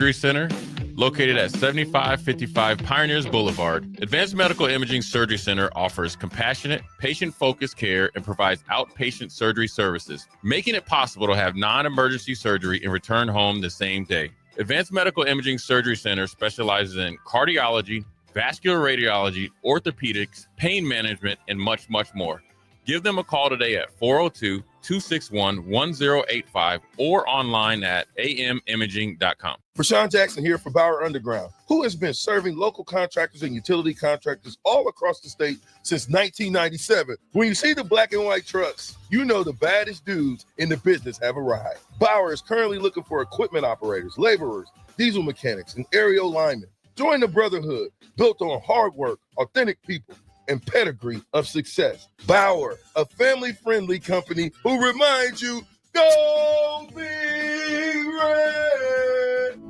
Surgery Center, located at 7555 Pioneers Boulevard. Advanced Medical Imaging Surgery Center offers compassionate, patient-focused care and provides outpatient surgery services, making it possible to have non-emergency surgery and return home the same day. Advanced Medical Imaging Surgery Center specializes in cardiology, vascular radiology, orthopedics, pain management, and much, much more. Give them a call today at 402-261-1085 or online at amimaging.com. Rashawn Jackson here for Bauer Underground, who has been serving local contractors and utility contractors all across the state since 1997. When you see the black and white trucks, you know the baddest dudes in the business have arrived. Bauer is currently looking for equipment operators, laborers, diesel mechanics, and aerial linemen. Join the brotherhood built on hard work, authentic people, and pedigree of success. Bauer, a family-friendly company who reminds you, go Big Red!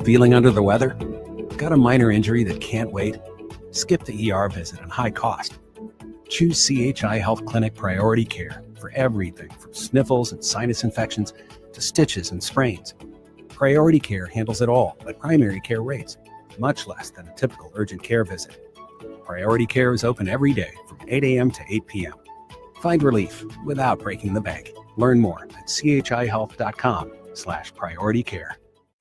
Feeling under the weather? Got a minor injury that can't wait? Skip the ER visit and high cost. Choose CHI Health Clinic Priority Care for everything from sniffles and sinus infections to stitches and sprains. Priority Care handles it all at primary care rates, much less than a typical urgent care visit. Priority Care is open every day from 8 a.m. to 8 p.m. Find relief without breaking the bank. Learn more at chihealth.com/prioritycare.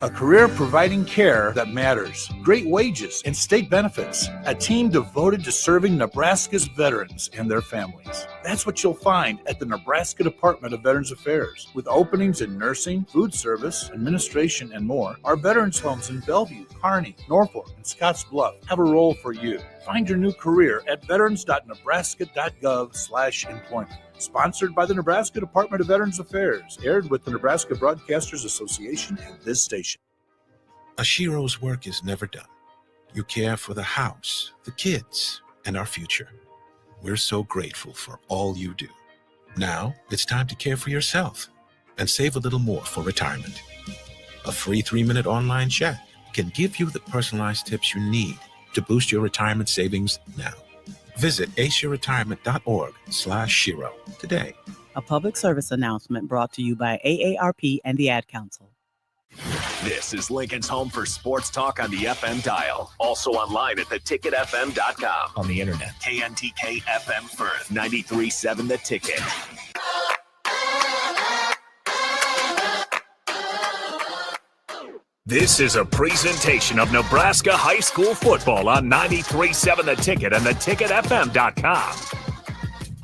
A career providing care that matters, great wages, and state benefits. A team devoted to serving Nebraska's veterans and their families. That's what you'll find at the Nebraska Department of Veterans Affairs. With openings in nursing, food service, administration, and more, our veterans homes in Bellevue, Kearney, Norfolk, and Scottsbluff have a role for you. Find your new career at veterans.nebraska.gov/employment. Sponsored by the Nebraska Department of Veterans Affairs. Aired with the Nebraska Broadcasters Association and this station. A Shiro's work is never done. You care for the house, the kids, and our future. We're so grateful for all you do. Now it's time to care for yourself and save a little more for retirement. A free 3-minute online chat can give you the personalized tips you need to boost your retirement savings now. Visit aceyourretirement.org/Shiro today. A public service announcement brought to you by AARP and the Ad Council. This is Lincoln's home for sports talk on the FM dial. Also online at theticketfm.com. On the internet. KNTK FM Firth, 93.7 The Ticket. This is a presentation of Nebraska High School football on 93.7 The Ticket and theticketfm.com.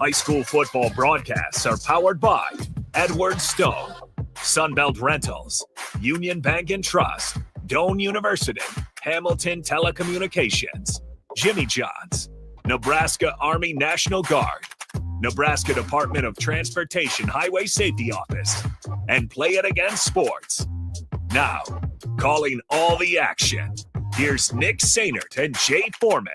High school football broadcasts are powered by Edward Stone, Sunbelt Rentals, Union Bank and Trust, Doane University, Hamilton Telecommunications, Jimmy John's, Nebraska Army National Guard, Nebraska Department of Transportation Highway Safety Office, and Play It Again Sports. Now, calling all the action, here's Nick Sainert and Jay Foreman.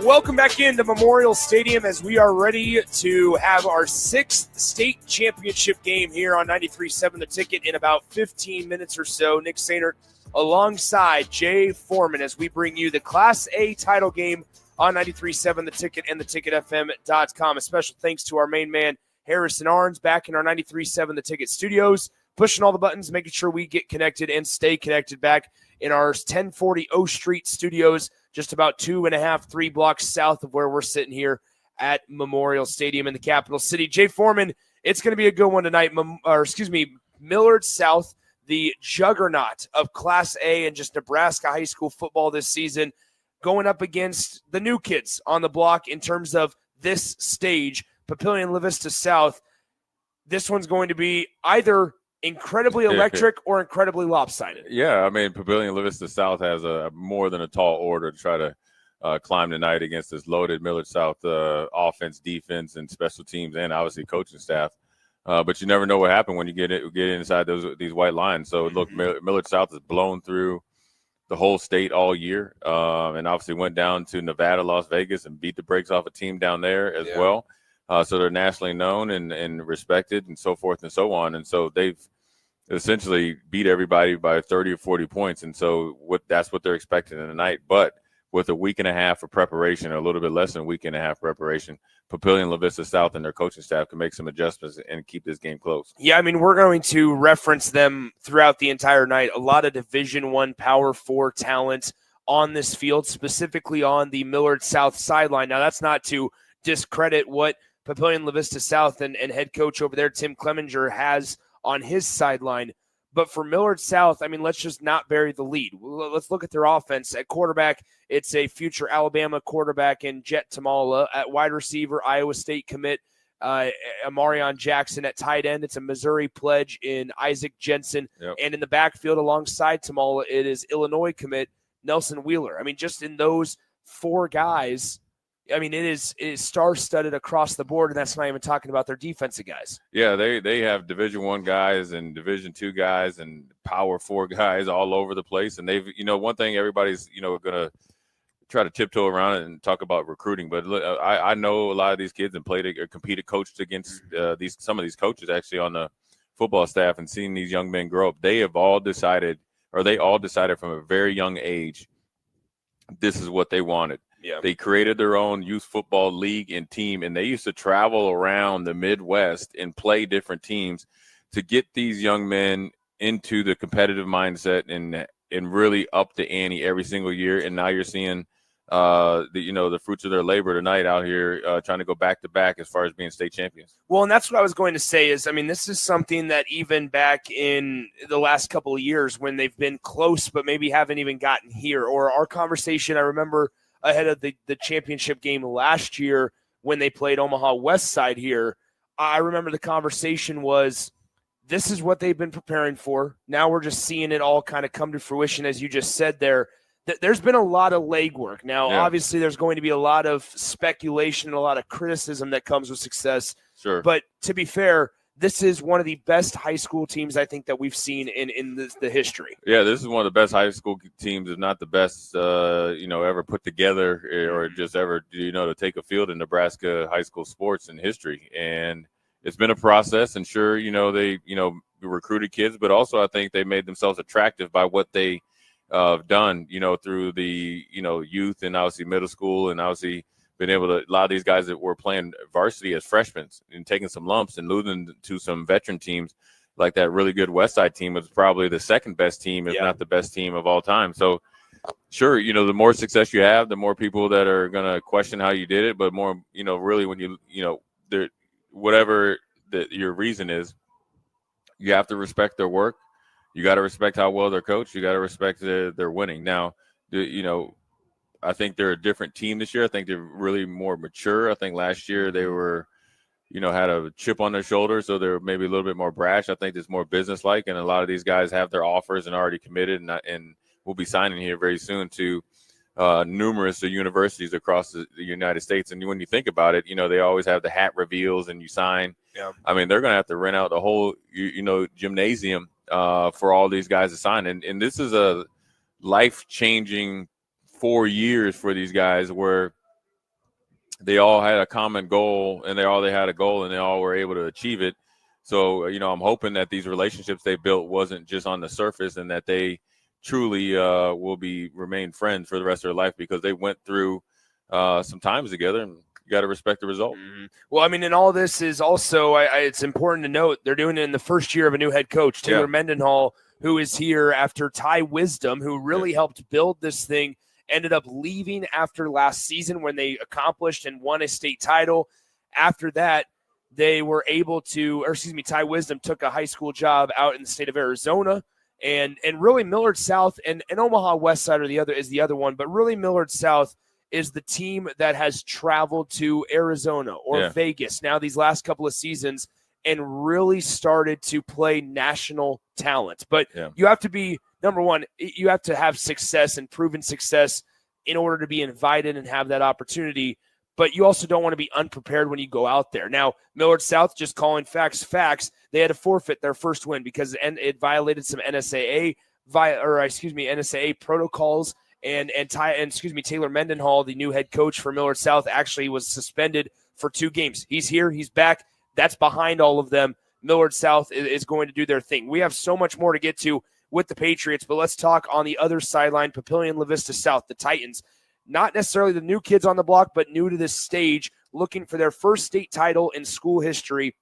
Welcome back into Memorial Stadium as we are ready to have our 6th state championship game here on 93.7 The Ticket in about 15 minutes or so. Nick Sainert alongside Jay Foreman as we bring you the Class A title game on 93.7 The Ticket and theticketfm.com. A special thanks to our main man, Harrison Arns, back in our 93.7 The Ticket studios, pushing all the buttons, making sure we get connected and stay connected back in our 1040 O Street studios, just about 3 blocks south of where we're sitting here at Memorial Stadium in the capital city. Jay Foreman, it's going to be a good one tonight. Millard South, the juggernaut of Class A and just Nebraska high school football this season, going up against the new kids on the block in terms of this stage, Papillion La Vista South. This one's going to be either incredibly electric or incredibly lopsided. Yeah, I mean, Papillion La Vista South has a more than a tall order to try to climb tonight against this loaded Millard South offense, defense, and special teams, and obviously coaching staff. But you never know what happened when you get inside these white lines. So, look, Millard South has blown through the whole state all year, and obviously went down to Nevada, Las Vegas, and beat the brakes off a team down there as well. So they're nationally known and respected and so forth and so on. And so they've essentially beat everybody by 30 or 40 points. And so that's what they're expecting tonight. But with a week and a half of preparation, or a little bit less than a week and a half preparation, Papillion, La Vista South, and their coaching staff can make some adjustments and keep this game close. Yeah, I mean, we're going to reference them throughout the entire night. A lot of Division I Power 4 talent on this field, specifically on the Millard South sideline. Now, that's not to discredit what Papillion La Vista South and head coach over there, Tim Clemenger, has on his sideline. But for Millard South, I mean, let's just not bury the lead. Let's look at their offense. At quarterback, it's a future Alabama quarterback in Jet Tamala. At wide receiver, Iowa State commit Amarion Jackson. At tight end, it's a Missouri pledge in Isaac Jensen. Yep. And in the backfield alongside Tamala, it is Illinois commit Nelson Wheeler. I mean, just in those four guys, I mean, it is star-studded across the board, and that's not even talking about their defensive guys. Yeah, they have Division I guys and Division II guys and Power 4 guys all over the place. And they've, one thing everybody's, going to try to tiptoe around it and talk about recruiting. But look, I know a lot of these kids and played or competed, coached against some of these coaches actually on the football staff, and seeing these young men grow up. They all decided from a very young age this is what they wanted. Yeah. They created their own youth football league and team, and they used to travel around the Midwest and play different teams to get these young men into the competitive mindset and really up the ante every single year. And now you're seeing the fruits of their labor tonight out here trying to go back to back as far as being state champions. Well, and that's what I was going to say is, I mean, this is something that even back in the last couple of years when they've been close but maybe haven't even gotten here, or our conversation, I remember ahead of the championship game last year when they played Omaha West Side here, I remember the conversation was, this is what they've been preparing for. Now we're just seeing it all kind of come to fruition, as you just said there. There's been a lot of legwork. Now, Obviously, there's going to be a lot of speculation and a lot of criticism that comes with success. Sure. But to be fair, this is one of the best high school teams I think that we've seen in the history. Yeah, this is one of the best high school teams, if not the best, ever put together or just ever, to take a field in Nebraska high school sports in history. And it's been a process, and sure, they, recruited kids, but also I think they made themselves attractive by what they done, through the, youth and obviously middle school, and obviously been able to, a lot of these guys that were playing varsity as freshmen and taking some lumps and losing to some veteran teams, like that really good West Side team was probably the second best team, if not the best team of all time. So sure, the more success you have, the more people that are going to question how you did it, but more, really when whatever your reason is, you have to respect their work. You got to respect how well they're coached. You got to respect their winning. Now, I think they're a different team this year. I think they're really more mature. I think last year they were, had a chip on their shoulder, so they're maybe a little bit more brash. I think it's more businesslike, and a lot of these guys have their offers and already committed, and will be signing here very soon to numerous universities across the United States. And when you think about it, they always have the hat reveals and you sign. Yeah. I mean, they're going to have to rent out the whole, gymnasium for all these guys to sign. And this is a life-changing 4 years for these guys where they all had a common goal, and they had a goal, and they all were able to achieve it. So, I'm hoping that these relationships they built wasn't just on the surface, and that they truly will remain friends for the rest of their life, because they went through some times together, and you got to respect the result. Mm-hmm. Well, I mean, and all this is also, it's important to note, they're doing it in the first year of a new head coach, Taylor Mendenhall, who is here after Ty Wisdom, who really helped build this thing, ended up leaving after last season when they accomplished and won a state title. After that, they were able to, Ty Wisdom took a high school job out in the state of Arizona, and really Millard South and Omaha West Side is the other one, but really Millard South is the team that has traveled to Arizona or Vegas now these last couple of seasons and really started to play national talent. But you have to be, number one, you have to have success and proven success in order to be invited and have that opportunity. But you also don't want to be unprepared when you go out there. Now, Millard South, just calling facts, they had to forfeit their first win because it violated some NSAA protocols. And Taylor Mendenhall, the new head coach for Millard South, actually was suspended for 2 games. He's here. He's back. That's behind all of them. Millard South is going to do their thing. We have so much more to get to with the Patriots, but let's talk on the other sideline, Papillion La Vista South, the Titans. not necessarily the new kids on the block, but new to this stage, looking for their first state title in school history,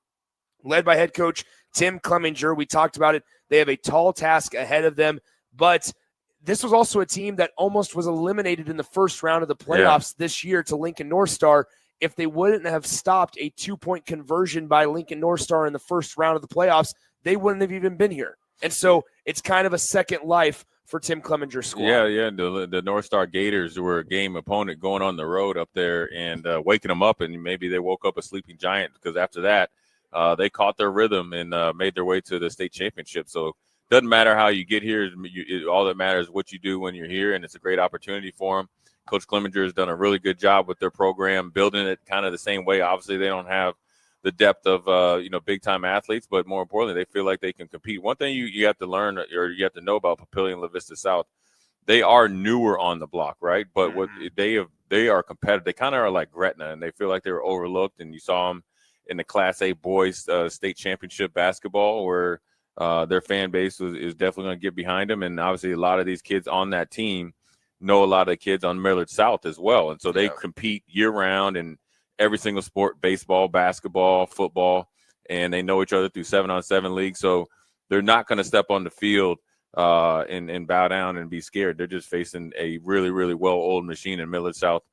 led by head coach Tim Clemenger. We talked about it. They have a tall task ahead of them, but this was also a team that almost was eliminated in the first round of the playoffs this year to Lincoln North Star. If they wouldn't have stopped a 2-point conversion by Lincoln North Star in the first round of the playoffs, they wouldn't have even been here. And so it's kind of a second life for Tim Clemenger's squad. Yeah. The North Star Gators were a game opponent going on the road up there and waking them up, and maybe they woke up a sleeping giant, because after that, they caught their rhythm and made their way to the state championship. So doesn't matter how you get here. All that matters is what you do when you're here, and it's a great opportunity for them. Coach Clemenger has done a really good job with their program, building it kind of the same way. Obviously, they don't have the depth of big-time athletes, but more importantly, they feel like they can compete. One thing you have to learn, or you have to know about Papillion and La Vista South, they are newer on the block, right? But what they are competitive. They kind of are like Gretna, and they feel like they were overlooked. And you saw them in the Class A boys state championship basketball, where their fan base is definitely going to get behind them. And obviously, a lot of these kids on that team know a lot of the kids on Millard South as well. And so they compete year-round in every single sport: baseball, basketball, football, and they know each other through 7-on-7 leagues. So they're not going to step on the field and bow down and be scared. They're just facing a really, really well-oiled machine in Millard South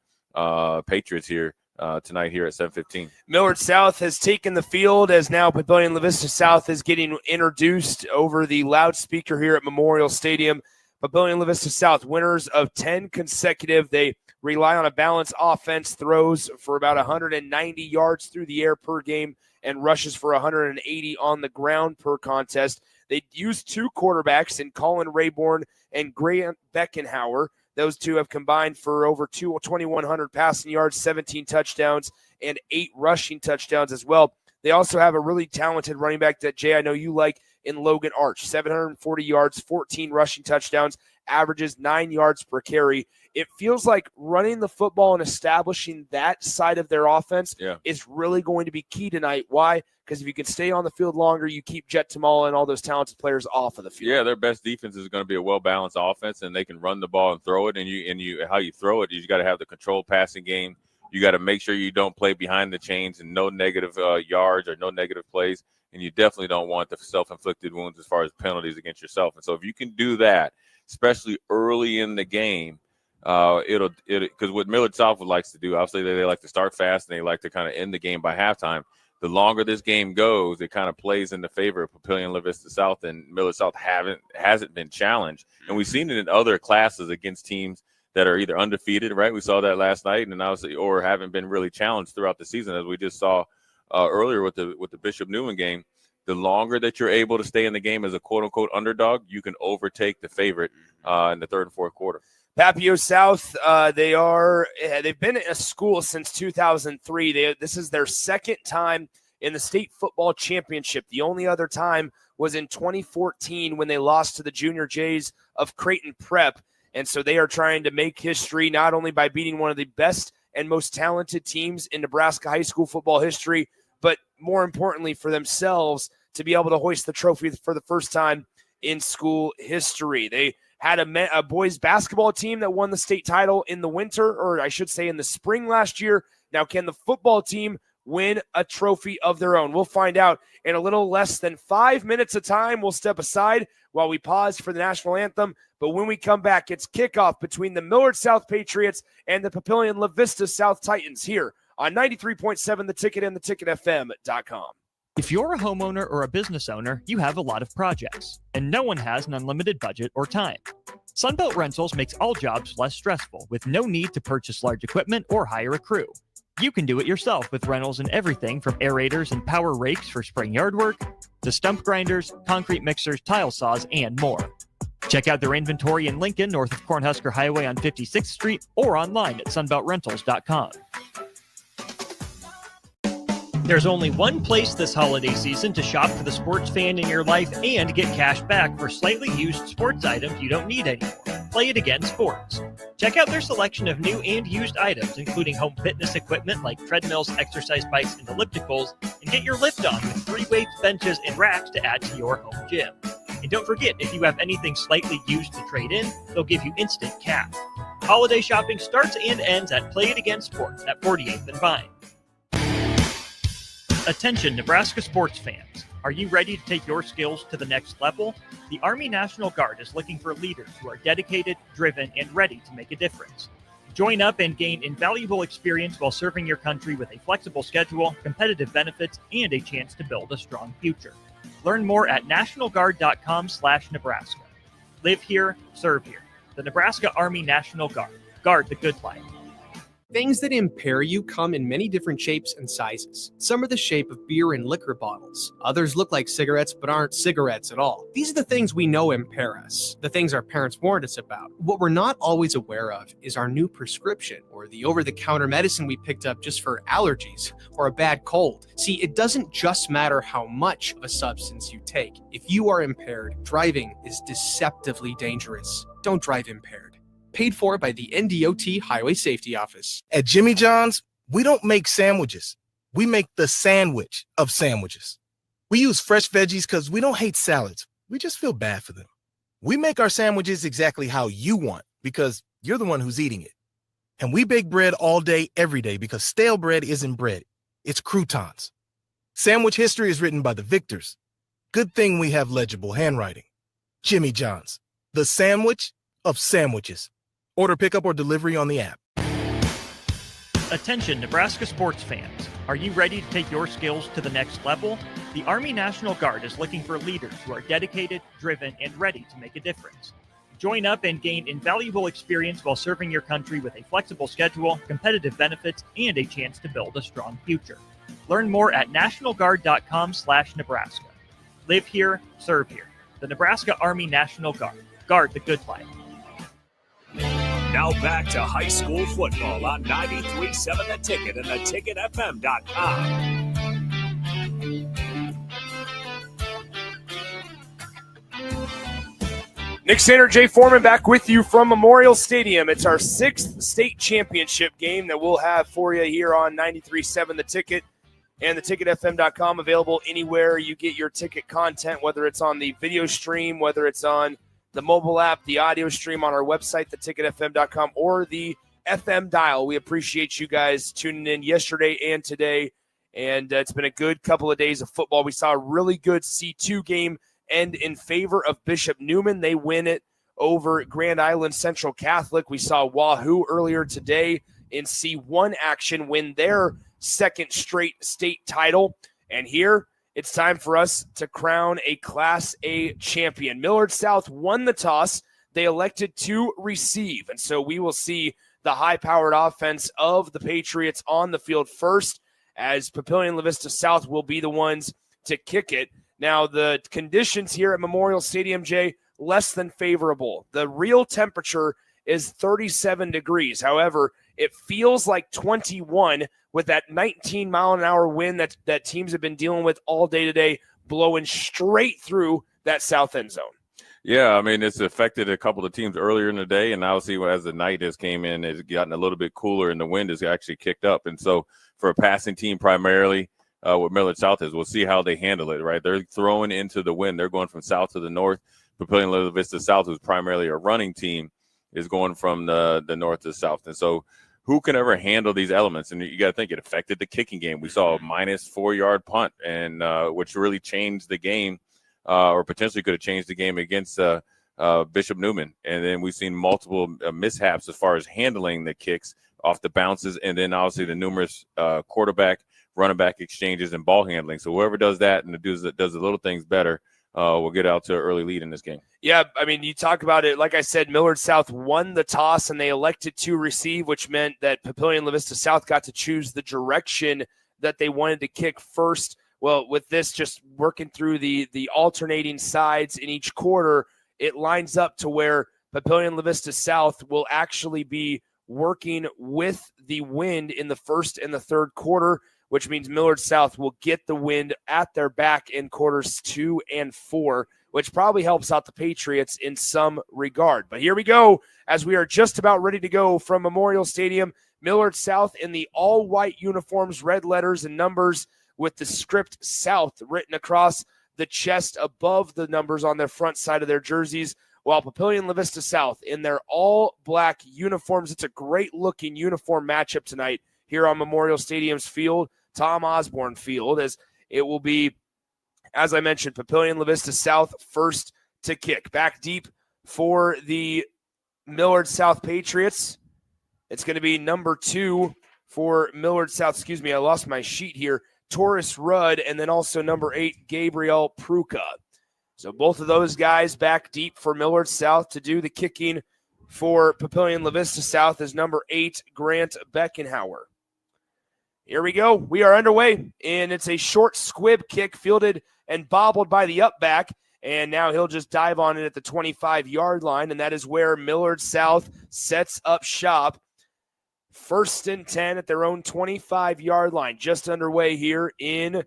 Patriots here tonight here at 7:15. Millard South has taken the field as now Papillion La Vista South is getting introduced over the loudspeaker here at Memorial Stadium. Papillion La Vista South, winners of 10 consecutive. They rely on a balanced offense, throws for about 190 yards through the air per game, and rushes for 180 on the ground per contest. They use two quarterbacks in Colin Rayborn and Grant Beckenhauer. Those two have combined for over 2,100 passing yards, 17 touchdowns, and 8 rushing touchdowns as well. They also have a really talented running back that, Jay, I know you like, in Logan Arch, 740 yards, 14 rushing touchdowns, averages 9 yards per carry. It feels like running the football and establishing that side of their offense is really going to be key tonight. Why? Because if you can stay on the field longer, you keep Jet Tamala and all those talented players off of the field. Yeah, their best defense is going to be a well-balanced offense, and they can run the ball and throw it. And you how you throw it, you got to have the controlled passing game. You got to make sure you don't play behind the chains and no negative yards or no negative plays. And you definitely don't want the self-inflicted wounds as far as penalties against yourself. And so if you can do that, especially early in the game, because what Millard South likes to do, obviously they like to start fast and they like to kind of end the game by halftime. The longer this game goes, it kind of plays in the favor of Papillion La Vista South, and Millard South hasn't been challenged. And we've seen it in other classes against teams that are either undefeated, right? We saw that last night, and obviously, or haven't been really challenged throughout the season, as we just saw earlier with the Bishop Neumann game. The longer that you're able to stay in the game as a quote-unquote underdog, you can overtake the favorite in the third and fourth quarter. Papio South, they've been in a school since 2003. This is their second time in the state football championship. The only other time was in 2014 when they lost to the Junior Jays of Creighton Prep. And so they are trying to make history not only by beating one of the best and most talented teams in Nebraska high school football history, but more importantly for themselves to be able to hoist the trophy for the first time in school history. They had a boys basketball team that won the state title in the winter, or I should say in the spring last year. Now, can the football team win a trophy of their own? We'll find out in a little less than 5 minutes of time. We'll step aside while we pause for the national anthem. But when we come back, it's kickoff between the Millard South Patriots and the Papillion La Vista South Titans here on 93.7 The Ticket and theticketfm.com. If you're a homeowner or a business owner, you have a lot of projects, and no one has an unlimited budget or time. Sunbelt Rentals makes all jobs less stressful with no need to purchase large equipment or hire a crew. You can do it yourself with rentals and everything from aerators and power rakes for spring yard work to stump grinders, concrete mixers, tile saws, and more. Check out their inventory in Lincoln, north of Cornhusker Highway on 56th Street, or online at sunbeltrentals.com. There's only one place this holiday season to shop for the sports fan in your life and get cash back for slightly used sports items you don't need anymore. Play It Again Sports. Check out their selection of new and used items, including home fitness equipment like treadmills, exercise bikes, and ellipticals, and get your lift on with free weights, benches, and racks to add to your home gym. And don't forget, if you have anything slightly used to trade in, they'll give you instant cash. Holiday shopping starts and ends at Play It Again Sports at 48th and Vine. Attention Nebraska sports fans. Are you ready to take your skills to the next level? The Army National Guard is looking for leaders who are dedicated, driven, and ready to make a difference. Join up and gain invaluable experience while serving your country with a flexible schedule, competitive benefits, and a chance to build a strong future. Learn more at nationalguard.com/Nebraska. Live here, serve here. The Nebraska Army National Guard. Guard the good life. Things that impair you come in many different shapes and sizes. Some are the shape of beer and liquor bottles. Others look like cigarettes but aren't cigarettes at all. These are the things we know impair us, the things our parents warned us about. What we're not always aware of is our new prescription or the over-the-counter medicine we picked up just for allergies or a bad cold. See, it doesn't just matter how much of a substance you take. If you are impaired, driving is deceptively dangerous. Don't drive impaired. Paid for by the NDOT Highway Safety Office. At Jimmy John's, we don't make sandwiches. We make the sandwich of sandwiches. We use fresh veggies because we don't hate salads. We just feel bad for them. We make our sandwiches exactly how you want because you're the one who's eating it. And we bake bread all day, every day because stale bread isn't bread. It's croutons. Sandwich history is written by the victors. Good thing we have legible handwriting. Jimmy John's, the sandwich of sandwiches. Order pickup or delivery on the app. Attention Nebraska sports fans. Are you ready to take your skills to the next level? The Army National Guard is looking for leaders who are dedicated, driven, and ready to make a difference. Join up and gain invaluable experience while serving your country with a flexible schedule, competitive benefits, and a chance to build a strong future. Learn more at nationalguard.com/Nebraska. Live here, serve here. The Nebraska Army National Guard. Guard the good life. Now back to high school football on 93.7 The Ticket and theticketfm.com. Nick Sander, Jay Foreman back with you from Memorial Stadium. It's our 6th state championship game that we'll have for you here on 93.7 The Ticket and theticketfm.com, available anywhere you get your ticket content, whether it's on the video stream, whether it's on the mobile app, the audio stream on our website, theticketfm.com, or the FM dial. We appreciate you guys tuning in yesterday and today, and it's been a good couple of days of football. We saw a really good C2 game end in favor of Bishop Neumann. They win it over Grand Island Central Catholic. We saw Wahoo earlier today in C1 action win their second straight state title, and here it's time for us to crown a Class A champion. Millard South won the toss. They elected to receive. And so we will see the high-powered offense of the Patriots on the field first, as Papio and La Vista South will be the ones to kick it. Now, the conditions here at Memorial Stadium, Jay, less than favorable. The real temperature is 37 degrees. However, it feels like 21 with that 19-mile-an-hour wind that teams have been dealing with all day today, blowing straight through that south end zone. Yeah, I mean, it's affected a couple of teams earlier in the day, and obviously as the night has came in, it's gotten a little bit cooler, and the wind has actually kicked up. And so for a passing team primarily, what Millard South is, we'll see how they handle it, right? They're throwing into the wind. They're going from south to the north. Papio and La Vista South, who's primarily a running team, is going from the north to the south. And so who can ever handle these elements? And you got to think it affected the kicking game. We saw a -4-yard punt, and which really changed the game, or potentially could have changed the game against Bishop Neumann. And then we've seen multiple mishaps as far as handling the kicks off the bounces, and then obviously the numerous quarterback, running back exchanges and ball handling. So whoever does that and does the little things better, we'll get out to an early lead in this game. Yeah, I mean, you talk about it. Like I said, Millard South won the toss, and they elected to receive, which meant that Papio and La Vista South got to choose the direction that they wanted to kick first. Well, with this just working through the alternating sides in each quarter, it lines up to where Papio and La Vista South will actually be working with the wind in the first and the third quarter, which means Millard South will get the wind at their back in quarters 2 and 4, which probably helps out the Patriots in some regard. But here we go, as we are just about ready to go from Memorial Stadium. Millard South in the all-white uniforms, red letters and numbers with the script South written across the chest above the numbers on their front side of their jerseys. while Papillion La Vista South in their all-black uniforms. It's a great-looking uniform matchup tonight here on Memorial Stadium's field, Tom Osborne Field, as it will be, as I mentioned, Papillion La Vista South first to kick. Back deep for the Millard South Patriots. It's going to be number 2 for Millard South. Excuse me, I lost my sheet here. Taurus Rudd, and then also number 8, Gabriel Pruka. So both of those guys back deep for Millard South. To do the kicking for Papillion La Vista South is number 8, Grant Beckenhauer. Here we go. We are underway, and it's a short squib kick fielded and bobbled by the up back, and now he'll just dive on it at the 25-yard line, and that is where Millard South sets up shop. 1st and 10 at their own 25-yard line, just underway here in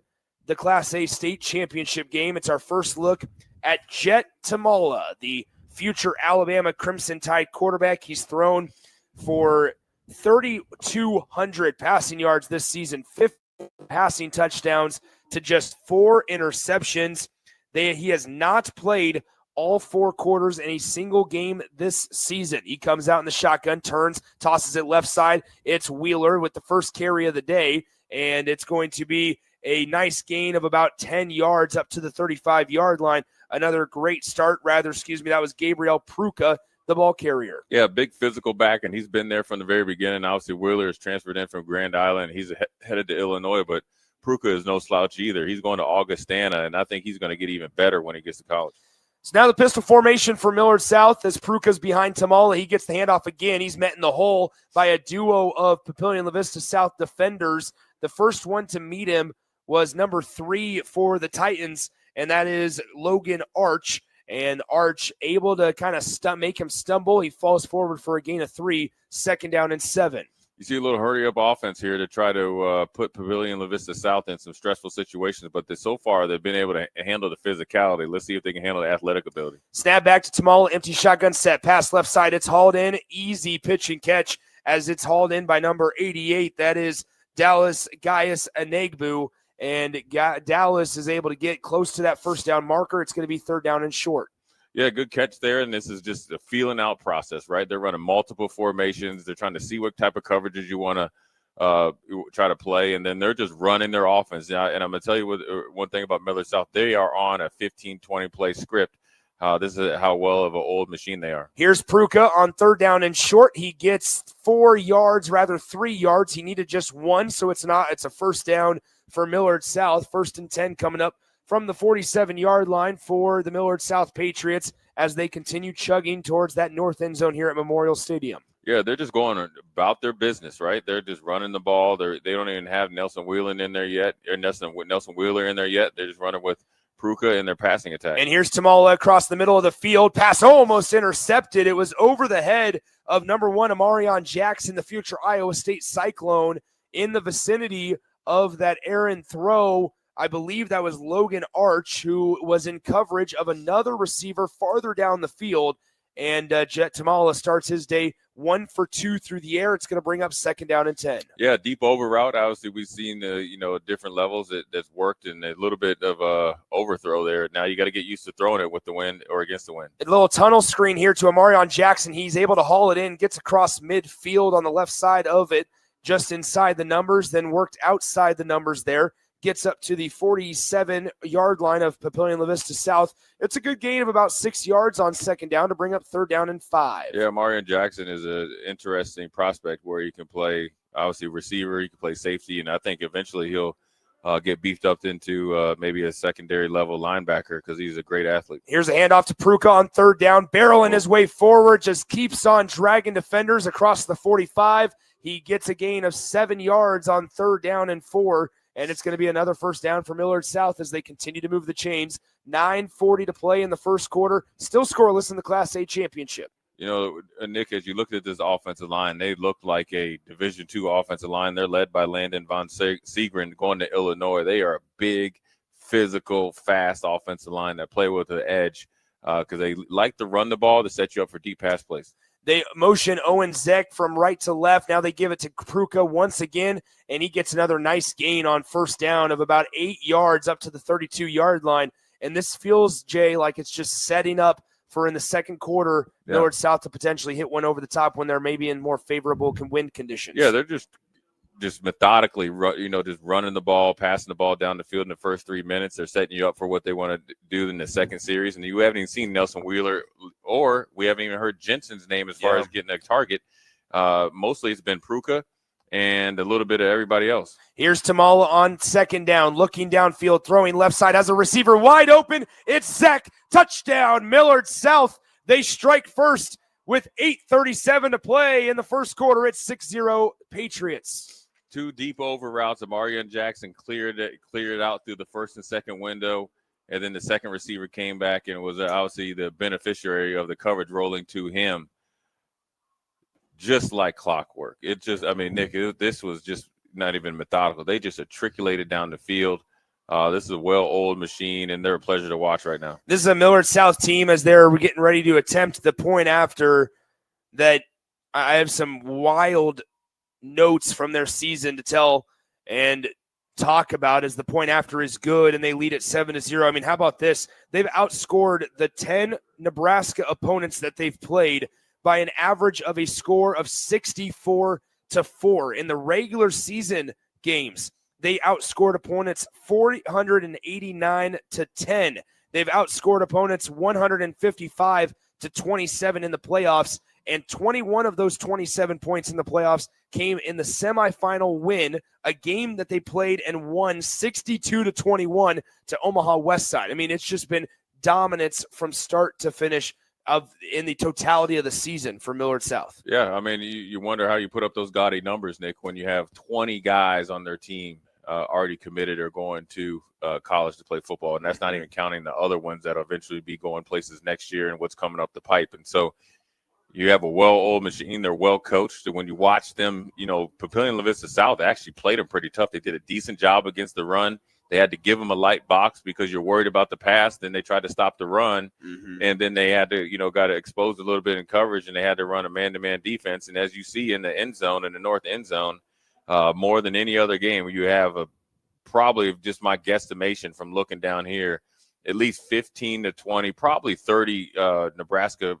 the Class A state championship game. It's our first look at Jet Tamala, the future Alabama Crimson Tide quarterback. He's thrown for 3,200 passing yards this season, 50 passing touchdowns to just 4 interceptions. He has not played all 4 quarters in a single game this season. He comes out in the shotgun, turns, tosses it left side. It's Wheeler with the first carry of the day, and it's going to be a nice gain of about 10 yards up to the 35-yard line. Another great start, that was Gabriel Pruka, the ball carrier. Yeah, big physical back, and he's been there from the very beginning. Obviously, Wheeler is transferred in from Grand Island. He's headed to Illinois, but Pruka is no slouch either. He's going to Augustana, and I think he's going to get even better when he gets to college. So now the pistol formation for Millard South as Pruka's behind Tamala. He gets the handoff again. He's met in the hole by a duo of Papillion La Vista South defenders. The first one to meet him was number 3 for the Titans, and that is Logan Arch. And Arch able to kind of make him stumble. He falls forward for a gain of 3, 2nd down and 7. You see a little hurry-up offense here to try to put Papillion La Vista South in some stressful situations, but so far they've been able to handle the physicality. Let's see if they can handle the athletic ability. Snap back to Tamala, empty shotgun set, pass left side. It's hauled in, easy pitch and catch as it's hauled in by number 88. That is Dallas Gaius Anegbu, and Dallas is able to get close to that first down marker. It's going to be 3rd down and short. Yeah, good catch there, and this is just a feeling out process, right? They're running multiple formations. They're trying to see what type of coverages you want to try to play, and then they're just running their offense. And I'm going to tell you one thing about Millard South. They are on a 15-20 play script. This is how well of an old machine they are. Here's Pruka on 3rd down and short. He gets 3 yards. He needed just 1, so it's a 1st down for Millard South. 1st and 10 coming up from the 47-yard line for the Millard South Patriots as they continue chugging towards that north end zone here at Memorial Stadium. Yeah, they're just going about their business, right? They're just running the ball. They don't even have Nelson Wheeler in there yet. They're just running with Pruka in their passing attack. And here's Tamala across the middle of the field. Pass almost intercepted. It was over the head of number 1, Amarion Jackson, the future Iowa State Cyclone, in the vicinity of that errant throw. I believe that was Logan Arch, who was in coverage of another receiver farther down the field. And Jet Tamala starts his day 1 for 2 through the air. It's going to bring up 2nd down and 10. Yeah, deep over route. Obviously, we've seen different levels that's worked, and a little bit of overthrow there. Now you got to get used to throwing it with the wind or against the wind. A little tunnel screen here to Amarion Jackson. He's able to haul it in, gets across midfield on the left side of it, just inside the numbers, then worked outside the numbers there. Gets up to the 47-yard line of Papillion La Vista South. It's a good gain of about 6 yards on 2nd down to bring up 3rd down and 5. Yeah, Marion Jackson is an interesting prospect where you can play, obviously, receiver. You can play safety, and I think eventually he'll get beefed up into maybe a secondary level linebacker because he's a great athlete. Here's a handoff to Pruka on 3rd down. Barreling his way forward, just keeps on dragging defenders across the 45. He gets a gain of 7 yards on 3rd down and 4. And it's going to be another 1st down for Millard South as they continue to move the chains. 9:40 to play in the first quarter. Still scoreless in the Class A championship. You know, Nick, as you look at this offensive line, they look like a Division II offensive line. They're led by Landon Von Segren going to Illinois. They are a big, physical, fast offensive line that play with an edge because they like to run the ball to set you up for deep pass plays. They motion Owen Zeck from right to left. Now they give it to Pruka once again, and he gets another nice gain on 1st down of about 8 yards up to the 32-yard line. And this feels, Jay, like it's just setting up for in the second quarter, Millard South to potentially hit one over the top when they're maybe in more favorable wind conditions. Yeah, they're just methodically, just running the ball, passing the ball down the field in the first 3 minutes. They're setting you up for what they want to do in the second series. And you haven't even seen Nelson Wheeler, or we haven't even heard Jensen's name as far as getting a target. Mostly it's been Pruka and a little bit of everybody else. Here's Tamala on second down, looking downfield, throwing left side, has a receiver wide open. It's Zach. Touchdown, Millard South. They strike first with 8:37 to play in the first quarter. It's 6-0 Patriots. 2 deep over routes. Amarian Jackson cleared it out through the first and second window, and then the second receiver came back and was obviously the beneficiary of the coverage rolling to him. Just like clockwork. Nick, this was just not even methodical. They just matriculated down the field. This is a well-oiled machine, and they're a pleasure to watch right now. This is a Millard South team as they're getting ready to attempt the point after that. I have some wild notes from their season to tell and talk about as the point after is good, and they lead at 7-0. I mean, how about this? They've outscored the 10 Nebraska opponents that they've played by an average of a score of 64-4 in the regular season games. They outscored opponents 489-10. They've outscored opponents 155-27 in the playoffs, and 21 of those 27 points in the playoffs came in the semifinal win, a game that they played and won 62-21 to Omaha West Side. I mean, it's just been dominance from start to finish in the totality of the season for Millard South. Yeah, I mean, you wonder how you put up those gaudy numbers, Nick, when you have 20 guys on their team already committed or going to college to play football, and that's not even counting the other ones that will eventually be going places next year and what's coming up the pipe. And so you have a well-oiled machine. They're well-coached. And when you watch them, Papio and La Vista South actually played them pretty tough. They did a decent job against the run. They had to give them a light box because you're worried about the pass. Then they tried to stop the run, and then they had to, got to expose a little bit in coverage, and they had to run a man-to-man defense. And as you see in the end zone, in the north end zone, more than any other game, you have probably just my guesstimation from looking down here, at least 15 to 20, probably 30 Nebraska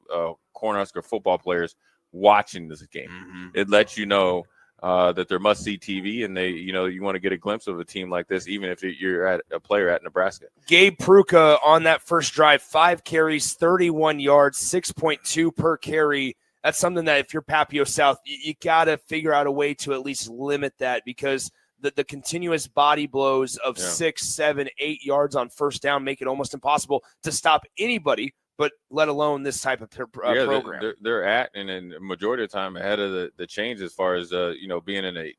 Cornhusker football players watching this game. It lets you know that they're must-see TV, and they, you want to get a glimpse of a team like this, even if you're a player at Nebraska. Gabe Pruka on that first drive, 5 carries, 31 yards, 6.2 per carry. That's something that if you're Papio South, you got to figure out a way to at least limit that, because the continuous body blows of 6, 7, 8 yards on first down make it almost impossible to stop anybody, but let alone this type of program. They're at, and the majority of the time ahead of the change as far as, being in a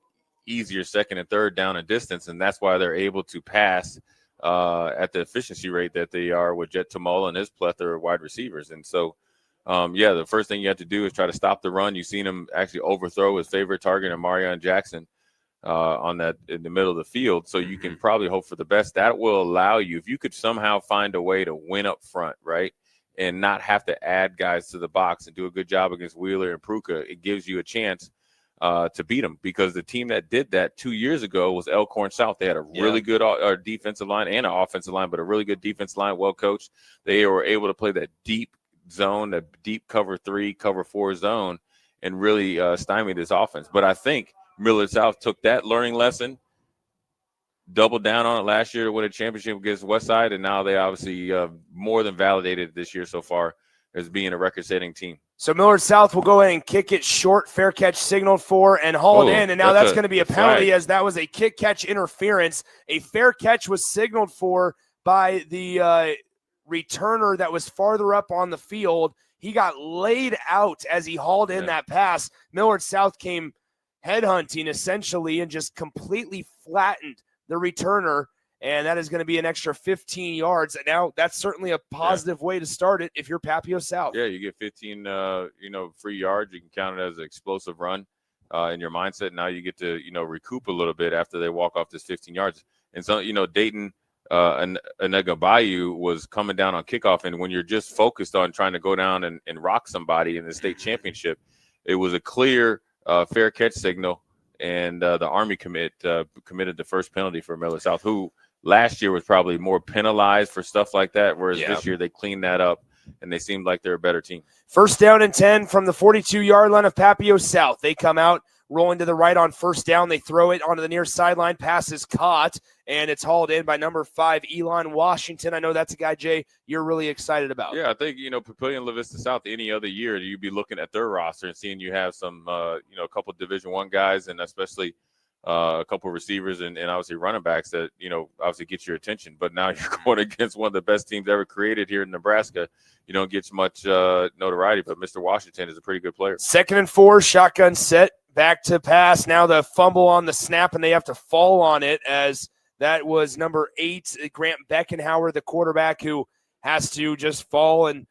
easier second and third down and distance, and that's why they're able to pass at the efficiency rate that they are with Jet Tamola and his plethora of wide receivers. And so, the first thing you have to do is try to stop the run. You've seen him actually overthrow his favorite target, Amarian Jackson, on that in the middle of the field. So you can probably hope for the best. That will allow you, if you could somehow find a way to win up front, right, and not have to add guys to the box and do a good job against Wheeler and Pruka, it gives you a chance to beat them, because the team that did that 2 years ago was Elkhorn South. They had a really good defensive line and an offensive line, but a really good defensive line, well coached. They were able to play that deep zone, that deep cover 3, cover 4 zone, and really stymie this offense. But I think Millard South took that learning lesson, doubled down on it last year to win a championship against Westside, and now they obviously more than validated this year so far as being a record-setting team. So Millard South will go ahead and kick it short, fair catch signaled for, and haul it in, and now that's going to be a penalty, as that was a kick-catch interference. A fair catch was signaled for by the returner that was farther up on the field. He got laid out as he hauled in that pass. Millard South came headhunting essentially and just completely flattened the returner, and that is going to be an extra 15 yards. And now that's certainly a positive way to start it if you're Papio South. Yeah, you get 15 free yards. You can count it as an explosive run in your mindset. Now you get to recoup a little bit after they walk off this 15 yards. And so Dayton Anagabayu was coming down on kickoff, and when you're just focused on trying to go down and rock somebody in the state championship, it was a clear fair catch signal, and the Army committed the first penalty for Millard South, who last year was probably more penalized for stuff like that, whereas this year they cleaned that up. and they seemed like they're a better team. First down and 10 from the 42-yard line of Papio South. They come out rolling to the right on first down. They throw it onto the near sideline. Pass is caught, and it's hauled in by number 5, Elon Washington. I know that's a guy, Jay, you're really excited about. Yeah, I think, Papillion La Vista South, any other year, you'd be looking at their roster and seeing you have some, a couple of Division I guys, and especially a couple of receivers and obviously running backs that, obviously get your attention. But now you're going against one of the best teams ever created here in Nebraska. You don't get much notoriety, but Mr. Washington is a pretty good player. 2nd and 4, shotgun set. Back to pass. Now the fumble on the snap, and they have to fall on it, as that was number 8, Grant Beckenhauer, the quarterback, who has to just fall and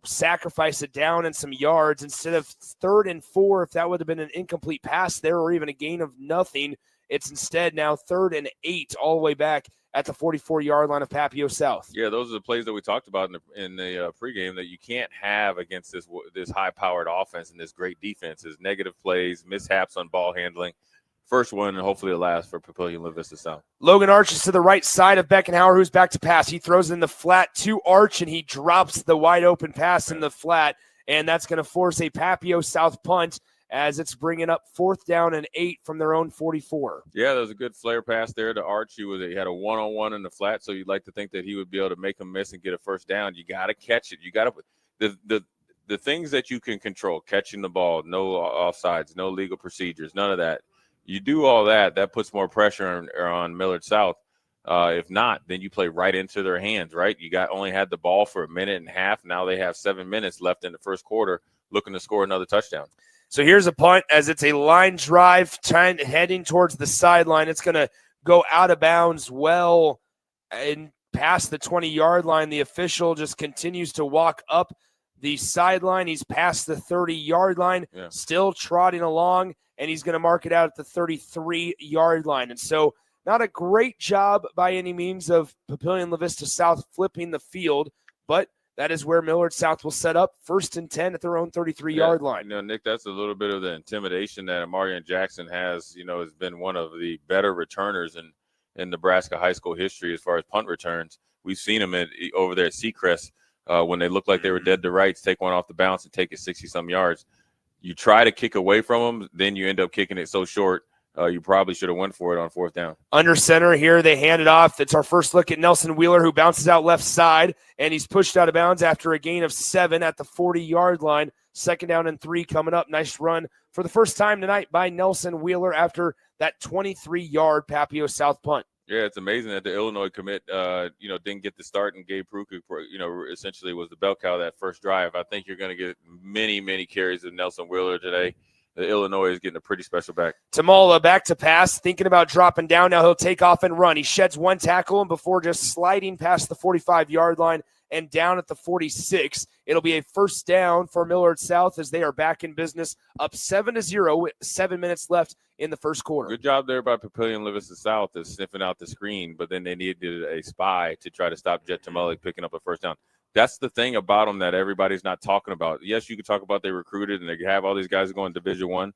sacrifice it down in some yards. Instead of 3rd and 4, if that would have been an incomplete pass there or even a gain of nothing, it's instead now 3rd and 8 all the way back at the 44-yard line of Papio South. Yeah, those are the plays that we talked about in the pregame that you can't have against this high-powered offense and this great defense. Is negative plays, mishaps on ball handling. First one, and hopefully the last for Papillion La Vista South. Logan Arch is to the right side of Beckenhauer, who's back to pass. He throws it in the flat to Arch, and he drops the wide-open pass in the flat, and that's going to force a Papio South punt as it's bringing up 4th down and 8 from their own 44. Yeah, there was a good flare pass there to Arch. He had a one-on-one in the flat, so you'd like to think that he would be able to make a miss and get a first down. You got to catch it. You got to the things that you can control, catching the ball, no offsides, no legal procedures, none of that. You do all that, that puts more pressure on Millard South. If not, then you play right into their hands, right? You only had the ball for a minute and a half. Now they have 7 minutes left in the first quarter, looking to score another touchdown. So here's a punt as it's a line drive heading towards the sideline. It's going to go out of bounds well and past the 20-yard line. The official just continues to walk up the sideline. He's past the 30-yard line, still trotting along, and he's going to mark it out at the 33-yard line. And so not a great job by any means of Papillion La Vista South flipping the field, but that is where Millard South will set up 1st and 10 at their own 33-yard line. Nick, that's a little bit of the intimidation that Amarian Jackson has, has been one of the better returners in Nebraska high school history as far as punt returns. We've seen him over there at Seacrest when they looked like they were dead to rights, take one off the bounce and take it 60-some yards. You try to kick away from them, then you end up kicking it so short. You probably should have went for it on 4th down. Under center here, they hand it off. It's our first look at Nelson Wheeler, who bounces out left side, and he's pushed out of bounds after a gain of 7 at the 40-yard line. 2nd down and 3 coming up. Nice run for the first time tonight by Nelson Wheeler after that 23-yard Papio South punt. Yeah, it's amazing that the Illinois commit, didn't get the start, and Gabe Pruka, essentially was the bell cow that first drive. I think you're going to get many, many carries of Nelson Wheeler today. The Illinois is getting a pretty special back. Tamala back to pass, thinking about dropping down. Now he'll take off and run. He sheds one tackle, and before just sliding past the 45-yard line and down at the 46, it'll be a first down for Millard South as they are back in business, up 7-0 with 7 minutes left in the first quarter. Good job there by Papillion La Vista South of sniffing out the screen, but then they needed a spy to try to stop Jet Tamalik picking up a first down. That's the thing about them that everybody's not talking about. Yes, you can talk about they recruited and they have all these guys going Division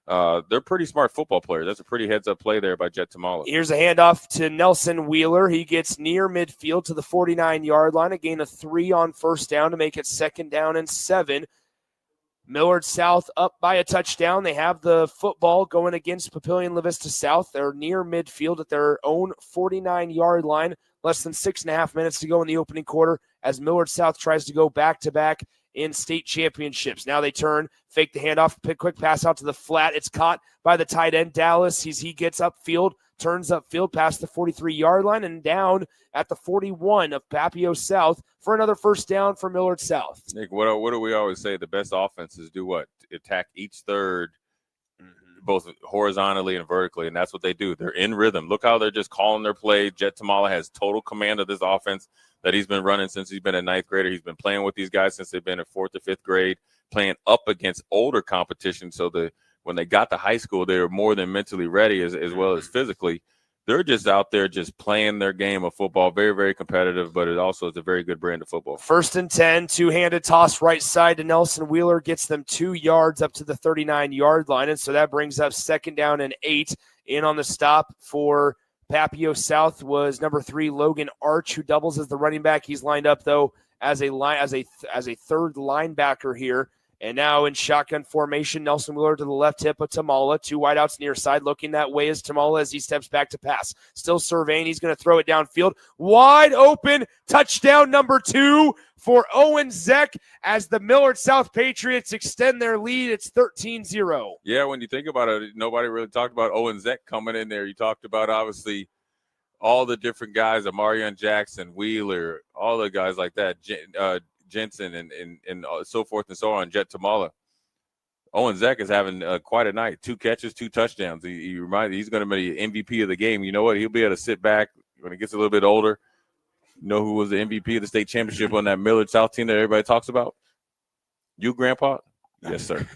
I. They're pretty smart football players. That's a pretty heads-up play there by Jet Tamala. Here's a handoff to Nelson Wheeler. He gets near midfield to the 49-yard line, a gain of 3 on first down to make it 2nd down and 7. Millard South up by a touchdown. They have the football going against Papillion La Vista South. They're near midfield at their own 49-yard line. Less than 6.5 minutes to go in the opening quarter as Millard South tries to go back-to-back in state championships. Now they turn, fake the handoff, quick pass out to the flat. It's caught by the tight end, Dallas. He gets upfield, turns upfield past the 43-yard line and down at the 41 of Papio South for another first down for Millard South. Nick, what do we always say? The best offenses do what? Attack each third, both horizontally and vertically, and that's what they do. They're in rhythm. Look how they're just calling their play. Jet Tamala has total command of this offense that he's been running since he's been a 9th grader. He's been playing with these guys since they've been in 4th or 5th grade, playing up against older competition. So when they got to high school, they were more than mentally ready as well as physically. They're just out there just playing their game of football. Very, very competitive, but it also is a very good brand of football. 1st and 10, two-handed toss right side to Nelson Wheeler, gets them 2 yards up to the 39-yard line, and so that brings up 2nd down and 8. In on the stop for Papio South was number 3, Logan Arch, who doubles as the running back. He's lined up, though, as a third linebacker here. And now in shotgun formation, Nelson Willard to the left hip of Tamala. 2 wideouts near side. Looking that way is Tamala as he steps back to pass. Still surveying. He's going to throw it downfield. Wide open. Touchdown number 2 for Owen Zeck as the Millard South Patriots extend their lead. It's 13-0. Yeah, when you think about it, nobody really talked about Owen Zeck coming in there. You talked about, obviously, all the different guys, Amarion Jackson, Wheeler, all the guys like that, Jensen and so forth and so on, Jet Tamala. Owen Zeck is having quite a night. 2 catches, 2 touchdowns. He's going to be MVP of the game. You know what? He'll be able to sit back when he gets a little bit older. You know who was the MVP of the state championship on that Millard South team that everybody talks about? You, Grandpa? Yes, sir.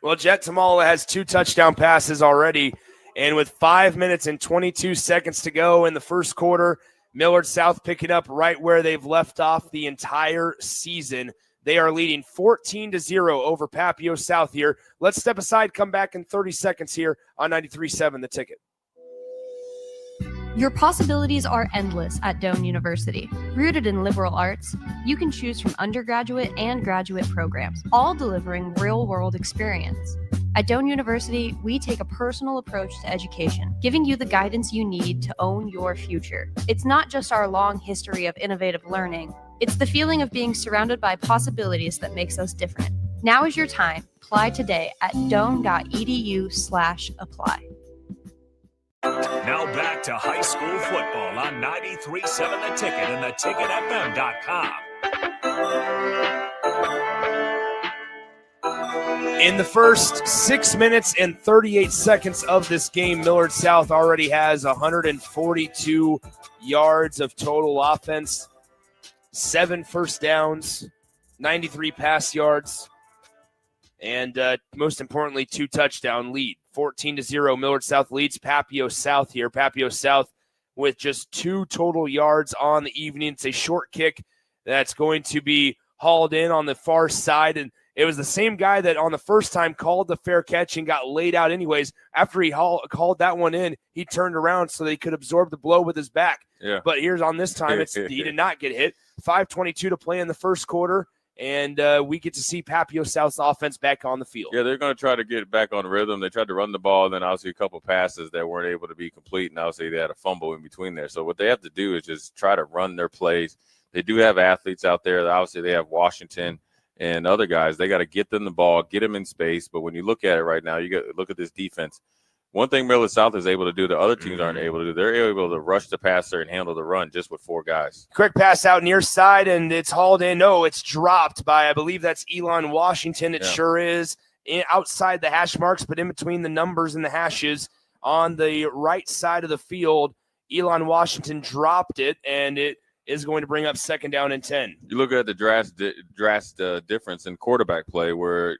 Well, Jet Tamala has 2 touchdown passes already. And with 5 minutes and 22 seconds to go in the first quarter, Millard South picking up right where they've left off the entire season. They are leading 14-0 over Papio South here. Let's step aside, come back in 30 seconds here on 93.7 The Ticket. Your possibilities are endless at Doane University. Rooted in liberal arts, you can choose from undergraduate and graduate programs, all delivering real-world experience. At Doane University, we take a personal approach to education, giving you the guidance you need to own your future. It's not just our long history of innovative learning, it's the feeling of being surrounded by possibilities that makes us different. Now is your time. Apply today at doane.edu/apply. Now back to high school football on 93.7 The Ticket and theticketfm.com. In the first 6 minutes and 38 seconds of this game, Millard South already has 142 yards of total offense, 7 first downs, 93 pass yards, and most importantly, 2 touchdown lead. 14-0, Millard South leads Papio South here. Papio South with just 2 total yards on the evening. It's a short kick that's going to be hauled in on the far side, and it was the same guy that on the first time called the fair catch and got laid out anyways. After he called that one in, he turned around so that he could absorb the blow with his back. Yeah. But here's on this time, he did not get hit. 5:22 to play in the first quarter, and we get to see Papio South's offense back on the field. Yeah, they're going to try to get back on rhythm. They tried to run the ball, and then obviously a couple passes that weren't able to be complete, and obviously they had a fumble in between there. So what they have to do is just try to run their plays. They do have athletes out there. Obviously they have Washington and other guys. They got to get them the ball, get them in space. But when you look at it right now, you got to look at this defense. One thing Millard South is able to do the other teams aren't able to do, they're able to rush the passer and handle the run just with 4 guys. Quick pass out near side, and it's hauled in. No, it's dropped by, I believe that's Elon Washington. It sure is. Outside the hash marks, but in between the numbers and the hashes on the right side of the field, Elon Washington dropped it, and it is going to bring up 2nd down and 10. You look at the drastic difference in quarterback play where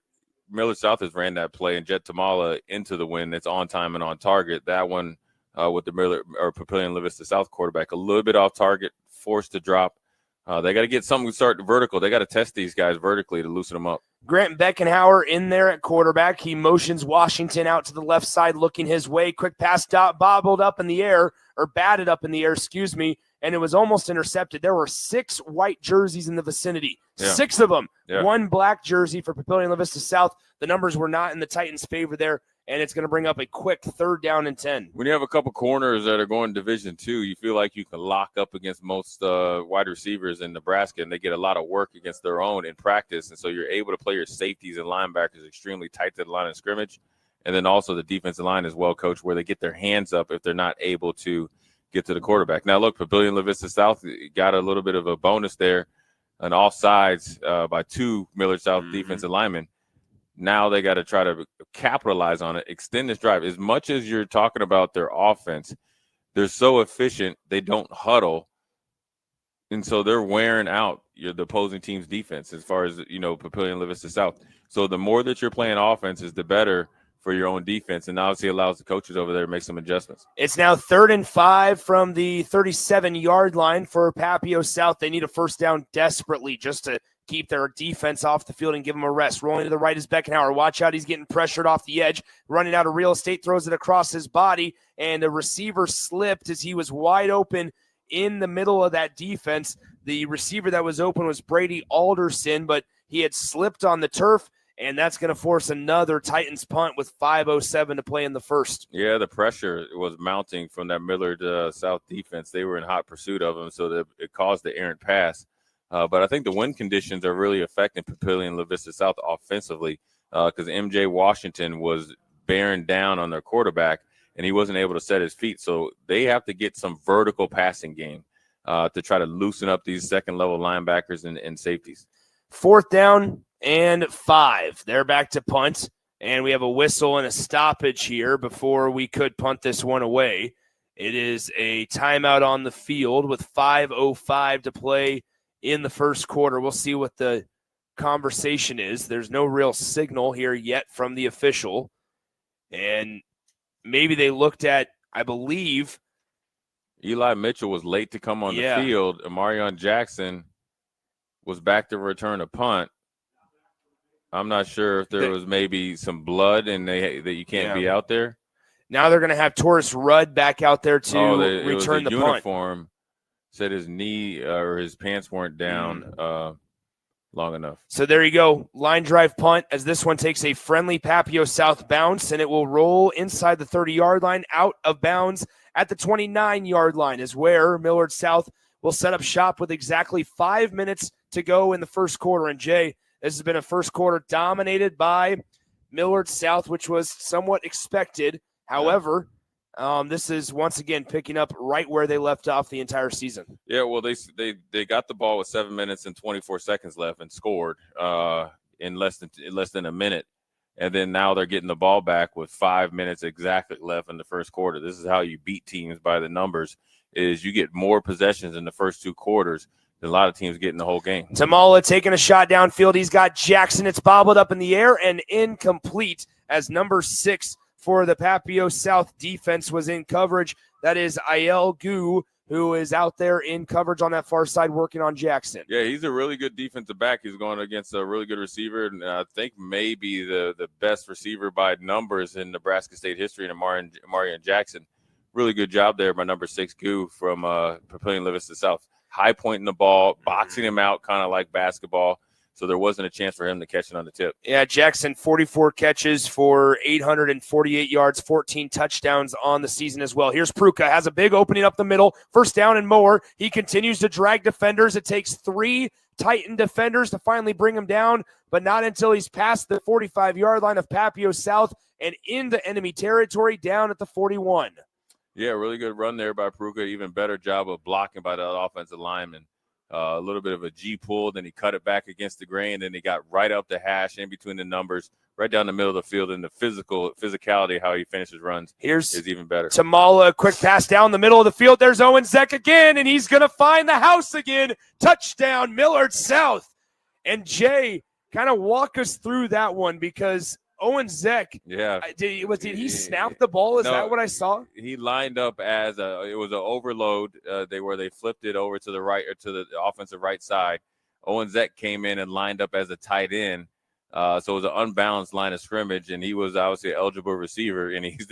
Millard South has ran that play and Jet Tamala into the win. That's on time and on target. That one with the Millard or Papillion La Vista South quarterback, a little bit off target, forced to drop. They got to get something to start vertical. They got to test these guys vertically to loosen them up. Grant Beckenhauer in there at quarterback. He motions Washington out to the left side, looking his way. Quick pass bobbled up in the air, or batted up in the air, and it was almost intercepted. There were 6 white jerseys in the vicinity. Yeah. 6 of them. Yeah. 1 black jersey for Papillion La Vista South. The numbers were not in the Titans' favor there, and it's going to bring up a quick 3rd down and 10. When you have a couple corners that are going Division II, you feel like you can lock up against most wide receivers in Nebraska, and they get a lot of work against their own in practice. And so you're able to play your safeties and linebackers extremely tight to the line of scrimmage. And then also the defensive line is well coached where they get their hands up if they're not able to get to the quarterback. Now, look, Papillion La Vista South got a little bit of a bonus there, an offsides by 2 Millard South defensive linemen. Now they got to try to capitalize on it, extend this drive. As much as you're talking about their offense, they're so efficient, they don't huddle. And so they're wearing out the opposing team's defense as far as, Papillion La Vista South. So the more that you're playing offense is the better for your own defense, and obviously allows the coaches over there to make some adjustments. It's now 3rd and 5 from the 37-yard line for Papio South. They need a 1st down desperately just to keep their defense off the field and give them a rest. Rolling to the right is Beckenhauer. Watch out, he's getting pressured off the edge. Running out of real estate, throws it across his body, and the receiver slipped as he was wide open in the middle of that defense. The receiver that was open was Brady Alderson, but he had slipped on the turf, and that's going to force another Titans punt with 5:07 to play in the first. Yeah, the pressure was mounting from that Millard South defense. They were in hot pursuit of him, so that it caused the errant pass. But I think the wind conditions are really affecting Papillion La Vista South offensively because MJ Washington was bearing down on their quarterback, and he wasn't able to set his feet. So they have to get some vertical passing game to try to loosen up these second-level linebackers and safeties. 4th down and 5. They're back to punt, and we have a whistle and a stoppage here before we could punt this one away. It is a timeout on the field with 5:05 to play in the first quarter. We'll see what the conversation is. There's no real signal here yet from the official, and maybe they looked at, I believe, Eli Mitchell was late to come on the field. Amarion Jackson was back to return a punt. I'm not sure if there was maybe some blood and that you can't be out there. Now they're going to have Taurus Rudd back out there to return the uniform. punt. Said his knee or his pants weren't down long enough. So there you go. Line drive punt as this one takes a friendly Papio South bounce, and it will roll inside the 30-yard line, out of bounds at the 29-yard line is where Millard South will set up shop with exactly 5 minutes to go in the first quarter. And Jay, this has been a first quarter dominated by Millard South, which was somewhat expected. However, this is once again picking up right where they left off the entire season. Yeah, well, they got the ball with 7 minutes and 24 seconds left and scored in less than a minute. And then now they're getting the ball back with 5 minutes exactly left in the first quarter. This is how you beat teams by the numbers, is you get more possessions in the first 2 quarters than a lot of teams get in the whole game. Tamala taking a shot downfield. He's got Jackson. It's bobbled up in the air and incomplete as number 6 for the Papio South defense was in coverage. That is Ayel Gu, who is out there in coverage on that far side working on Jackson. Yeah, he's a really good defensive back. He's going against a really good receiver, and I think maybe the best receiver by numbers in Nebraska State history, and Amarion Jackson. Really good job there by number 6, Gu from Papillion La Vista South. High pointing the ball, boxing him out kind of like basketball, so there wasn't a chance for him to catch it on the tip. Yeah, Jackson, 44 catches for 848 yards, 14 touchdowns on the season as well. Here's Pruka, has a big opening up the middle, first down and more. He continues to drag defenders. It takes 3 Titan defenders to finally bring him down, but not until he's past the 45-yard line of Papio South and into enemy territory down at the 41. Yeah, really good run there by Pruka. Even better job of blocking by that offensive lineman. A little bit of a G pull, then he cut it back against the grain, then he got right up the hash in between the numbers, right down the middle of the field, and the physicality, how he finishes runs is even better. Tamala, quick pass down the middle of the field. There's Owen Zeck again, and he's going to find the house again. Touchdown, Millard South. And Jay, kind of walk us through that one because Owen Zeck, did he snap the ball? Is that what I saw? He lined up as it was an overload. Where they flipped it over to the right or to the offensive right side. Owen Zeck came in and lined up as a tight end. So it was an unbalanced line of scrimmage, and he was obviously an eligible receiver, and he's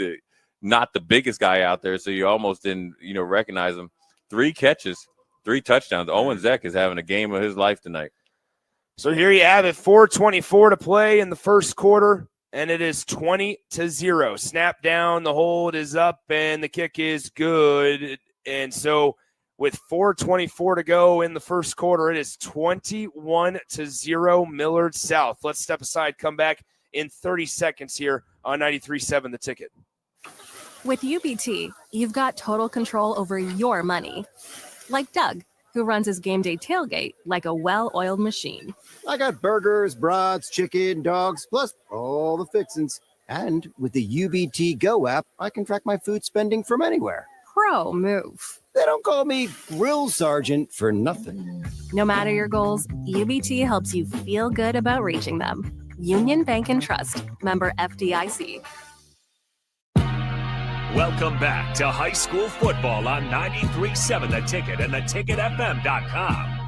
not the biggest guy out there, so you almost didn't recognize him. 3 catches, 3 touchdowns. Owen Zeck is having a game of his life tonight. So here you have it, 4:24 to play in the first quarter. And it is 20-0. Snap down, the hold is up, and the kick is good. And so with 4:24 to go in the first quarter, it is 21-0 Millard South. Let's step aside, come back in 30 seconds here on 93.7 The Ticket. With UBT, you've got total control over your money. Like Doug, who runs his game day tailgate like a well-oiled machine. I got burgers, brats, chicken, dogs, plus all the fixins. And with the UBT Go app, I can track my food spending from anywhere. Pro move. They don't call me Grill Sergeant for nothing. No matter your goals, UBT helps you feel good about reaching them. Union Bank and Trust. Member FDIC. Welcome back to high school football on 93.7 The Ticket and theticketfm.com.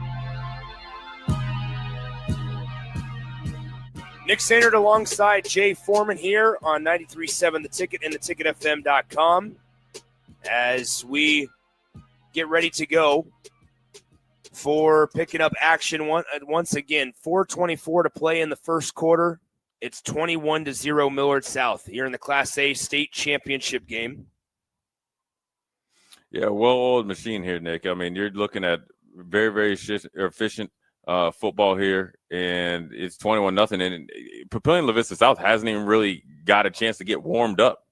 Nick Sanders alongside Jay Foreman here on 93.7 The Ticket and theticketfm.com as we get ready to go for picking up action once again. 4:24 to play in the first quarter. It's 21-0 Millard South here in the Class A state championship game. Yeah, well-oiled machine here, Nick. I mean, you're looking at very, very efficient football here, and it's 21-0. And Papio La Vista South hasn't even really got a chance to get warmed up.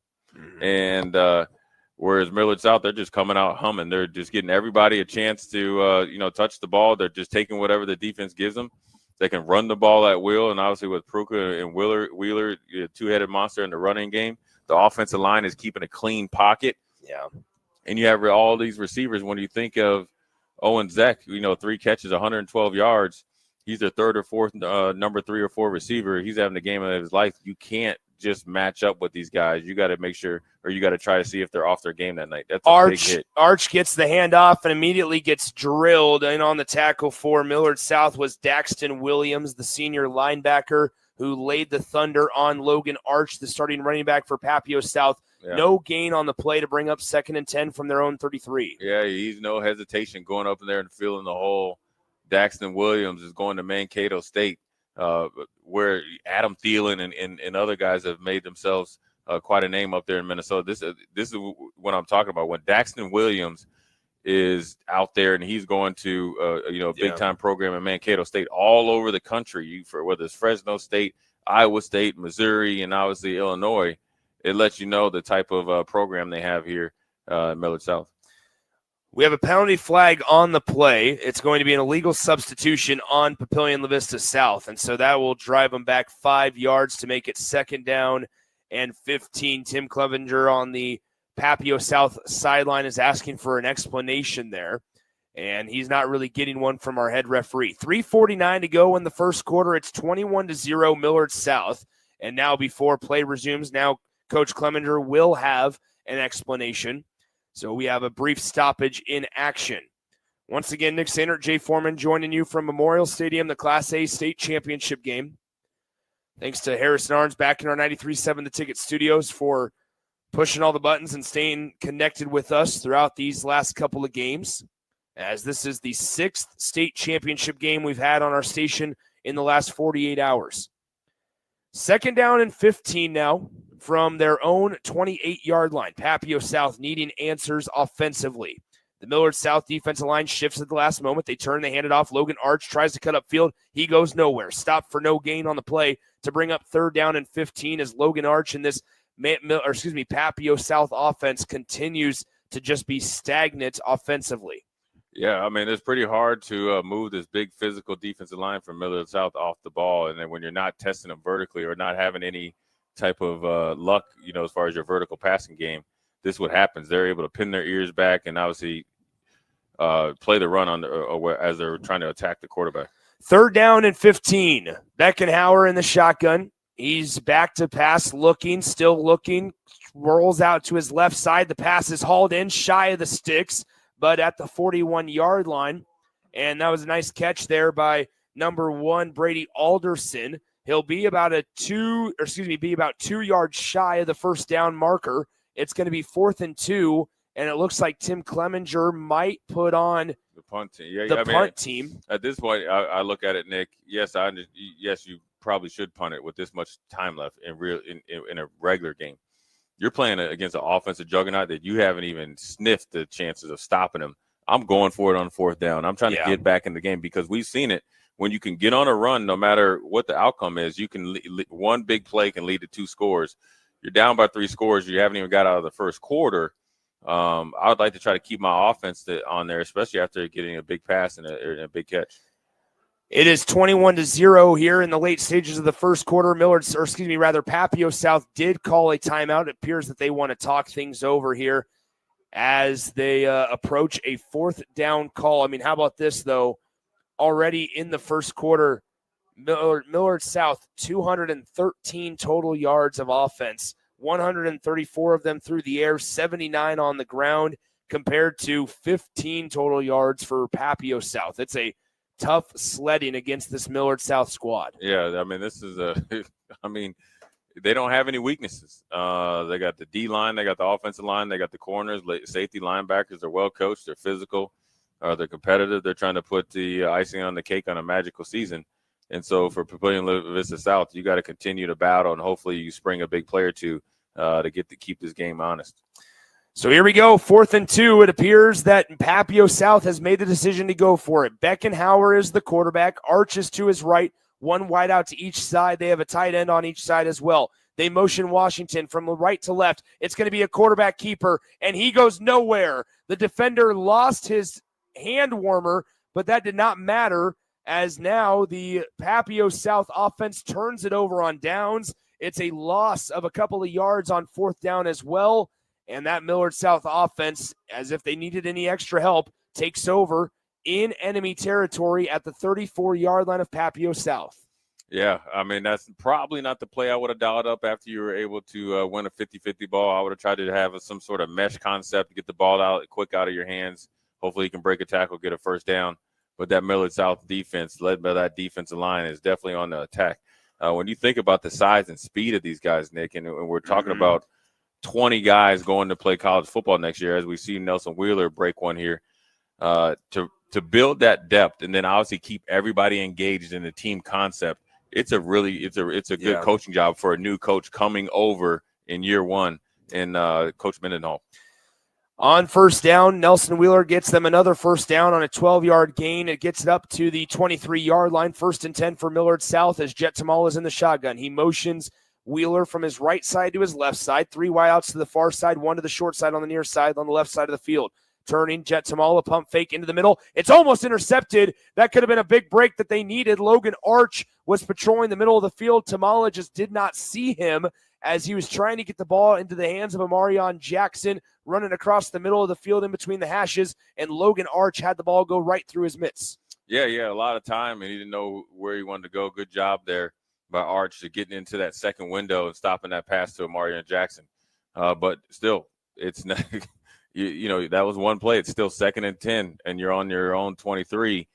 And whereas Millard South, they're just coming out humming. They're just getting everybody a chance to, touch the ball. They're just taking whatever the defense gives them. They can run the ball at will, and obviously with Pruka and Wheeler, two-headed monster in the running game, the offensive line is keeping a clean pocket. Yeah. And you have all these receivers. When you think of Owen Zek, 3 catches, 112 yards, he's their third or fourth, number 3 or 4 receiver. He's having the game of his life. You can't just match up with these guys. You got to make sure, or you got to try to see if they're off their game that night. That's a big hit. Arch gets the handoff and immediately gets drilled. And on the tackle for Millard South was Daxton Williams, the senior linebacker who laid the thunder on Logan Arch, the starting running back for Papio South. Yeah. No gain on the play to bring up 2nd and 10 from their own 33. Yeah, he's no hesitation going up in there and filling the hole. Daxton Williams is going to Mankato State, where Adam Thielen and other guys have made themselves quite a name up there in Minnesota. This is what I'm talking about. When Daxton Williams is out there and he's going to a big-time program in Mankato State all over the country, whether it's Fresno State, Iowa State, Missouri, and obviously Illinois, it lets you know the type of program they have here in Millard South. We have a penalty flag on the play. It's going to be an illegal substitution on Papillion La Vista South, and so that will drive them back 5 yards to make it 2nd down and 15. Tim Clevenger on the Papio South sideline is asking for an explanation there, and he's not really getting one from our head referee. 3:49 to go in the first quarter. It's 21-0 Millard South, and now before play resumes, now Coach Clevenger will have an explanation. So we have a brief stoppage in action. Once again, Nick Sainert, Jay Foreman joining you from Memorial Stadium, the Class A state championship game. Thanks to Harrison Arns back in our 93.7 The Ticket studios for pushing all the buttons and staying connected with us throughout these last couple of games, as this is the 6th state championship game we've had on our station in the last 48 hours. 2nd down and 15 now from their own 28-yard line. Papio South needing answers offensively. The Millard South defensive line shifts at the last moment. They turn, they hand it off. Logan Arch tries to cut upfield. He goes nowhere. Stopped for no gain on the play to bring up 3rd down and 15 as Logan Arch and this Papio South offense continues to just be stagnant offensively. Yeah, I mean, it's pretty hard to move this big physical defensive line from Millard South off the ball. And then when you're not testing them vertically or not having any type of luck, as far as your vertical passing game, this is what happens. They're able to pin their ears back and obviously play the run as they're trying to attack the quarterback. 3rd down and 15. Beckenhauer in the shotgun. He's back to pass, still looking, rolls out to his left side. The pass is hauled in shy of the sticks, but at the 41-yard line. And that was a nice catch there by number 1, Brady Alderson. He'll be about 2 yards shy of the 1st down marker. It's going to be 4th and 2, and it looks like Tim Clevenger might put on the punt team. Punt team. At this point, I look at it, Nick. Yes, you probably should punt it with this much time left in a regular game. You're playing against an offensive juggernaut that you haven't even sniffed the chances of stopping them. I'm going for it on 4th down. I'm trying to get back in the game because we've seen it. When you can get on a run, no matter what the outcome is, you can one big play can lead to 2 scores. You're down by 3 scores. You haven't even got out of the first quarter. I would like to try to keep my offense on there, especially after getting a big pass and a big catch. It is 21-0 here in the late stages of the first quarter. Papio South did call a timeout. It appears that they want to talk things over here as they approach a 4th down call. I mean, how about this, though? Already in the first quarter, Millard South, 213 total yards of offense, 134 of them through the air, 79 on the ground, compared to 15 total yards for Papio South. It's a tough sledding against this Millard South squad. Yeah, I mean, this is they don't have any weaknesses. They got the D-line, they got the offensive line, they got the corners, safety, linebackers. They're well coached, they're physical, they're competitive. They're trying to put the icing on the cake on a magical season. And so for Papillion Vista South, you got to continue to battle, and hopefully you spring a big player to keep this game honest. So here we go, 4th and 2. It appears that Papio South has made the decision to go for it. Beckenhauer is the quarterback. Arch is to his right, one wide out to each side. They have a tight end on each side as well. They motion Washington from right to left. It's going to be a quarterback keeper, and he goes nowhere. The defender lost his hand warmer, but that did not matter, as now the Papio South offense turns it over on downs. It's a loss of a couple of yards on 4th down as well. And that Millard South offense, as if they needed any extra help, takes over in enemy territory at the 34-yard line of Papio South. Yeah, I mean, that's probably not the play I would have dialed up after you were able to win a 50-50 ball. I would have tried to have some sort of mesh concept to get the ball out quick out of your hands. Hopefully you can break a tackle, get a first down. But that Millard South defense, led by that defensive line, is definitely on the attack. When you think about the size and speed of these guys, Nick, and we're talking about 20 guys going to play college football next year, as we see Nelson Wheeler break one here, to build that depth and then obviously keep everybody engaged in the team concept. It's a good coaching job for a new coach coming over in year one in Coach Mendenhall. On 1st down, Nelson Wheeler gets them another 1st down on a 12-yard gain. It gets it up to the 23-yard line. 1st and 10 for Millard South as Jet Tamal is in the shotgun. He motions Wheeler from his right side to his left side. 3 wideouts to the far side, 1 to the short side on the near side on the left side of the field. Turning, Jet Tamala, pump fake into the middle. It's almost intercepted. That could have been a big break that they needed. Logan Arch was patrolling the middle of the field. Tamala just did not see him as he was trying to get the ball into the hands of Amarion Jackson, running across the middle of the field in between the hashes, and Logan Arch had the ball go right through his mitts. Yeah, a lot of time, and he didn't know where he wanted to go. Good job there by Arch to getting into that second window and stopping that pass to Amarion Jackson. But still, it's not – that was one play. It's still 2nd and 10, and you're on your own 23.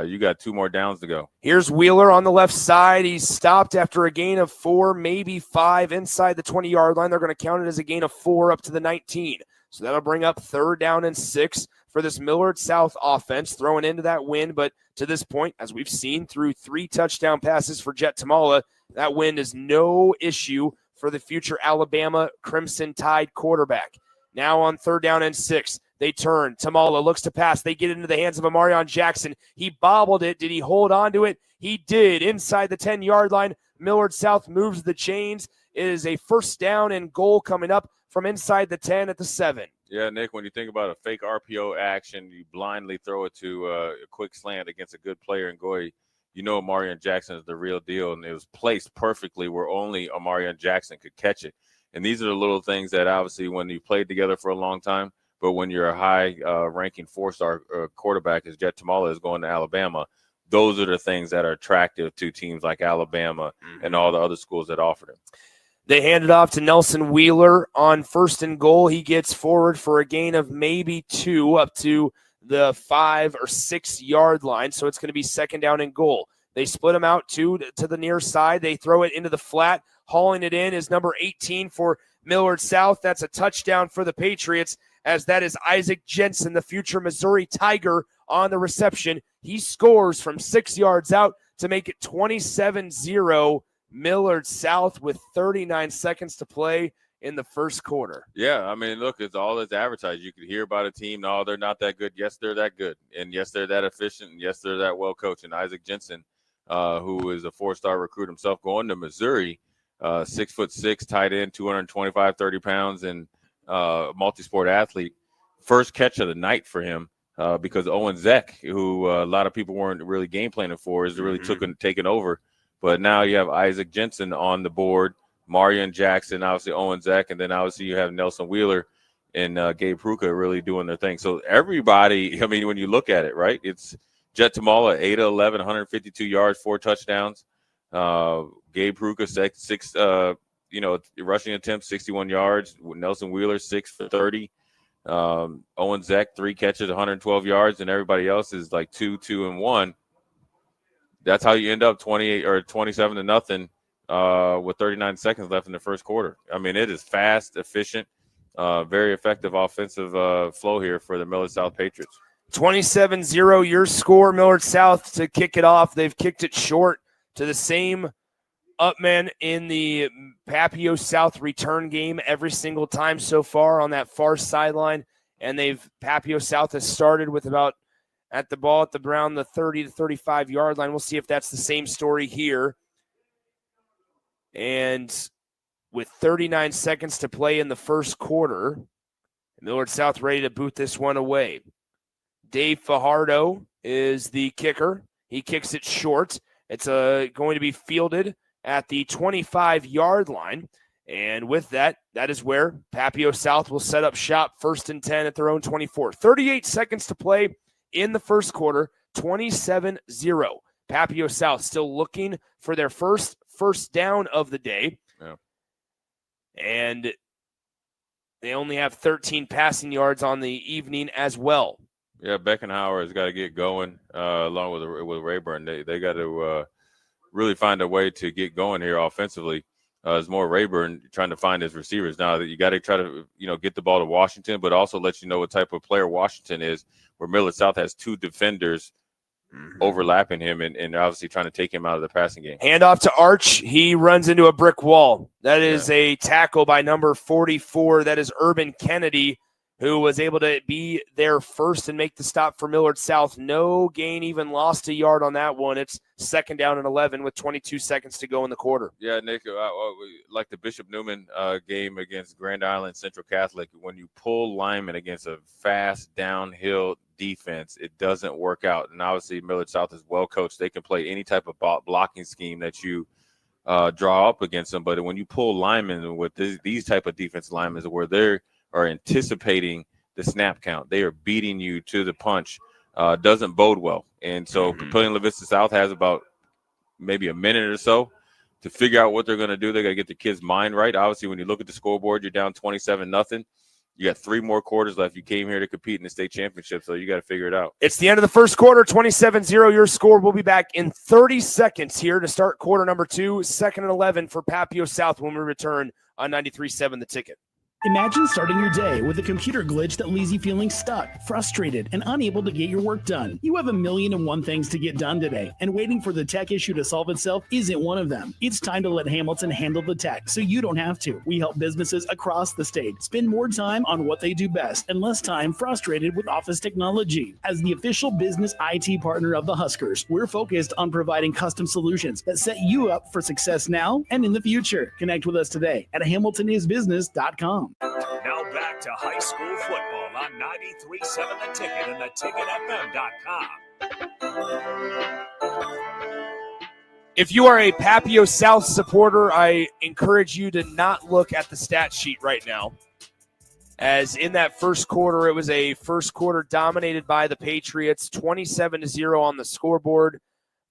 You got 2 more downs to go. Here's Wheeler on the left side. He's stopped after a gain of 4, maybe 5 inside the 20-yard line. They're going to count it as a gain of 4 up to the 19. So that'll bring up 3rd down and 6 for this Millard South offense, throwing into that win. But to this point, as we've seen through 3 touchdown passes for Jet Tamala, that win is no issue for the future Alabama Crimson Tide quarterback. Now on 3rd down and 6, they turn. Tamala looks to pass. They get into the hands of Amarion Jackson. He bobbled it. Did he hold on to it? He did. Inside the 10-yard line, Millard South moves the chains. It is a 1st down and goal coming up from inside the 10 at the 7. Yeah, Nick, when you think about a fake RPO action, you blindly throw it to a quick slant against a good player in Goy. You know Amarion Jackson is the real deal, and it was placed perfectly where only Amarion Jackson could catch it. And these are the little things that obviously when you played together for a long time, but when you're a high-ranking 4-star quarterback as Jet Tamala is going to Alabama, those are the things that are attractive to teams like Alabama and all the other schools that offer them. They hand it off to Nelson Wheeler on 1st and goal. He gets forward for a gain of maybe 2 up to the 5 or 6 yard line. So it's going to be 2nd down and goal. They split him out to the near side. They throw it into the flat. Hauling it in is number 18 for Millard South. That's a touchdown for the Patriots, as that is Isaac Jensen, the future Missouri Tiger, on the reception. He scores from 6 yards out to make it 27-0 Millard South with 39 seconds to play in the first quarter. Yeah, I mean, look, it's all that's advertised. You could hear about a team, no, they're not that good. Yes, they're that good. And yes, they're that efficient. And yes, they're that well coached. And Isaac Jensen, who is a 4-star recruit himself, going to Missouri, 6'6", tight end, 225, 30 pounds, and multi-sport athlete. First catch of the night for him because Owen Zeck, who a lot of people weren't really game planning for, is really taken over. But now you have Isaac Jensen on the board, Marion Jackson, obviously Owen Zeck, and then obviously you have Nelson Wheeler and Gabe Pruka really doing their thing. So everybody, I mean, when you look at it, right, it's Jet Tamala, 8 of 11, 152 yards, 4 touchdowns. Gabe Pruka, 6 rushing attempts, 61 yards. Nelson Wheeler, 6 for 30. Owen Zeck, 3 catches, 112 yards, and everybody else is like 2, 2, and 1. That's how you end up 28 or 27-0 with 39 seconds left in the first quarter. I mean, it is fast, efficient, very effective offensive flow here for the Millard South Patriots. 27-0 your score. Millard South to kick it off. They've kicked it short to the same upman in the Papio South return game every single time so far on that far sideline. And Papio South has started with about at the ball at around the 30 to 35 yard line. We'll see if that's the same story here. And with 39 seconds to play in the first quarter, Millard South ready to boot this one away. Dave Fajardo is the kicker. He kicks it short. It's going to be fielded at the 25-yard line. And with that, that is where Papio South will set up shop, 1st and 10 at their own 24. 38 seconds to play in the first quarter, 27-0. Papio South still looking for their first down of the day. Yeah. And they only have 13 passing yards on the evening as well. Yeah, Beckenhauer has got to get going along with Rayburn. They got to really find a way to get going here offensively. It's more Rayburn trying to find his receivers. Now, you got to try to get the ball to Washington, but also let you know what type of player Washington is, where Millard South has 2 defenders overlapping him and obviously trying to take him out of the passing game. Handoff to Arch. He runs into a brick wall. That is a tackle by number 44. That is Urban Kennedy, who was able to be there first and make the stop for Millard South. No gain, even lost a yard on that one. It's 2nd down and 11 with 22 seconds to go in the quarter. Yeah, Nick, like the Bishop Newman game against Grand Island Central Catholic, when you pull linemen against a fast downhill defense, it doesn't work out. And obviously Millard South is well coached. They can play any type of blocking scheme that you draw up against them. But when you pull linemen with these type of defense linemen where they are anticipating the snap count, they are beating you to the punch, doesn't bode well. And so Papillion La Vista South has about maybe a minute or so to figure out what they're going to do. They got to get the kids' mind right. Obviously, when you look at the scoreboard, you're down 27-0. You got 3 more quarters left. You came here to compete in the state championship, so you got to figure it out. It's the end of the first quarter, 27-0 your score. We'll be back in 30 seconds here to start quarter number 2, 2nd and 11 for Papio South when we return on 93.7 The Ticket. Imagine starting your day with a computer glitch that leaves you feeling stuck, frustrated, and unable to get your work done. You have 1,000,001 things to get done today, and waiting for the tech issue to solve itself isn't one of them. It's time to let Hamilton handle the tech so you don't have to. We help businesses across the state spend more time on what they do best and less time frustrated with office technology. As the official business IT partner of the Huskers, we're focused on providing custom solutions that set you up for success now and in the future. Connect with us today at hamiltonisbusiness.com. Now back to high school football on 93.7 The Ticket and theticketfm.com. If you are a Papio South supporter, I encourage you to not look at the stat sheet right now. As in that first quarter, it was a first quarter dominated by the Patriots, 27-0 on the scoreboard.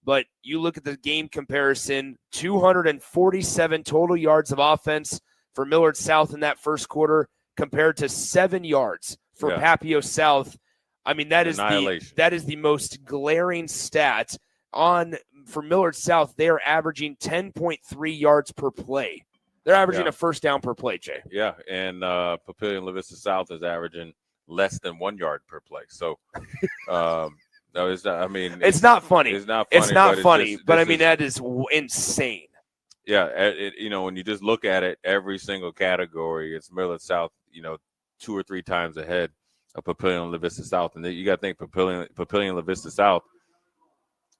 But you look at the game comparison, 247 total yards of offense for Millard South in that first quarter compared to 7 yards for Papio South. I mean, that is the most glaring stat for Millard South. They are averaging 10.3 yards per play. They're averaging a first down per play, Jay. Yeah, and Papillion La Vista South is averaging less than 1 yard per play. So, no, it's not. I mean, it's not funny. It's not funny. It's not funny, but I mean, that is insane. Yeah, when you just look at it, every single category, it's Millard South, 2 or 3 times ahead of Papillion La Vista South. And you got to think Papillion La Vista South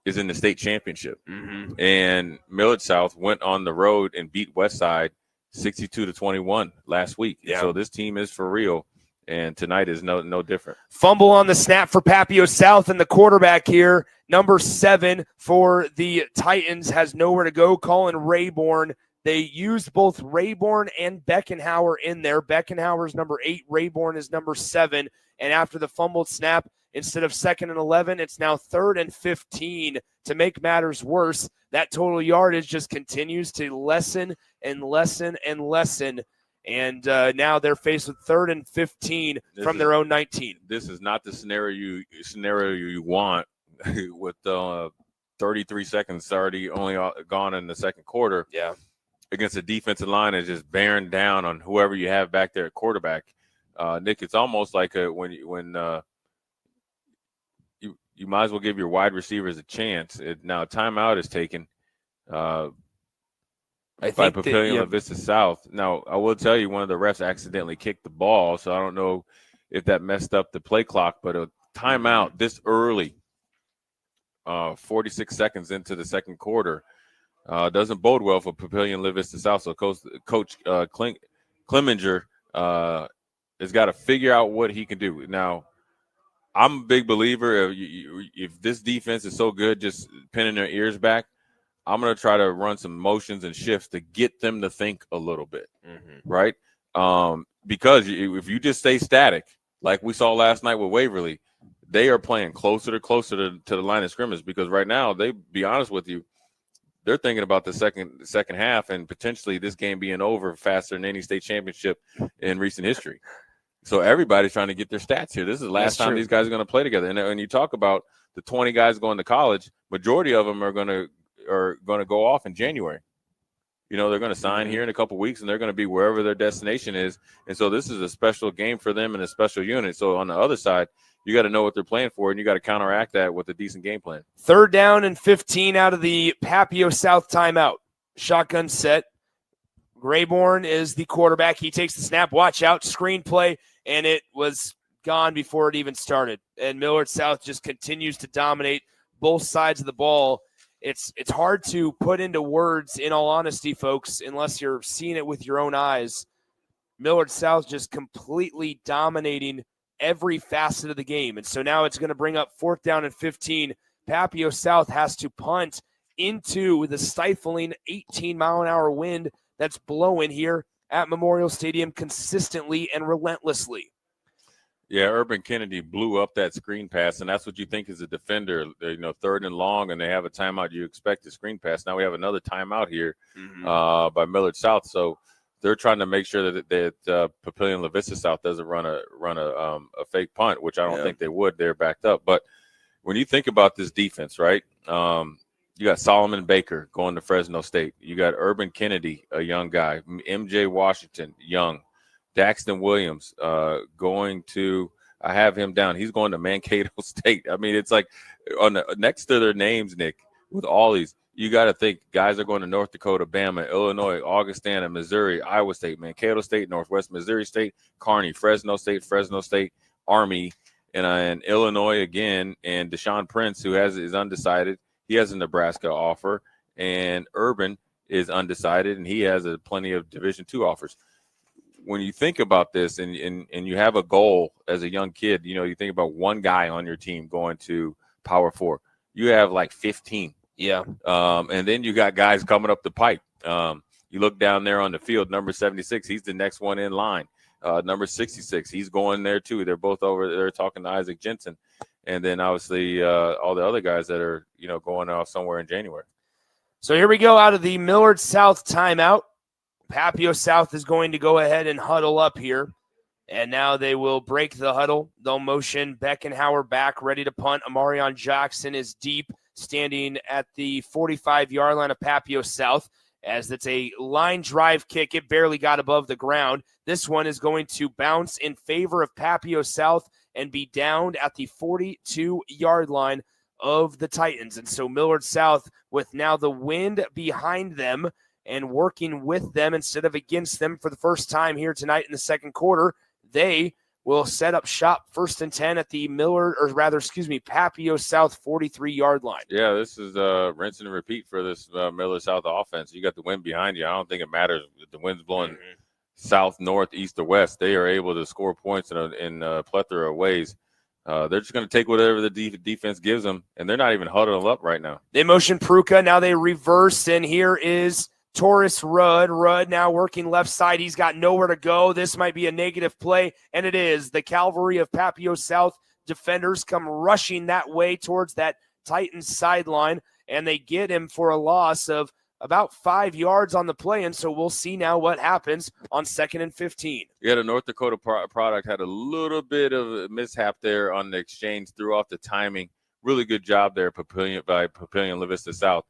is in the state championship. Mm-hmm. And Millard South went on the road and beat Westside 62-21 last week. Yeah. So this team is for real. And tonight is no different. Fumble on the snap for Papio South, and the quarterback here, number 7 for the Titans, has nowhere to go. Colin Rayborn. They used both Rayborn and Beckenhauer in there. Beckenhauer's number 8, Rayborn is number 7. And after the fumbled snap, instead of 2nd and 11, it's now 3rd and 15. To make matters worse, that total yardage just continues to lessen and lessen and lessen. And now they're faced with 3rd and 15 from their own 19. This is not the scenario you want with 3rd 33 seconds already only gone in the second quarter. Yeah. Against a defensive line is just bearing down on whoever you have back there at quarterback. Nick, it's almost like when you might as well give your wide receivers a chance. Now timeout is taken by Papio La Vista South. Now I will tell you, one of the refs accidentally kicked the ball, so I don't know if that messed up the play clock. But a timeout this early, 46 seconds into the second quarter, doesn't bode well for Papillion La Vista South. So Coach Clemenger has got to figure out what he can do. Now, I'm a big believer if this defense is so good, just pinning their ears back, I'm going to try to run some motions and shifts to get them to think a little bit, right? Because if you just stay static, like we saw last night with Waverly, they are playing closer to the line of scrimmage, because right now, they be honest with you, they're thinking about the second half and potentially this game being over faster than any state championship in recent history. So everybody's trying to get their stats here. This is the last time these guys are going to play together. And when you talk about the 20 guys going to college, majority of them are going to go off in January. You know, they're going to sign here in a couple of weeks, and they're going to be wherever their destination is. And so this is a special game for them and a special unit. So on the other side, you got to know what they're playing for, and you got to counteract that with a decent game plan. 3rd down and 15 out of the Papio South timeout. Shotgun set. Grayborn is the quarterback. He takes the snap. Watch out. Screenplay. And it was gone before it even started. And Millard South just continues to dominate both sides of the ball. It's hard to put into words, in all honesty, folks, unless you're seeing it with your own eyes. Millard South just completely dominating every facet of the game. And so now it's going to bring up 4th down and 15. Papio South has to punt into the stifling 18-mile-an-hour wind that's blowing here at Memorial Stadium consistently and relentlessly. Yeah, Urban Kennedy blew up that screen pass, and that's what you think is a defender. You know, 3rd and long, and they have a timeout. You expect a screen pass. Now we have another timeout here by Millard South. So they're trying to make sure that Papillion La Vista South doesn't run a fake punt, which I don't think they would. They're backed up. But when you think about this defense, right? You got Solomon Baker going to Fresno State. You got Urban Kennedy, a young guy. MJ Washington, young. Daxton Williams going to – I have him down. He's going to Mankato State. I mean, it's like next to their names, Nick, with all these, you got to think guys are going to North Dakota, Bama, Illinois, Augustana, Missouri, Iowa State, Mankato State, Northwest Missouri State, Kearney, Fresno State, Army, and Illinois again, and Deshaun Prince, who is undecided. He has a Nebraska offer, and Urban is undecided, and he has plenty of Division II offers. When you think about this and you have a goal as a young kid, you know, you think about one guy on your team going to Power 4. You have like 15. Yeah. And then you got guys coming up the pipe. You look down there on the field, number 76, he's the next one in line. Number 66, he's going there too. They're both over there talking to Isaac Jensen. And then obviously all the other guys that are, you know, going off somewhere in January. So here we go out of the Millard South timeout. Papio South is going to go ahead and huddle up here. And now they will break the huddle. They'll motion Beckenhauer back, ready to punt. Amarion Jackson is deep, standing at the 45-yard line of Papio South, as it's a line drive kick. It barely got above the ground. This one is going to bounce in favor of Papio South and be downed at the 42-yard line of the Titans. And so Millard South, with now the wind behind them and working with them instead of against them for the first time here tonight in the second quarter, they will set up shop 1st and 10 at the Papio South 43-yard line. Yeah, this is rinse and repeat for this Millard South offense. You got the wind behind you. I don't think it matters if the wind's blowing south, north, east, or west. They are able to score points in a plethora of ways. They're just going to take whatever the defense gives them, and they're not even huddled up right now. They motion Pruka. Now they reverse, and here is Taurus Rudd. Rudd now working left side. He's got nowhere to go. This might be a negative play, and it is. The cavalry of Papio South defenders come rushing that way towards that Titans sideline, and they get him for a loss of about 5 yards on the play, and so we'll see now what happens on 2nd and 15. Yeah, the North Dakota product had a little bit of a mishap there on the exchange, threw off the timing really good job there by Papillion La Vista South,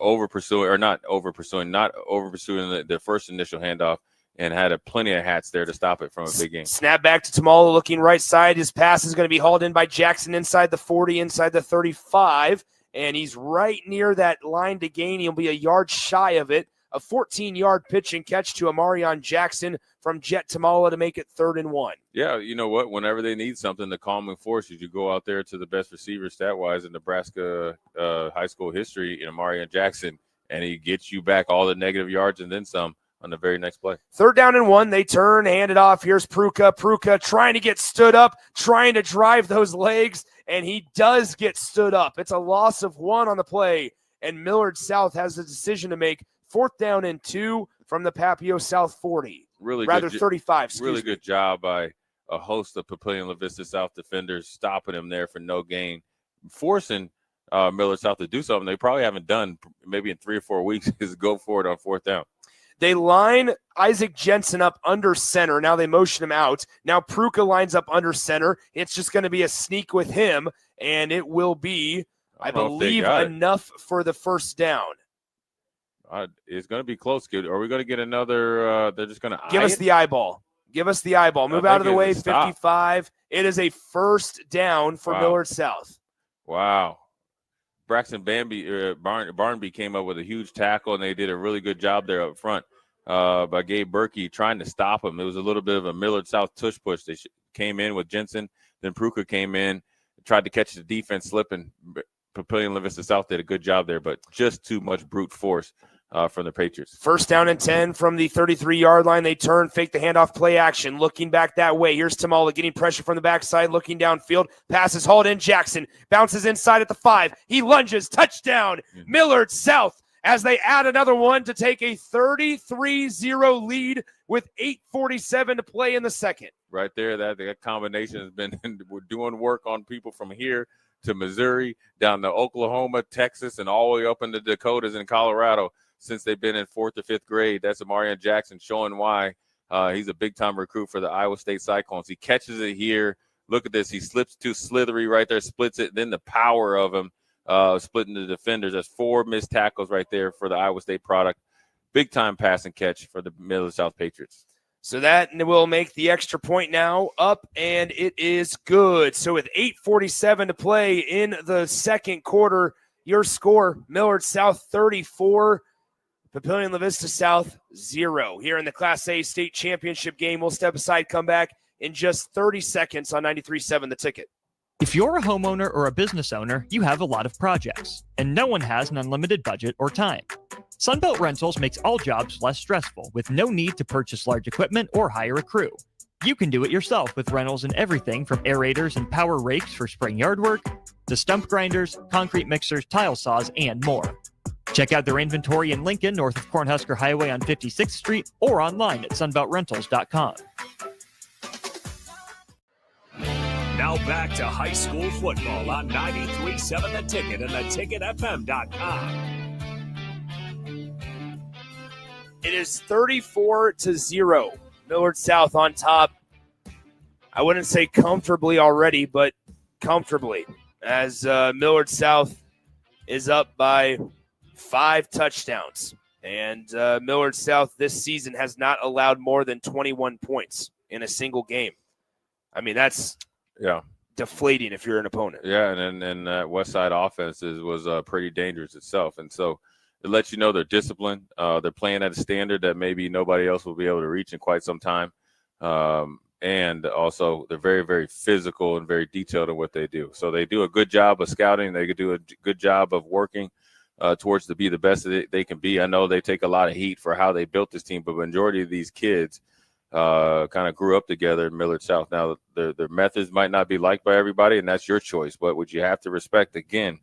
not over pursuing the first initial handoff, and had plenty of hats there to stop it from a big game. Snap back to Tamala looking right side. His pass is going to be hauled in by Jackson inside the 40, inside the 35, and he's right near that line to gain. He'll be a yard shy of it. A 14-yard pitch and catch to Amarion Jackson from Jet Tamala to make it 3rd and 1. Yeah, you know what? Whenever they need something, the calming force is you go out there to the best receiver stat-wise in Nebraska high school history in Amarion Jackson, and he gets you back all the negative yards and then some on the very next play. 3rd down and 1. They turn, hand it off. Here's Pruka. Pruka trying to get stood up, trying to drive those legs, and he does get stood up. It's a loss of 1 on the play, and Millard South has a decision to make. 4th down and 2 from the Papio South 40. Really 35. Really good job by a host of Papillion La Vista South defenders stopping him there for no gain, forcing Millard South to do something they probably haven't done maybe in 3 or 4 weeks, is go for it on 4th down. They line Isaac Jensen up under center. Now they motion him out. Now Pruka lines up under center. It's just going to be a sneak with him, and it will be, I believe, enough for the 1st down. It's going to be close. Are we going to get another? They're just going to give us the eyeball. Give us the eyeball. Move out of the way. 55. It is a 1st down for Millard South. Wow. Braxton Barnby came up with a huge tackle, and they did a really good job there up front by Gabe Berkey trying to stop him. It was a little bit of a Millard South tush push. They came in with Jensen. Then Pruka came in, tried to catch the defense slipping. Papillion La Vista South did a good job there, but just too much brute force from the Patriots. 1st down and 10 from the 33-yard line. They turn, fake the handoff, play action, looking back that way. Here's Tamala getting pressure from the backside, looking downfield. Pass is hauled in. Jackson bounces inside at the 5. He lunges. Touchdown, Millard South, as they add another one to take a 33-0 lead with 8:47 to play in the second. Right there, that combination has been we're doing work on people from here to Missouri, down to Oklahoma, Texas, and all the way up in the Dakotas and Colorado since they've been in 4th or 5th grade. That's Amarion Jackson showing why he's a big-time recruit for the Iowa State Cyclones. He catches it here. Look at this. He slips too slithery right there, splits it. Then the power of him splitting the defenders. That's 4 missed tackles right there for the Iowa State product. Big-time pass and catch for the Millard South Patriots. So that will make the extra point now up, and it is good. So with 8:47 to play in the 2nd quarter, your score, Millard South 34, Papillion La Vista South 0. Here in the Class A state championship game, we'll step aside, come back in just 30 seconds on 93.7 The Ticket. If you're a homeowner or a business owner, you have a lot of projects, and no one has an unlimited budget or time. Sunbelt Rentals makes all jobs less stressful with no need to purchase large equipment or hire a crew. You can do it yourself with rentals in everything from aerators and power rakes for spring yard work to stump grinders, concrete mixers, tile saws, and more. Check out their inventory in Lincoln, north of Cornhusker Highway on 56th Street, or online at sunbeltrentals.com. Now back to high school football on 93.7 The Ticket and theticketfm.com. It is 34-0. Millard South on top. I wouldn't say comfortably already, but comfortably, as Millard South is up by 5 touchdowns. And Millard South this season has not allowed more than 21 points in a single game. I mean, that's deflating if you're an opponent. Yeah, and that West Side offense was pretty dangerous itself. And so it lets you know they're disciplined. They're playing at a standard that maybe nobody else will be able to reach in quite some time. And also they're very, very physical and very detailed in what they do. So they do a good job of scouting. They could do a good job of working towards to be the best that they can be. I know they take a lot of heat for how they built this team, but the majority of these kids kind of grew up together in Millard South. Now, their methods might not be liked by everybody, and that's your choice. But what you have to respect, again,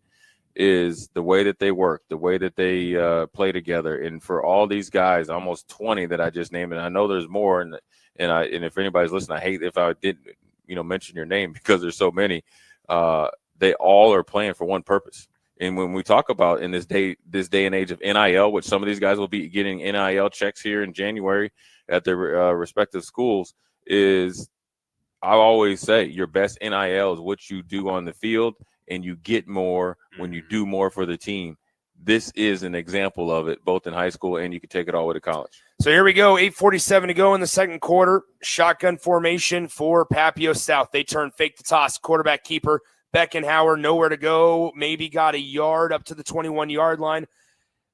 is the way that they work, the way that they play together. And for all these guys, almost 20 that I just named, and I know there's more, and if anybody's listening, I hate if I didn't mention your name because there's so many. They all are playing for one purpose. And when we talk about in this day and age of NIL, which some of these guys will be getting NIL checks here in January at their respective schools, is I always say your best NIL is what you do on the field and you get more when you do more for the team. This is an example of it, both in high school and you can take it all the way to college. So here we go, 8:47 to go in the second quarter. Shotgun formation for Papio South. They turn fake to toss, quarterback keeper. Beckenhauer, nowhere to go, maybe got a yard up to the 21-yard line.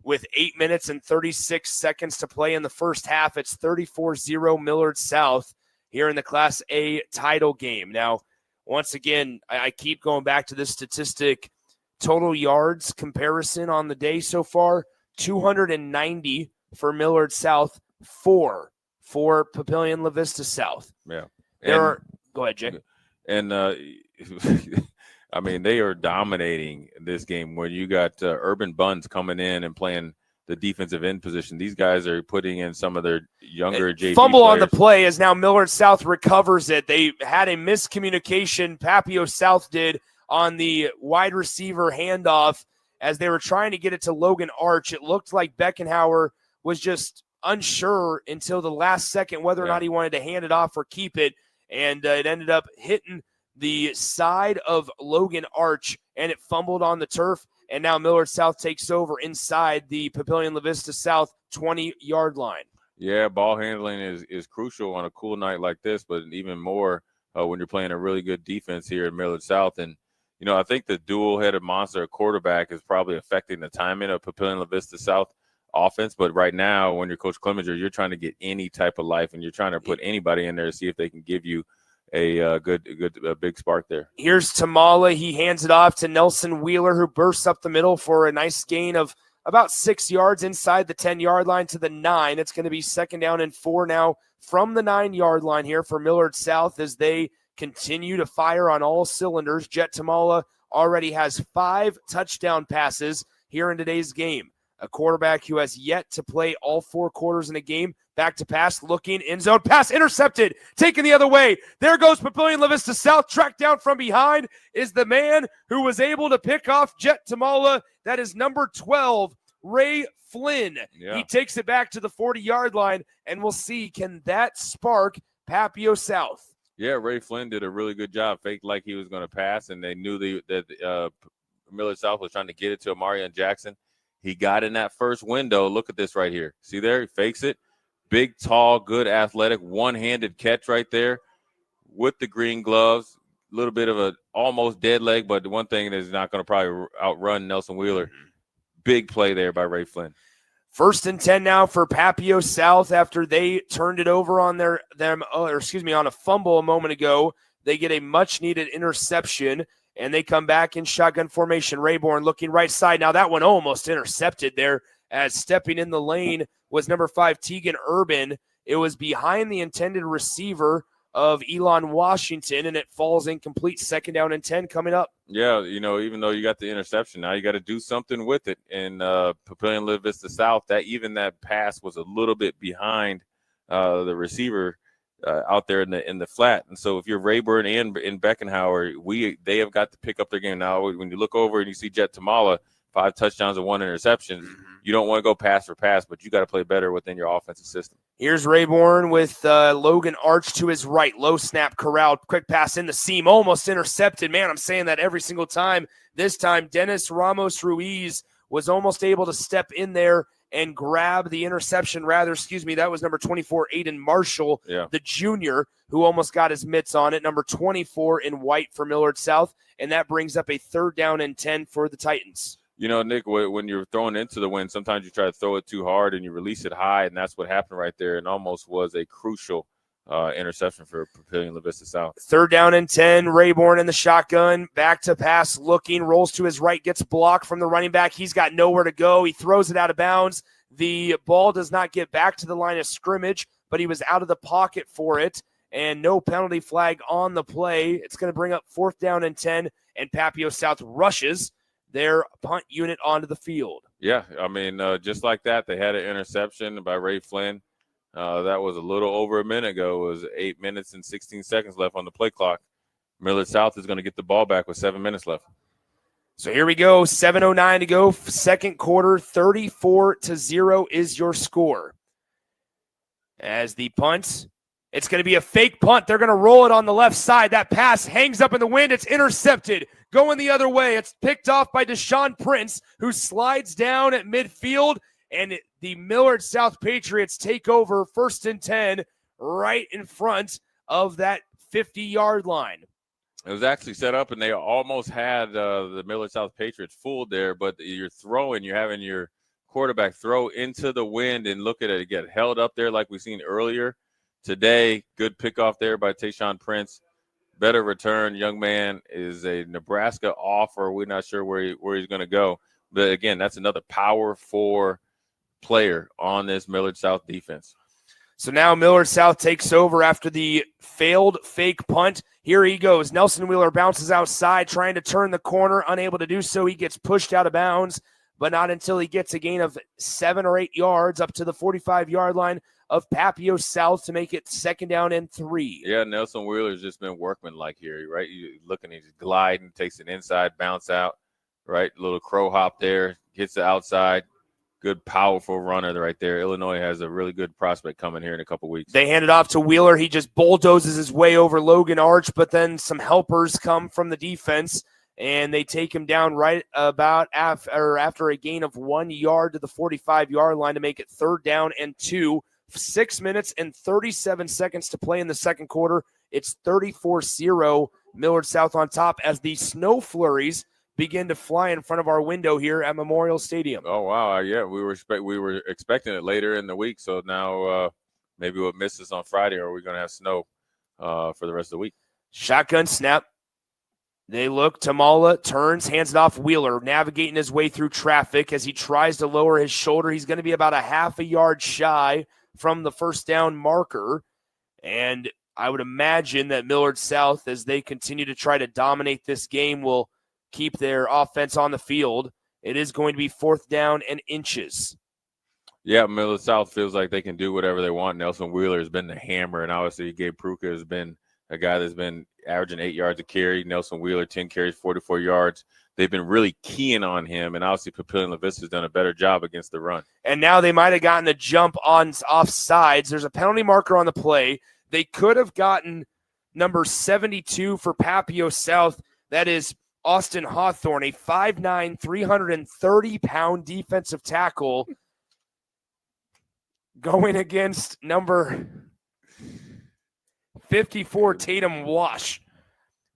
With 8 minutes and 36 seconds to play in the first half, it's 34-0 Millard South here in the Class A title game. Now, once again, I keep going back to this statistic. Total yards comparison on the day so far, 290 for Millard South, 4 for Papillion La Vista South. Yeah. Go ahead, Jay. And, I mean, they are dominating this game where you got Urban Buns coming in and playing the defensive end position. These guys are putting in some of their younger JV fumble players. on the play as now Millard South recovers it. They had a miscommunication, Papio South did, on the wide receiver handoff as they were trying to get it to Logan Arch. It looked like Beckenhauer was just unsure until the last second whether or not he wanted to hand it off or keep it, and it ended up hitting the side of Logan Arch, and it fumbled on the turf, and now Millard South takes over inside the Papillion La Vista South 20-yard line. Yeah, ball handling is crucial on a cool night like this, but even more when you're playing a really good defense here in Millard South. And, you know, I think the dual-headed monster quarterback is probably affecting the timing of Papillion La Vista South offense. But right now, when you're Coach Clemenger, you're trying to get any type of life, and you're trying to put anybody in there to see if they can give you a big spark there. Here's Tamala. He hands it off to Nelson Wheeler, who bursts up the middle for a nice gain of about 6 yards inside the 10-yard line to the 9. It's going to be 2nd down and 4 now from the 9-yard line here for Millard South as they continue to fire on all cylinders. Jet Tamala already has 5 touchdown passes here in today's game. A quarterback who has yet to play all 4 quarters in a game. Back to pass, looking, end zone, pass intercepted, taken the other way. There goes Papillion La Vista South, tracked down from behind is the man who was able to pick off Jet Tamala. That is number 12, Ray Flynn. Yeah. He takes it back to the 40-yard line, and we'll see, can that spark Papio South? Yeah, Ray Flynn did a really good job. Faked like he was going to pass, and they knew that Millard South was trying to get it to Amarian Jackson. He got in that first window. Look at this right here. See there? He fakes it. Big, tall, good, athletic, one-handed catch right there with the green gloves. A little bit of a almost dead leg, but the one thing is not going to probably outrun Nelson Wheeler. Big play there by Ray Flynn. 1st and 10 now for Papio South after they turned it over on on a fumble a moment ago. They get a much-needed interception, and they come back in shotgun formation. Rayborn looking right side. Now that one almost intercepted there as stepping in the lane was number 5, Tegan Urban. It was behind the intended receiver of Elon Washington, and it falls incomplete. 2nd down and 10 coming up. Yeah, you know, even though you got the interception, now you got to do something with it. And Papillion La Vista South, that pass was a little bit behind the receiver out there in the flat. And so if you're Rayburn and Beckenhauer, they have got to pick up their game. Now, when you look over and you see Jet Tamala, 5 touchdowns and 1 interception, you don't want to go pass for pass, but you got to play better within your offensive system. Here's Rayborn with Logan Arch to his right. Low snap corralled. Quick pass in the seam. Almost intercepted. Man, I'm saying that every single time. This time, Dennis Ramos Ruiz was almost able to step in there and grab the interception. That was number 24, Aiden Marshall, the junior, who almost got his mitts on it. Number 24 in white for Millard South. And that brings up a 3rd down and 10 for the Titans. You know, Nick, when you're throwing into the wind, sometimes you try to throw it too hard and you release it high, and that's what happened right there, and almost was a crucial interception for Papillion La Vista South. 3rd down and 10, Rayborn in the shotgun, back to pass, looking, rolls to his right, gets blocked from the running back. He's got nowhere to go. He throws it out of bounds. The ball does not get back to the line of scrimmage, but he was out of the pocket for it, and no penalty flag on the play. It's going to bring up 4th down and 10, and Papio South rushes their punt unit onto the field. Yeah, I mean, just like that, they had an interception by Ray Flynn. That was a little over a minute ago. It was 8 minutes and 16 seconds left on the play clock. Millard South is going to get the ball back with 7 minutes left. So here we go, 7:09 to go, 2nd quarter, 34-0 is your score. As the punt, it's going to be a fake punt. They're going to roll it on the left side. That pass hangs up in the wind. It's intercepted. going the other way. It's picked off by Deshaun Prince, who slides down at midfield, and the Millard South Patriots take over 1st and 10 right in front of that 50-yard line. It was actually set up, and they almost had the Millard South Patriots fooled there, but you're having your quarterback throw into the wind, and look at it get held up there like we've seen earlier today. Good pickoff there by Tayshawn Prince. Better return. Young man is a Nebraska offer. We're not sure where he's going to go. But, again, that's another Power 4 player on this Millard South defense. So now Millard South takes over after the failed fake punt. Here he goes. Nelson Wheeler bounces outside, trying to turn the corner, unable to do so. He gets pushed out of bounds, but not until he gets a gain of 7 or 8 yards up to the 45-yard line of Papio South to make it 2nd down and 3. Yeah, Nelson Wheeler's just been workmanlike here, right? You're looking, he's gliding, takes an inside bounce out, right? Little crow hop there, hits the outside. Good, powerful runner right there. Illinois has a really good prospect coming here in a couple weeks. They hand it off to Wheeler. He just bulldozes his way over Logan Arch, but then some helpers come from the defense, and they take him down right about after a gain of 1 yard to the 45-yard line to make it 3rd down and 2. 6 minutes and 37 seconds to play in the second quarter. It's 34-0 Millard South on top as the snow flurries begin to fly in front of our window here at Memorial Stadium. Oh, wow. Yeah, we were expecting it later in the week, so now maybe we'll miss this on Friday, or we're going to have snow for the rest of the week. Shotgun snap. They look. Tamala turns, hands it off. Wheeler navigating his way through traffic as he tries to lower his shoulder. He's going to be about a half a yard shy from the 1st down marker. And I would imagine that Millard South, as they continue to try to dominate this game, will keep their offense on the field. It is going to be 4th down and inches. Yeah, Millard South feels like they can do whatever they want. Nelson Wheeler has been the hammer, and obviously Gabe Pruka has been a guy that's been averaging 8 yards a carry. Nelson Wheeler, 10 carries, 44 yards. They've been really keying on him, and obviously Papillion LaVista has done a better job against the run. And now they might have gotten the jump on offsides. There's a penalty marker on the play. They could have gotten number 72 for Papio South. That is Austin Hawthorne, a 5'9", 330-pound defensive tackle going against number 54, Tatum Wash.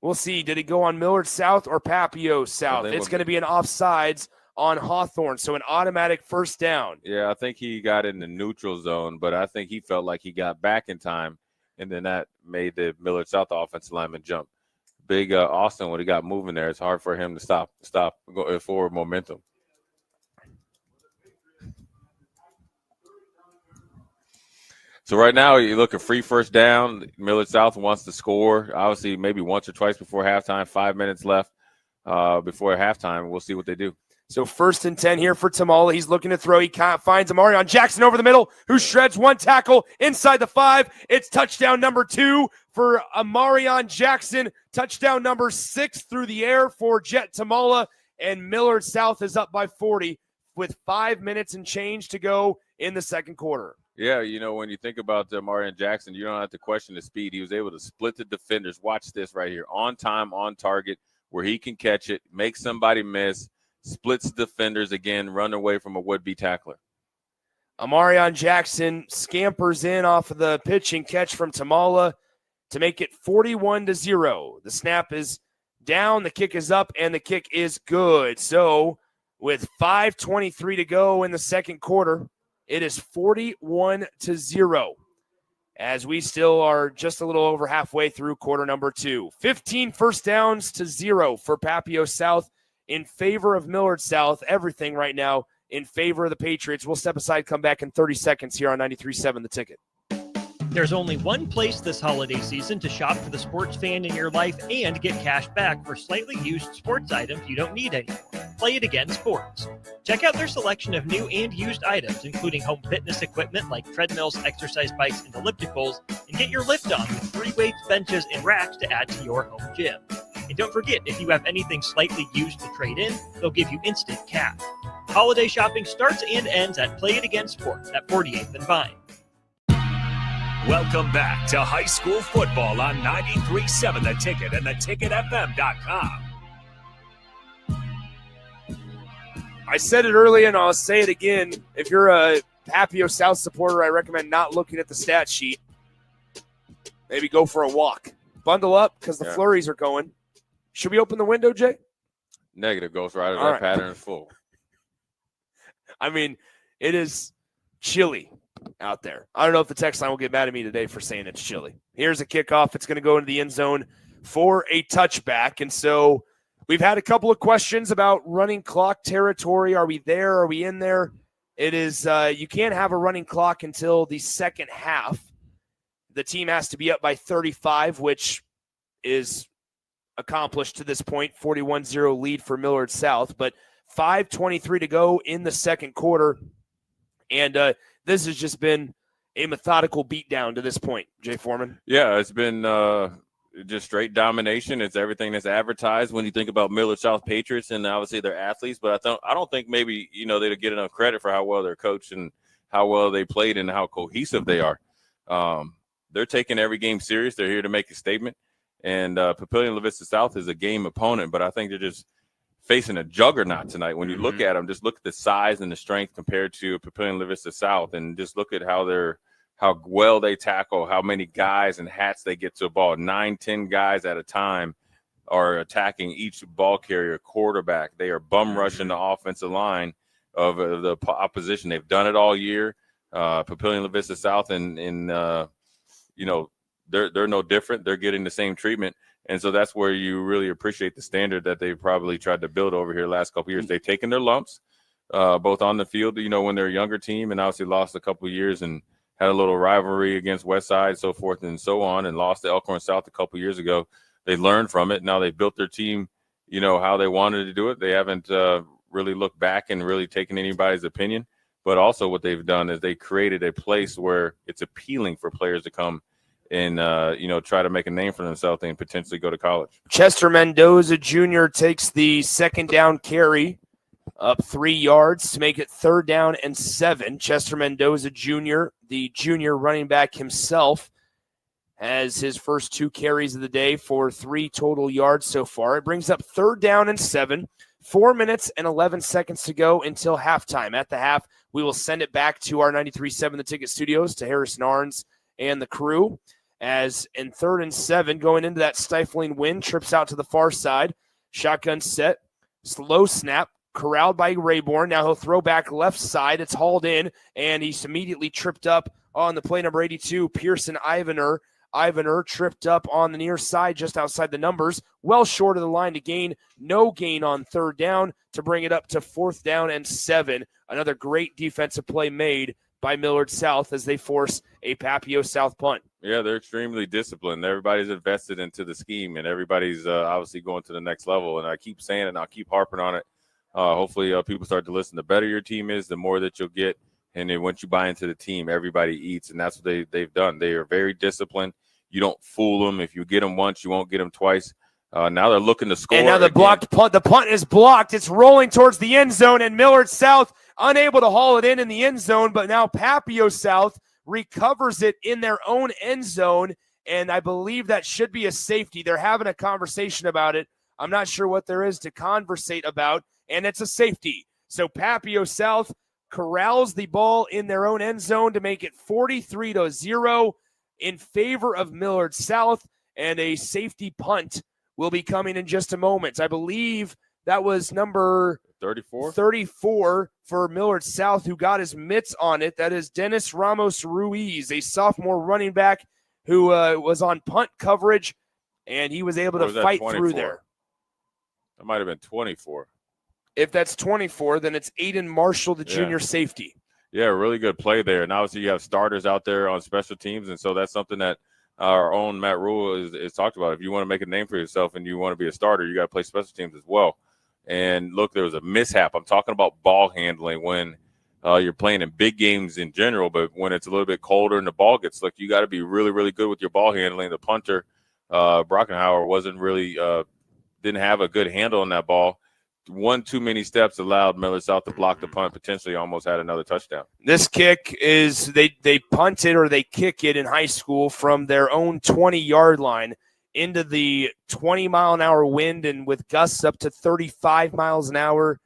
We'll see. Did it go on Millard South or Papio South? It's going to be an offsides on Hawthorne, so an automatic 1st down. Yeah, I think he got in the neutral zone, but I think he felt like he got back in time, and then that made the Millard South offensive lineman jump. Big Austin, when he got moving there, it's hard for him to stop go forward momentum. So right now, you look at free 1st down. Millard South wants to score, obviously maybe once or twice before halftime, 5 minutes left before halftime. We'll see what they do. So 1st and 10 here for Tamala. He's looking to throw. He finds Amarion Jackson over the middle, who shreds one tackle inside the 5. It's touchdown number 2 for Amarion Jackson. Touchdown number 6 through the air for Jet Tamala. And Millard South is up by 40 with 5 minutes and change to go in the second quarter. Yeah, when you think about Amarion Jackson, you don't have to question the speed. He was able to split the defenders. Watch this right here. On time, on target, where he can catch it, make somebody miss, splits defenders again, run away from a would-be tackler. Amarion Jackson scampers in off of the pitch and catch from Tamala to make it 41-0. The snap is down, the kick is up, and the kick is good. So with 5:23 to go in the second quarter, it is 41-0 as we still are just a little over halfway through quarter number 2. 15 1st downs to 0 for Papio South in favor of Millard South. Everything right now in favor of the Patriots. We'll step aside, come back in 30 seconds here on 93.7 The Ticket. There's only one place this holiday season to shop for the sports fan in your life and get cash back for slightly used sports items you don't need anymore. Play It Again Sports. Check out their selection of new and used items, including home fitness equipment like treadmills, exercise bikes, and ellipticals, and get your lift on with free weights, benches, and racks to add to your home gym. And don't forget, if you have anything slightly used to trade in, they'll give you instant cash. Holiday shopping starts and ends at Play It Again Sports at 48th and Vine. Welcome back to high school football on 93.7 The Ticket and theticketfm.com. I said it earlier, and I'll say it again. If you're a Papio South supporter, I recommend not looking at the stat sheet. Maybe go for a walk. Bundle up because the flurries are going. Should we open the window, Jay? Negative, Ghost Rider. All That right. pattern is full. I mean, it is chilly out there. I don't know if the text line will get mad at me today for saying it's chilly. Here's a kickoff. It's going to go into the end zone for a touchback. And so we've had a couple of questions about running clock territory. Are we there? Are we in there? It is you can't have a running clock until the second half. The team has to be up by 35, which is accomplished to this point, 41-0 lead for Millard South, but 5:23 to go in the second quarter, and this has just been a methodical beatdown to this point, Jay Foreman. Yeah, it's been just straight domination. It's everything that's advertised when you think about Millard South Patriots and obviously their athletes, but I don't think maybe, they get enough credit for how well they're coached and how well they played and how cohesive they are. They're taking every game serious. They're here to make a statement. And Papillion La Vista South is a game opponent, but I think they're just facing a juggernaut tonight. When you look at them, just look at the size and the strength compared to Papillion La Vista South, and just look at how well they tackle, how many guys and hats they get to a ball. 9-10 guys at a time are attacking each ball carrier, quarterback. They are bum rushing the offensive line of the opposition. They've done it all year. Papillion La Vista South they're no different. They're getting the same treatment. And so that's where you really appreciate the standard that they've probably tried to build over here the last couple of years. They've taken their lumps, both on the field, when they're a younger team, and obviously lost a couple of years and had a little rivalry against Westside, so forth and so on, and lost to Elkhorn South a couple of years ago. They learned from it. Now they've built their team, how they wanted to do it. They haven't really looked back and really taken anybody's opinion. But also what they've done is they created a place where it's appealing for players to come and, try to make a name for themselves and potentially go to college. Chester Mendoza Jr. takes the second down carry up 3 yards to make it 3rd down and 7. Chester Mendoza Jr., the junior running back himself, has his first 2 carries of the day for 3 total yards so far. It brings up 3rd down and 7. 4 minutes and 11 seconds to go until halftime. At the half, we will send it back to our 93.7 The Ticket studios to Harrison Arns and the crew. As in 3rd and 7, going into that stifling wind, trips out to the far side. Shotgun set, slow snap, corralled by Rayborn. Now he'll throw back left side. It's hauled in, and he's immediately tripped up on the play number 82, Pearson Ivaner. Ivaner tripped up on the near side just outside the numbers, well short of the line to gain. No gain on 3rd down to bring it up to 4th down and 7. Another great defensive play made by Millard South as they force a Papio South punt. Yeah, they're extremely disciplined. Everybody's invested into the scheme, and everybody's obviously going to the next level. And I keep saying it, and I'll keep harping on it. Hopefully people start to listen. The better your team is, the more that you'll get. And then once you buy into the team, everybody eats, and that's what they've done. They are very disciplined. You don't fool them. If you get them once, you won't get them twice. Now they're looking to score. And now the blocked punt. The punt is blocked. It's rolling towards the end zone, and Millard South unable to haul it in the end zone, but now Papio South recovers it in their own end zone, and I believe that should be a safety. They're having a conversation about it. I'm not sure what there is to conversate about, and it's a safety. So Papio South corrals the ball in their own end zone to make it 43-0 in favor of Millard South, and a safety punt will be coming in just a moment. I believe that was number 34 for Millard South, who got his mitts on it. That is Dennis Ramos Ruiz, a sophomore running back who was on punt coverage, and he was able to fight 24? through there. That might have been 24. If that's 24, then it's Aiden Marshall, the junior safety. Yeah, really good play there. And obviously you have starters out there on special teams, and so that's something that our own Matt Rule is talked about. If you want to make a name for yourself and you want to be a starter, you got to play special teams as well. And look, there was a mishap. I'm talking about ball handling when you're playing in big games in general, but when it's a little bit colder and the ball gets slick, you got to be really, really good with your ball handling. The punter, Brockenhauer, wasn't really didn't have a good handle on that ball. One too many steps allowed Millard South to block the punt, potentially almost had another touchdown. This kick is they punt it or they kick it in high school from their own 20-yard line into the 20-mile-an-hour wind, and with gusts up to 35 miles an hour.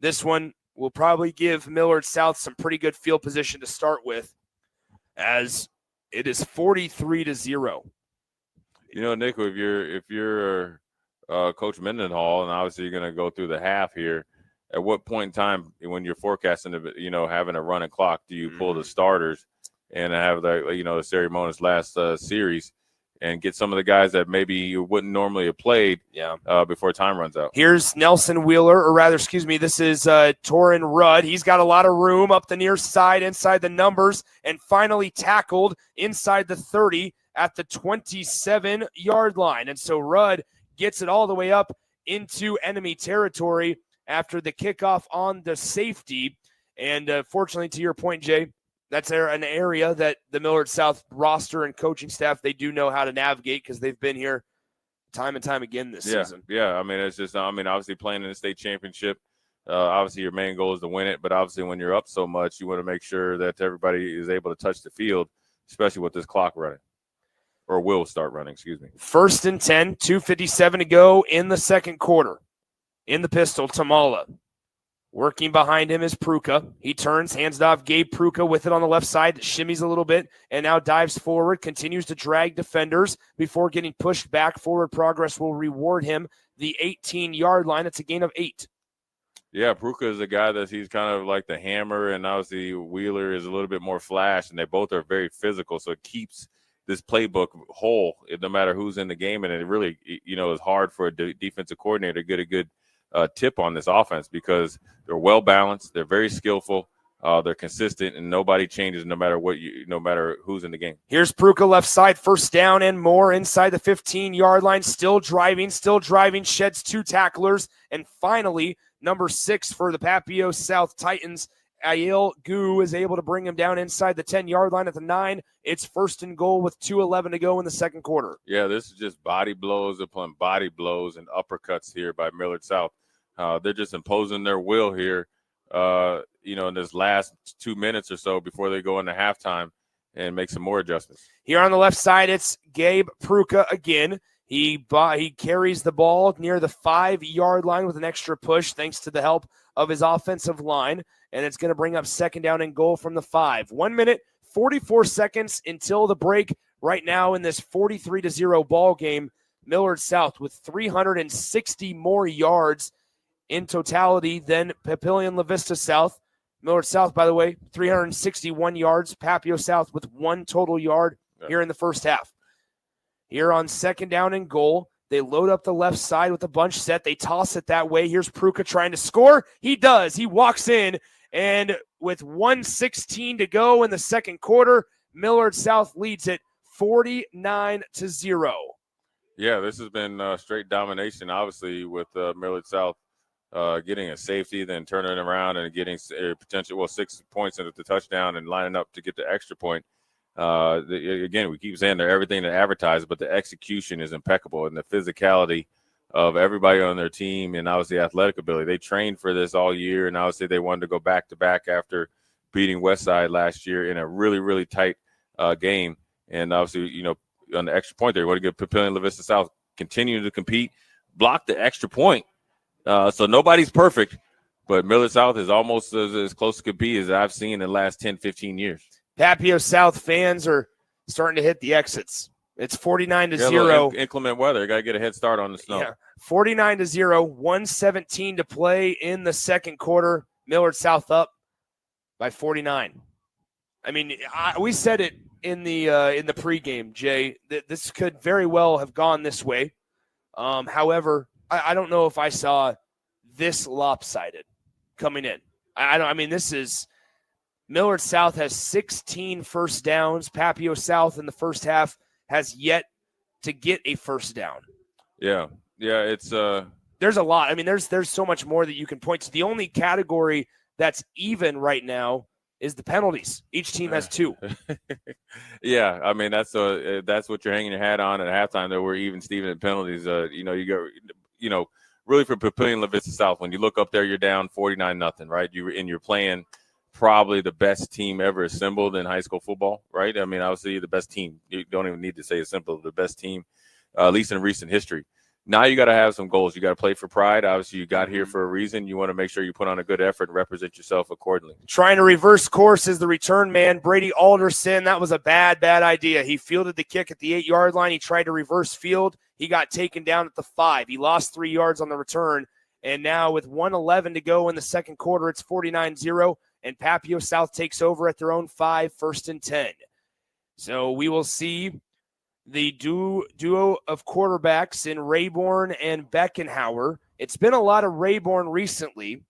This one will probably give Millard South some pretty good field position to start with, as it is 43-0. You know, Nick, if you're Coach Mendenhall, and obviously you're going to go through the half here, at what point in time when you're forecasting, having a running clock, do you pull the starters and have the ceremonious last series and get some of the guys that maybe you wouldn't normally have played before time runs out? Here's Nelson Wheeler, or rather, this is Torin Rudd. He's got a lot of room up the near side, inside the numbers, and finally tackled inside the 30 at the 27-yard line. And so Rudd gets it all the way up into enemy territory after the kickoff on the safety. And fortunately, to your point, Jay, that's an area that the Millard South roster and coaching staff, they do know how to navigate because they've been here time and time again this season. Yeah, I mean, it's just, obviously playing in the state championship, obviously your main goal is to win it, but obviously when you're up so much, you want to make sure that everybody is able to touch the field, especially with this clock running, or will start running, 1st and 10, 2:57 to go in the second quarter. In the pistol, Tamala. Working behind him is Pruka. He turns, hands it off. Gabe Pruka with it on the left side, shimmies a little bit, and now dives forward, continues to drag defenders before getting pushed back. Forward progress will reward him the 18-yard line. It's a gain of 8. Yeah, Pruka is a guy that he's kind of like the hammer, and obviously Wheeler is a little bit more flash, and they both are very physical, so it keeps this playbook whole no matter who's in the game, and it really, is hard for a defensive coordinator to get a good tip on this offense because they're well balanced, they're very skillful, they're consistent, and nobody changes no matter who's in the game. Here's Pruka left side, 1st down and more inside the 15-yard line, still driving, sheds 2 tacklers, and finally number 6 for the Papio South Titans, Ayel Gu, is able to bring him down inside the 10-yard line at the 9. It's 1st and goal with 2:11 to go in the second quarter. Yeah, this is just body blows upon body blows and uppercuts here by Millard South. They're just imposing their will here, in this last 2 minutes or so before they go into halftime and make some more adjustments. Here on the left side, it's Gabe Pruka again. He carries the ball near the 5-yard line with an extra push thanks to the help of his offensive line, and it's going to bring up 2nd down and goal from the 5. 1 minute, 44 seconds until the break right now in this 43-0 ball game. Millard South with 360 more yards in totality than Papillion La Vista South. Millard South, by the way, 361 yards. Papio South with 1 total yard here in the first half. Here on 2nd down and goal, they load up the left side with a bunch set. They toss it that way. Here's Pruka trying to score. He does. He walks in, and with 1:16 to go in the second quarter, Millard South leads it 49-0. Yeah, this has been straight domination, obviously, with Millard South getting a safety, then turning around and getting potential 6 points into the touchdown and lining up to get the extra point. Again, we keep saying they're everything to advertise, but the execution is impeccable, and the physicality of everybody on their team, and obviously athletic ability. They trained for this all year, and obviously they wanted to go back-to-back after beating Westside last year in a really, really tight game. And obviously, on the extra point there, you want to give Papillion La Vista South continue to compete, block the extra point. So nobody's perfect, but Millard South is almost as close as could be as I've seen in the last 10, 15 years. Papio South fans are starting to hit the exits. It's 49-0. Inclement weather. Got to get a head start on the snow. Yeah, 49-0, 1:17 to play in the second quarter. Millard South up by 49. I mean, we said it in the pregame, Jay, that this could very well have gone this way. However, I don't know if I saw this lopsided coming in. This is Millard South has 16 first downs. Papio South in the first half has yet to get a first down. Yeah, it's there's a lot. I mean, there's so much more that you can point to. The only category that's even right now is the penalties. Each team has 2. Yeah, I mean that's what you're hanging your hat on at halftime. That we're even Steven in penalties. You go, really for Papillion La Vista South, when you look up there, you're down 49-0, right? You're playing probably the best team ever assembled in high school football, right? I mean, obviously the best team. You don't even need to say assembled, the best team, at least in recent history. Now you got to have some goals. You got to play for pride. Obviously, you got here for a reason. You want to make sure you put on a good effort and represent yourself accordingly. Trying to reverse course is the return man, Brady Alderson. That was a bad idea. He fielded the kick at the 8-yard line. He tried to reverse field. He got taken down at the 5. He lost 3 yards on the return. And now with 1:11 to go in the second quarter, it's 49-0. And Papio South takes over at their own 5, 1st and 10. So we will see the duo of quarterbacks in Rayborn and Beckenhauer. It's been a lot of Rayborn recently,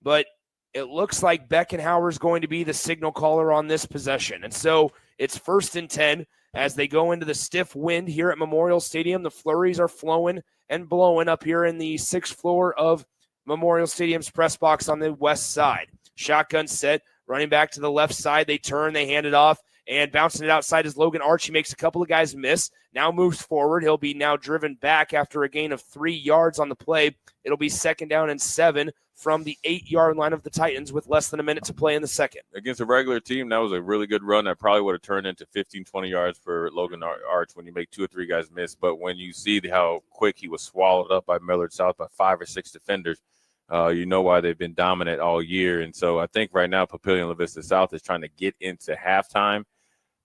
but it looks like Beckenhauer is going to be the signal caller on this possession. And so it's 1st and 10 as they go into the stiff wind here at Memorial Stadium. The flurries are flowing and blowing up here in the 6th floor of Memorial Stadium's press box on the west side. Shotgun set, running back to the left side. They turn, they hand it off. And bouncing it outside is Logan Arch. He makes a couple of guys miss. Now moves forward. He'll be now driven back after a gain of 3 yards on the play. It'll be 2nd down and 7 from the 8-yard line of the Titans with less than a minute to play in the second. Against a regular team, that was a really good run. That probably would have turned into 15, 20 yards for Logan Arch when you make 2 or 3 guys miss. But when you see how quick he was swallowed up by Millard South by 5 or 6 defenders, you know why they've been dominant all year. And so I think right now Papillion La Vista South is trying to get into halftime.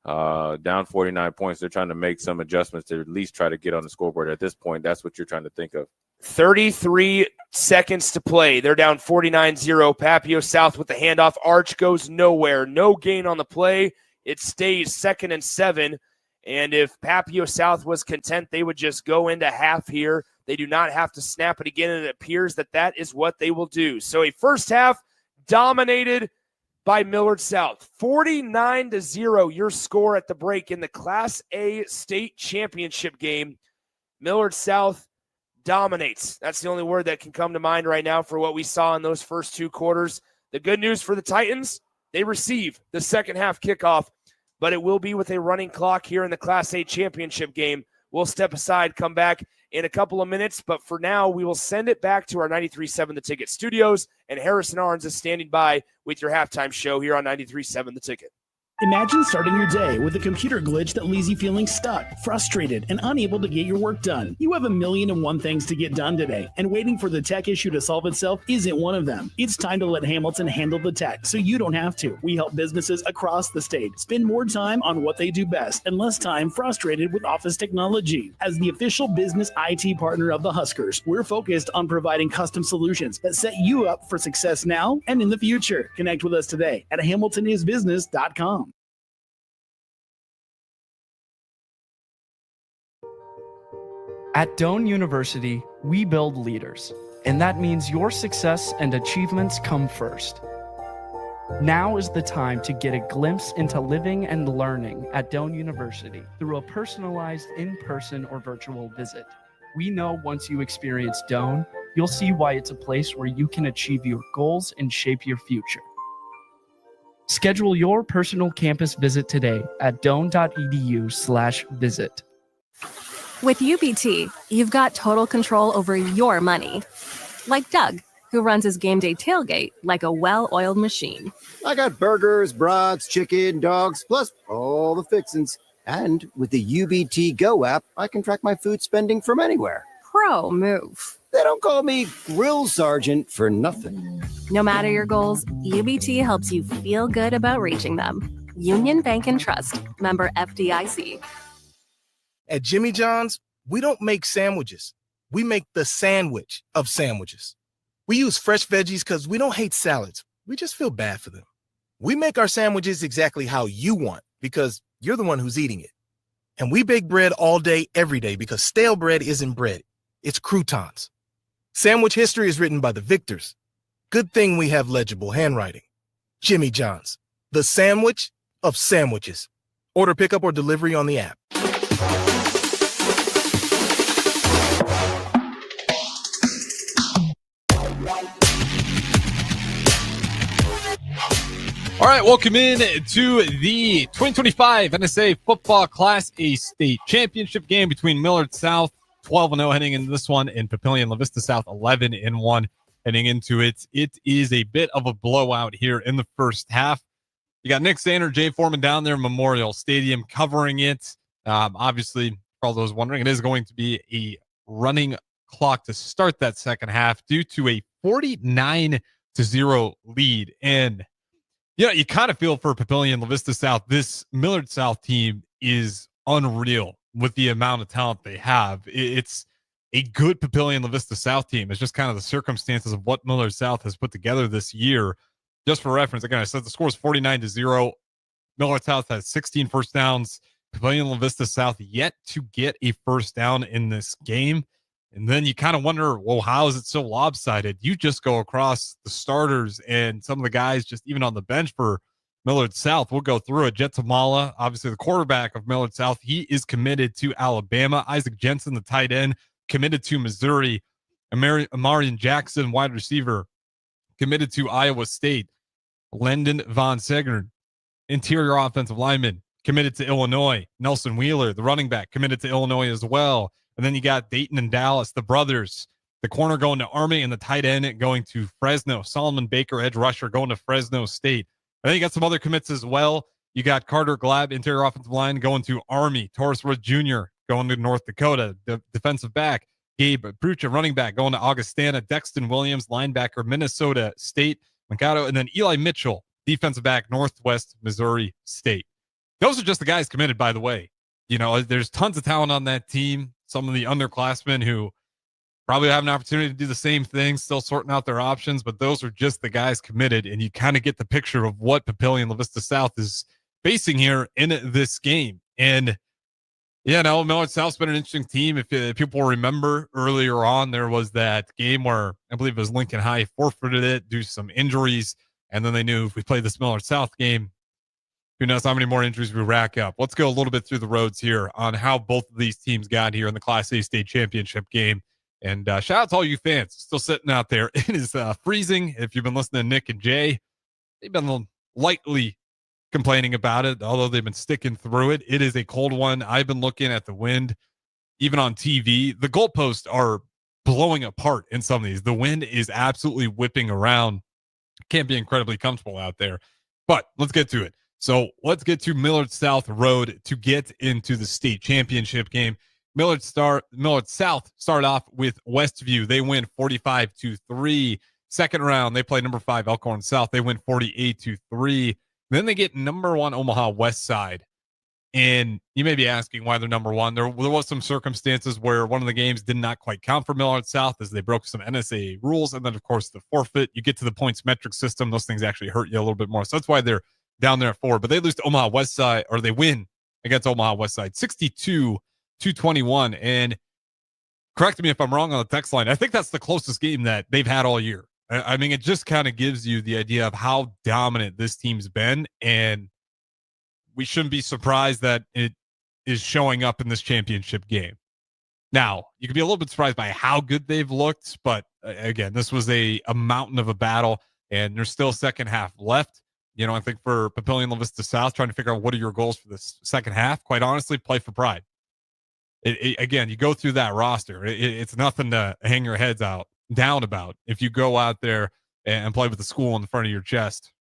Down 49 points. They're trying to make some adjustments to at least try to get on the scoreboard. At this point, that's what you're trying to think of. 33 seconds to play. They're down 49-0. Papio South with the handoff. Arch goes nowhere. No gain on the play. It stays 2nd and 7. And if Papio South was content, they would just go into half here. They do not have to snap it again, and it appears that is what they will do. So a first half dominated by Millard South. 49-0, your score at the break in the Class A state championship game. Millard South dominates. That's the only word that can come to mind right now for what we saw in those first 2 quarters. The good news for the Titans, they receive the second half kickoff, but it will be with a running clock here in the Class A championship game. We'll step aside, come back in a couple of minutes, but for now, we will send it back to our 93.7 The Ticket studios, and Harrison Arns is standing by with your halftime show here on 93.7 The Ticket. Imagine starting your day with a computer glitch that leaves you feeling stuck, frustrated, and unable to get your work done. You have 1,000,001 things to get done today, and waiting for the tech issue to solve itself isn't one of them. It's time to let Hamilton handle the tech so you don't have to. We help businesses across the state spend more time on what they do best and less time frustrated with office technology. As the official business IT partner of the Huskers, we're focused on providing custom solutions that set you up for success now and in the future. Connect with us today at hamiltonisbusiness.com. At Doane University, we build leaders, and that means your success and achievements come first. Now is the time to get a glimpse into living and learning at Doane University through a personalized in-person or virtual visit. We know once you experience Doane, you'll see why it's a place where you can achieve your goals and shape your future. Schedule your personal campus visit today at doane.edu/visit. With UBT, you've got total control over your money. Like Doug, who runs his game day tailgate like a well-oiled machine. I got burgers, brats, chicken, dogs, plus all the fixins. And with the UBT Go app, I can track my food spending from anywhere. Pro move. They don't call me Grill Sergeant for nothing. No matter your goals, UBT helps you feel good about reaching them. Union Bank and Trust. Member FDIC. At Jimmy John's, we don't make sandwiches. We make the sandwich of sandwiches. We use fresh veggies because we don't hate salads. We just feel bad for them. We make our sandwiches exactly how you want because you're the one who's eating it. And we bake bread all day, every day because stale bread isn't bread. It's croutons. Sandwich history is written by the victors. Good thing we have legible handwriting. Jimmy John's, the sandwich of sandwiches. Order pickup or delivery on the app. All right, welcome in to the 2025 NSAA Football Class A State Championship game between Millard South, 12-0 heading into this one, and Papillion La Vista South, 11-1 heading into it. It is a bit of a blowout here in the first half. You got Nick Sander, Jay Foreman down there in Memorial Stadium covering it. Obviously, for all those wondering, it is going to be a running clock to start that second half due to a 49-0 lead. And you kind of feel for Papillion La Vista South. This Millard South team is unreal with the amount of talent they have. It's a good Papillion La Vista South team. It's just kind of the circumstances of what Millard South has put together this year. Just for reference, again, I said the score is 49-0. Millard South has 16 first downs. Papillion La Vista South yet to get a first down in this game. And then you kind of wonder, well, how is it so lopsided? You just go across the starters and some of the guys just even on the bench for Millard South. We'll go through it. Jet Tamala, obviously the quarterback of Millard South, he is committed to Alabama. Isaac Jensen, the tight end, committed to Missouri. Amarian Jackson, wide receiver, committed to Iowa State. Lyndon Von Segern, interior offensive lineman, committed to Illinois. Nelson Wheeler, the running back, committed to Illinois as well. And then you got Dayton and Dallas, the brothers, the corner going to Army and the tight end going to Fresno. Solomon Baker, edge rusher, going to Fresno State. And then you got some other commits as well. You got Carter Glab, interior offensive line, going to Army. Taurus Wood Jr. going to North Dakota. The defensive back, Gabe Brucha, running back, going to Augustana. Dexton Williams, linebacker, Minnesota State. Mikado, and then Eli Mitchell, defensive back, Northwest Missouri State. Those are just the guys committed, by the way. There's tons of talent on that team. Some of the underclassmen who probably have an opportunity to do the same thing, still sorting out their options, but those are just the guys committed, and you kind of get the picture of what Papillion La Vista South is facing here in this game. And, Millard South's been an interesting team. If people remember earlier on, there was that game where I believe it was Lincoln High forfeited it due to some injuries, and then they knew if we played this Millard South game, who knows how many more injuries we rack up. Let's go a little bit through the roads here on how both of these teams got here in the Class A state championship game. And shout out to all you fans still sitting out there. It is freezing. If you've been listening to Nick and Jay, they've been lightly complaining about it, although they've been sticking through it. It is a cold one. I've been looking at the wind, even on TV. The goalposts are blowing apart in some of these. The wind is absolutely whipping around. Can't be incredibly comfortable out there. But let's get to it. So let's get to Millard South Road to get into the state championship game. Millard South started off with Westview. They win 45-3. Second round, they play number 5 Elkhorn South. They win 48-3. Then they get number 1 Omaha West Side. And you may be asking why they're number 1. There was some circumstances where one of the games did not quite count for Millard South as they broke some NSAA rules. And then, of course, the forfeit. You get to the points metric system. Those things actually hurt you a little bit more. So that's why they're down there at 4. But they lose to Omaha West Side, or they win against Omaha West Side 62-21. And correct me if I'm wrong on the text line. I think that's the closest game that they've had all year. I mean, it just kind of gives you the idea of how dominant this team's been. And we shouldn't be surprised that it is showing up in this championship game. Now, you can be a little bit surprised by how good they've looked, but again, this was a mountain of a battle, and there's still a second half left. I think for Papillion La Vista South, trying to figure out what are your goals for this second half, quite honestly, play for pride. Again, you go through that roster. It's nothing to hang your heads down about if you go out there and play with the school in the front of your chest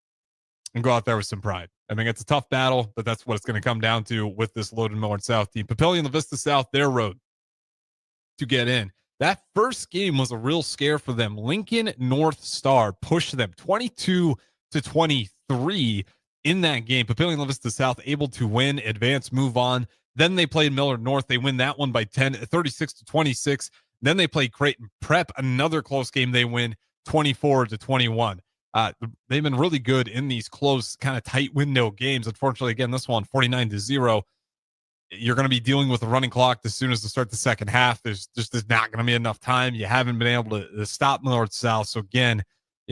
and go out there with some pride. I mean, it's a tough battle, but that's what it's going to come down to with this loaded Millard South team. Papillion La Vista South, their road to get in. That first game was a real scare for them. Lincoln North Star pushed them 22-23 in that game. Papillion La Vista South able to win, advance, move on. Then they played Millard North. They win that one by 36-26. Then they played Creighton Prep, another close game. They win 24-21. They've been really good in these close, kind of tight window games. Unfortunately, again, this one 49-0. You're going to be dealing with a running clock as soon as to start the second half. There's not going to be enough time. You haven't been able to stop Millard South. So again,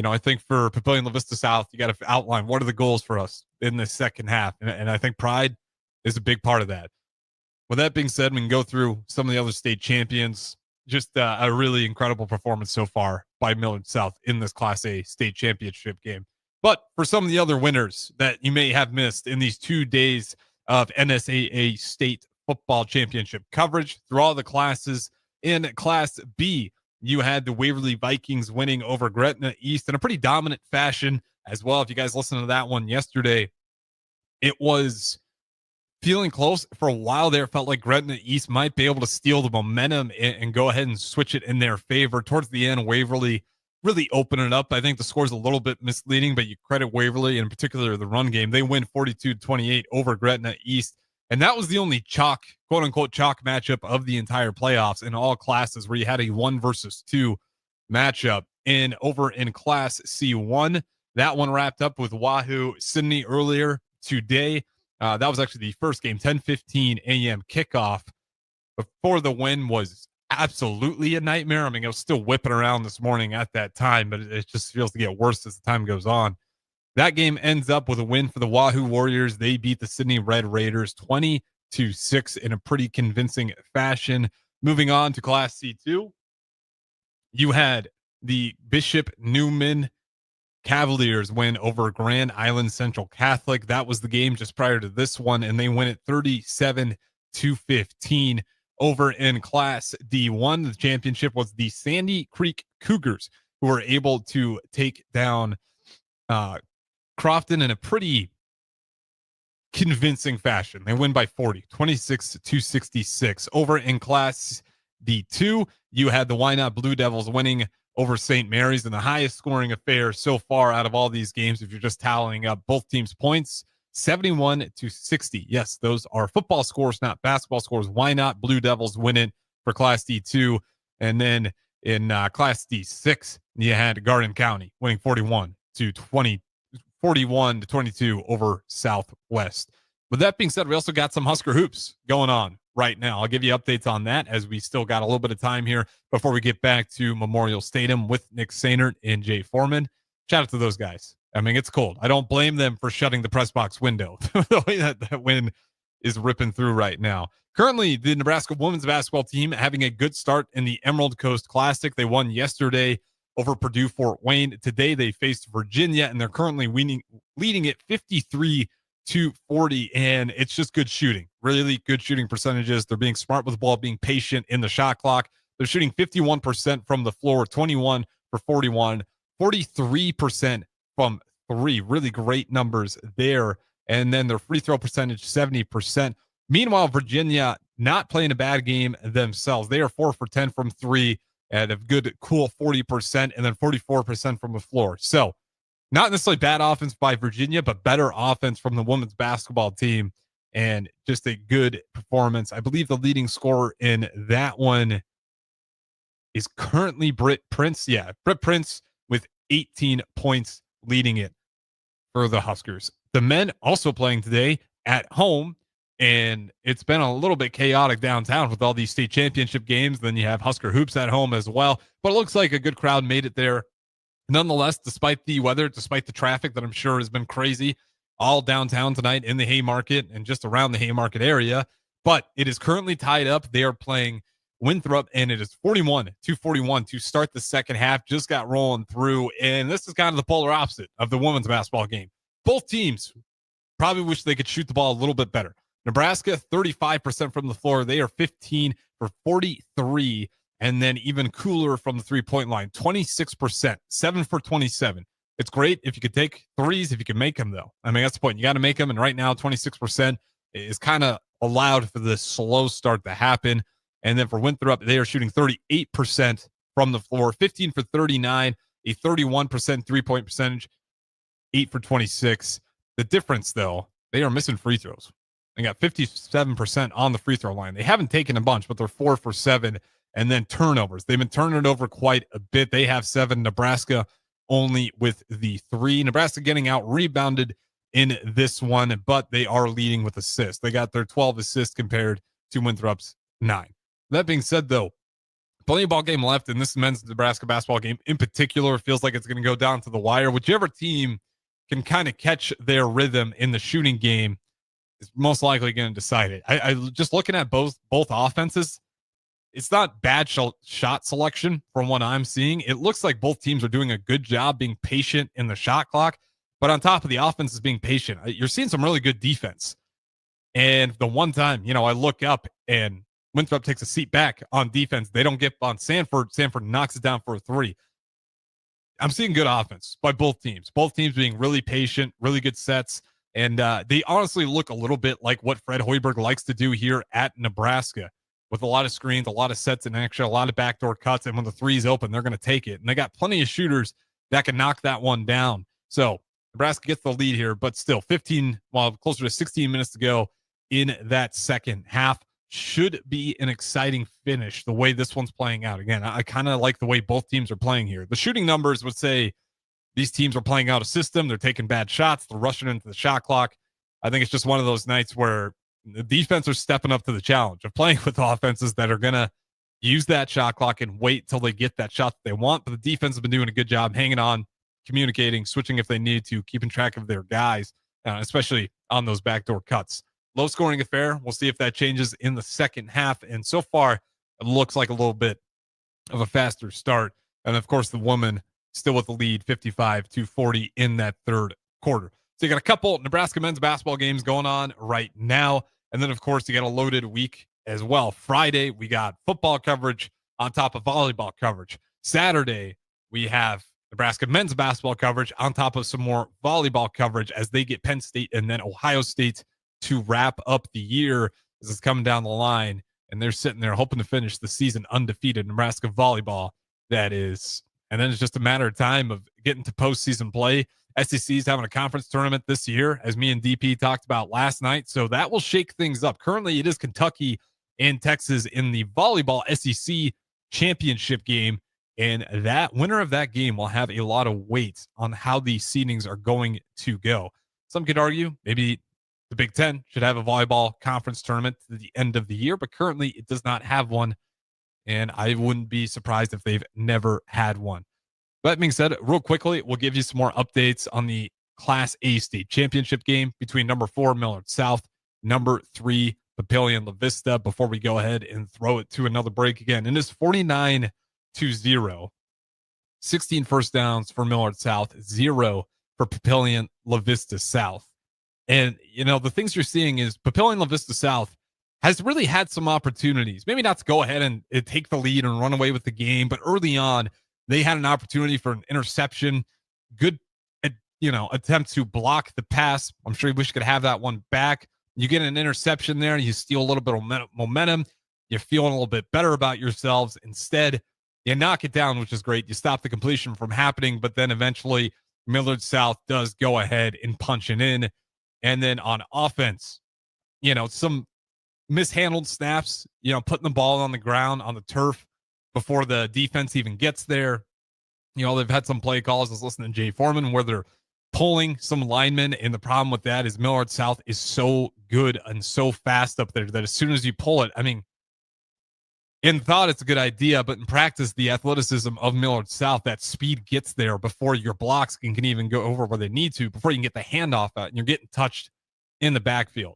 I think for Papillion La Vista South, you got to outline what are the goals for us in the second half. And I think pride is a big part of that. With that being said, we can go through some of the other state champions. Just a really incredible performance so far by Millard South in this Class A state championship game. But for some of the other winners that you may have missed in these 2 days of NSAA state football championship coverage through all the classes, in Class B, you had the Waverly Vikings winning over Gretna East in a pretty dominant fashion as well. If you guys listened to that one yesterday, it was feeling close for a while there. It felt like Gretna East might be able to steal the momentum and go ahead and switch it in their favor. Towards the end, Waverly really open it up. I think the score's a little bit misleading, but you credit Waverly, in particular the run game. They win 42-28 over Gretna East. And that was the only chalk, quote unquote, chalk matchup of the entire playoffs in all classes, where you had a 1 versus 2 matchup. And over in Class C1, that one wrapped up with Wahoo Sydney earlier today. That was actually the first game, 10:15 a.m. kickoff. Before the win was absolutely a nightmare. I mean, it was still whipping around this morning at that time, but it just feels to get worse as the time goes on. That game ends up with a win for the Wahoo Warriors. They beat the Sydney Red Raiders 20-6 in a pretty convincing fashion. Moving on to Class C2, you had the Bishop Newman Cavaliers win over Grand Island Central Catholic. That was the game just prior to this one, and they win it 37-15. Over in Class D1, the championship was the Sandy Creek Cougars, who were able to take down Crofton in a pretty convincing fashion. They win by 40, 26-66. Over in Class D2, you had the Why Not Blue Devils winning over St. Mary's in the highest scoring affair so far out of all these games. If you're just tallying up both teams' points, 71-60. Yes, those are football scores, not basketball scores. Why Not Blue Devils win it for Class D2. And then in Class D6, you had Garden County winning 41-22 over Southwest. With that being said, we also got some Husker hoops going on right now. I'll give you updates on that as we still got a little bit of time here before we get back to Memorial Stadium with Nick Sainert and Jay Foreman. Shout out to those guys. I mean, it's cold. I don't blame them for shutting the press box window the way that wind is ripping through right now. Currently, the Nebraska women's basketball team having a good start in the Emerald Coast Classic. They won yesterday over Purdue Fort Wayne. Today, they faced Virginia, and they're currently leading it 53-40, and it's just good shooting. Really good shooting percentages. They're being smart with the ball, being patient in the shot clock. They're shooting 51% from the floor, 21 for 41, 43% from 3. Really great numbers there. And then their free throw percentage, 70%. Meanwhile, Virginia not playing a bad game themselves. They are 4 for 10 from 3 at a good, cool 40%, and then 44% from the floor. So not necessarily bad offense by Virginia, but better offense from the women's basketball team, and just a good performance. I believe the leading scorer in that one is currently Britt Prince. Yeah, Britt Prince with 18 points leading it for the Huskers. The men also playing today at home, and it's been a little bit chaotic downtown with all these state championship games. Then you have Husker hoops at home as well, but it looks like a good crowd made it there. Nonetheless, despite the weather, despite the traffic that I'm sure has been crazy all downtown tonight in the Haymarket and just around the Haymarket area, but it is currently tied up. They are playing Winthrop, and it is 41-41 to start the second half. Just got rolling through, and this is kind of the polar opposite of the women's basketball game. Both teams probably wish they could shoot the ball a little bit better. Nebraska, 35% from the floor. They are 15 for 43, and then even cooler from the three-point line, 26%, 7 for 27. It's great if you could take threes, if you can make them, though. I mean, that's the point. You got to make them, and right now, 26% is kind of allowed for this slow start to happen. And then for Winthrop, they are shooting 38% from the floor, 15 for 39, a 31% three-point percentage, 8 for 26. The difference, though, they are missing free throws. They got 57% on the free throw line. They haven't taken a bunch, but they're 4 for 7. And then turnovers. They've been turning it over quite a bit. They have 7. Nebraska only with the 3. Nebraska getting out rebounded in this one, but they are leading with assists. They got their 12 assists compared to Winthrop's 9. That being said, though, plenty of ball game left in this men's Nebraska basketball game. In particular, it feels like it's going to go down to the wire. Whichever team can kind of catch their rhythm in the shooting game is most likely going to decide it. I just looking at both offenses, it's not bad shot selection from what I'm seeing. It looks like both teams are doing a good job being patient in the shot clock, but on top of the offense is being patient. You're seeing some really good defense. And the one time, I look up and Winthrop takes a seat back on defense, they don't get on Sanford. Sanford knocks it down for a 3. I'm seeing good offense by both teams. Both teams being really patient, really good sets. And they honestly look a little bit like what Fred Hoiberg likes to do here at Nebraska, with a lot of screens, a lot of sets in action, a lot of backdoor cuts. And when the three's open, they're going to take it. And they got plenty of shooters that can knock that one down. So Nebraska gets the lead here, but still closer to 16 minutes to go in that second half. Should be an exciting finish the way this one's playing out. Again, I kind of like the way both teams are playing here. The shooting numbers would say these teams are playing out a system. They're taking bad shots. They're rushing into the shot clock. I think it's just one of those nights where the defense are stepping up to the challenge of playing with offenses that are going to use that shot clock and wait till they get that shot that they want. But the defense has been doing a good job hanging on, communicating, switching if they need to, keeping track of their guys, especially on those backdoor cuts. Low scoring affair. We'll see if that changes in the second half. And so far, it looks like a little bit of a faster start. And of course, the woman still with the lead, 55-40 in that third quarter. So you got a couple Nebraska men's basketball games going on right now. And then, of course, you got a loaded week as well. Friday, we got football coverage on top of volleyball coverage. Saturday, we have Nebraska men's basketball coverage on top of some more volleyball coverage as they get Penn State and then Ohio State to wrap up the year as it's coming down the line. And they're sitting there hoping to finish the season undefeated. Nebraska volleyball, that is. And then it's just a matter of time of getting to postseason play. SEC's having a conference tournament this year, as me and DP talked about last night. So that will shake things up. Currently, it is Kentucky and Texas in the volleyball SEC championship game. And that winner of that game will have a lot of weight on how the seedings are going to go. Some could argue maybe the Big Ten should have a volleyball conference tournament to the end of the year, but currently it does not have one. And I wouldn't be surprised if they've never had one. That being said, real quickly, we'll give you some more updates on the Class A state championship game between number 4, Millard South, number 3, Papillion La Vista, before we go ahead and throw it to another break again. And it's 49-0. 16 first downs for Millard South, 0 for Papillion La Vista South. And, the things you're seeing is Papillion La Vista South has really had some opportunities, maybe not to go ahead and take the lead and run away with the game, but early on, they had an opportunity for an interception, good, attempt to block the pass. I'm sure you wish you could have that one back. You get an interception there, you steal a little bit of momentum. You're feeling a little bit better about yourselves. Instead, you knock it down, which is great. You stop the completion from happening, but then eventually Millard South does go ahead and punch it in. And then on offense, some mishandled snaps, putting the ball on the ground, on the turf before the defense even gets there. They've had some play calls. I was listening to Jay Foreman where they're pulling some linemen. And the problem with that is Millard South is so good and so fast up there that as soon as you pull it, in thought, it's a good idea, but in practice, the athleticism of Millard South, that speed gets there before your blocks can even go over where they need to, before you can get the handoff out, and you're getting touched in the backfield.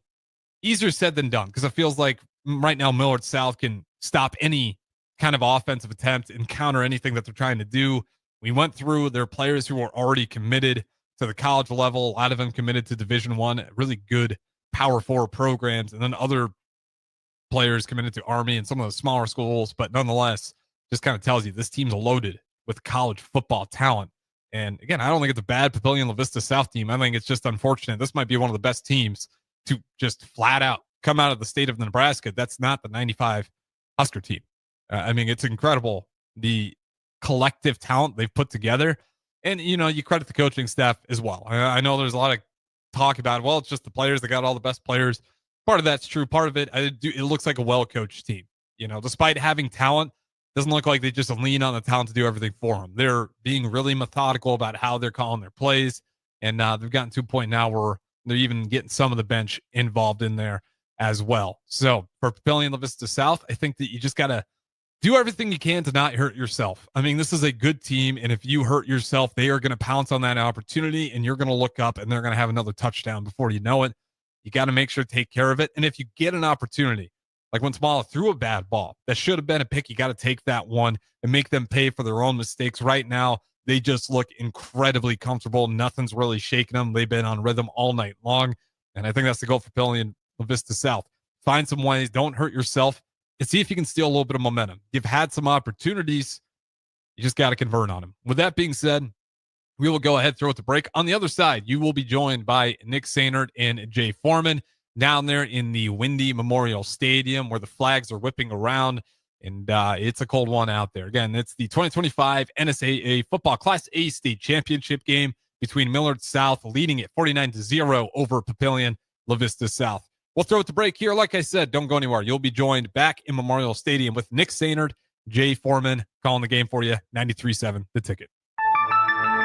Easier said than done, because it feels like right now Millard South can stop any kind of offensive attempt and counter anything that they're trying to do. We went through their players who are already committed to the college level, a lot of them committed to Division I, really good Power 4 programs, and then other players committed to Army and some of the smaller schools, but nonetheless, just kind of tells you this team's loaded with college football talent. And again, I don't think it's a bad Papillion La Vista South team. I think it's just unfortunate. This might be one of the best teams to just flat out come out of the state of Nebraska. That's not the 95 Husker team. It's incredible, the collective talent they've put together. And, you credit the coaching staff as well. I know there's a lot of talk about, well, it's just the players. They got all the best players. Part of that's true. Part of it, it looks like a well-coached team. Despite having talent, doesn't look like they just lean on the talent to do everything for them. They're being really methodical about how they're calling their plays, and they've gotten to a point now where they're even getting some of the bench involved in there as well. So for Papillion La Vista South, I think that you just got to do everything you can to not hurt yourself. This is a good team, and if you hurt yourself, they are going to pounce on that opportunity, and you're going to look up, and they're going to have another touchdown before you know it. You got to make sure to take care of it. And if you get an opportunity, like when Smala threw a bad ball, that should have been a pick, you got to take that one and make them pay for their own mistakes. Right now, they just look incredibly comfortable. Nothing's really shaking them. They've been on rhythm all night long. And I think that's the goal for Papillion La Vista South. Find some ways. Don't hurt yourself. And see if you can steal a little bit of momentum. You've had some opportunities. You just got to convert on them. With that being said, We will go ahead, throw it to break. On the other side, you will be joined by Nick Sainert and Jay Foreman down there in the Windy Memorial Stadium where the flags are whipping around, and it's a cold one out there. Again, it's the 2025 NSAA Football Class A State Championship game between Millard South leading it 49-0 over Papillion La Vista South. We'll throw it to break here. Like I said, don't go anywhere. You'll be joined back in Memorial Stadium with Nick Sainert, Jay Foreman, calling the game for you, 93.7 The Ticket.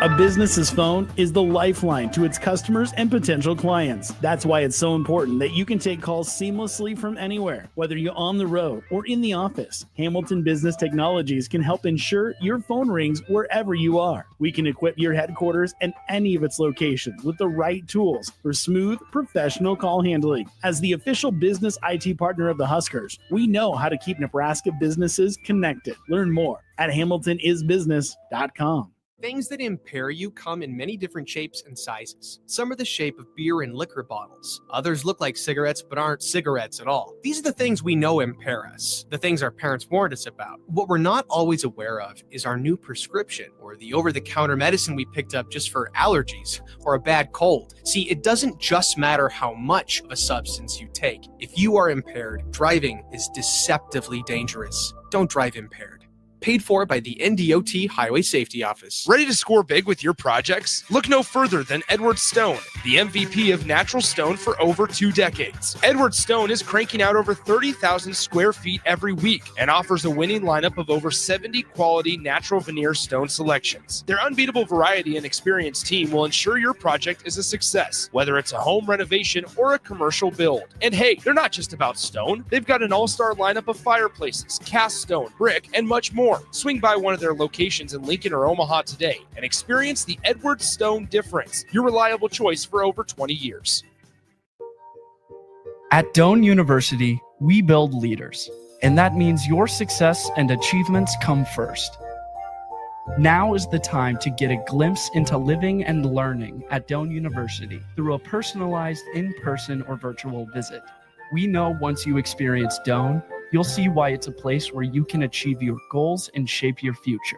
A business's phone is the lifeline to its customers and potential clients. That's why it's so important that you can take calls seamlessly from anywhere, whether you're on the road or in the office. Hamilton Business Technologies can help ensure your phone rings wherever you are. We can equip your headquarters and any of its locations with the right tools for smooth, professional call handling. As the official business IT partner of the Huskers, we know how to keep Nebraska businesses connected. Learn more at hamiltonisbusiness.com. Things that impair you come in many different shapes and sizes. Some are the shape of beer and liquor bottles. Others look like cigarettes but aren't cigarettes at all. These are the things we know impair us, the things our parents warned us about. What we're not always aware of is our new prescription, or the over-the-counter medicine we picked up just for allergies or a bad cold. See, it doesn't just matter how much of a substance you take. If you are impaired, driving is deceptively dangerous. Don't drive impaired. Paid for by the NDOT Highway Safety Office. Ready to score big with your projects? Look no further than Edward Stone, the MVP of natural stone for over 2 decades. Edward Stone is cranking out over 30,000 square feet every week and offers a winning lineup of over 70 quality natural veneer stone selections. Their unbeatable variety and experienced team will ensure your project is a success, whether it's a home renovation or a commercial build. And hey, they're not just about stone. They've got an all-star lineup of fireplaces, cast stone, brick, and much more. Swing by one of their locations in Lincoln or Omaha today and experience the Edward Stone difference, your reliable choice for over 20 years. At Doane University, we build leaders, and that means your success and achievements come first. Now is the time to get a glimpse into living and learning at Doane University through a personalized in-person or virtual visit. We know once you experience Doane, you'll see why it's a place where you can achieve your goals and shape your future.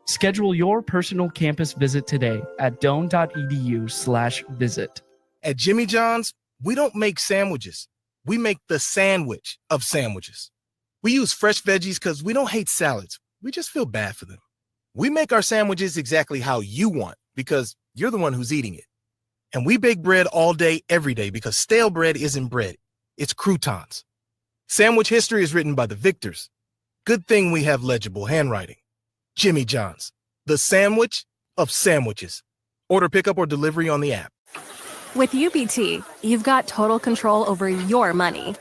Schedule your personal campus visit today at doane.edu/visit. At Jimmy John's, we don't make sandwiches. We make the sandwich of sandwiches. We use fresh veggies because we don't hate salads. We just feel bad for them. We make our sandwiches exactly how you want because you're the one who's eating it. And we bake bread all day, every day because stale bread isn't bread. It's croutons. Sandwich history is written by the victors. Good thing we have legible handwriting. Jimmy John's, the sandwich of sandwiches. Order pickup or delivery on the app. With UBT, you've got total control over your money.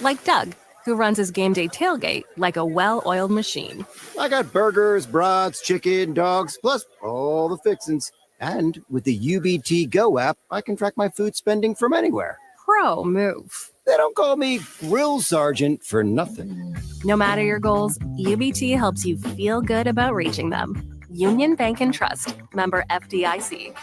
Like Doug, who runs his game day tailgate like a well-oiled machine. I got burgers, brats, chicken, dogs, plus all the fixins. And with the UBT Go app, I can track my food spending from anywhere. Pro move. They don't call me Grill Sergeant for nothing. No matter your goals, UBT helps you feel good about reaching them. Union Bank and Trust, member FDIC.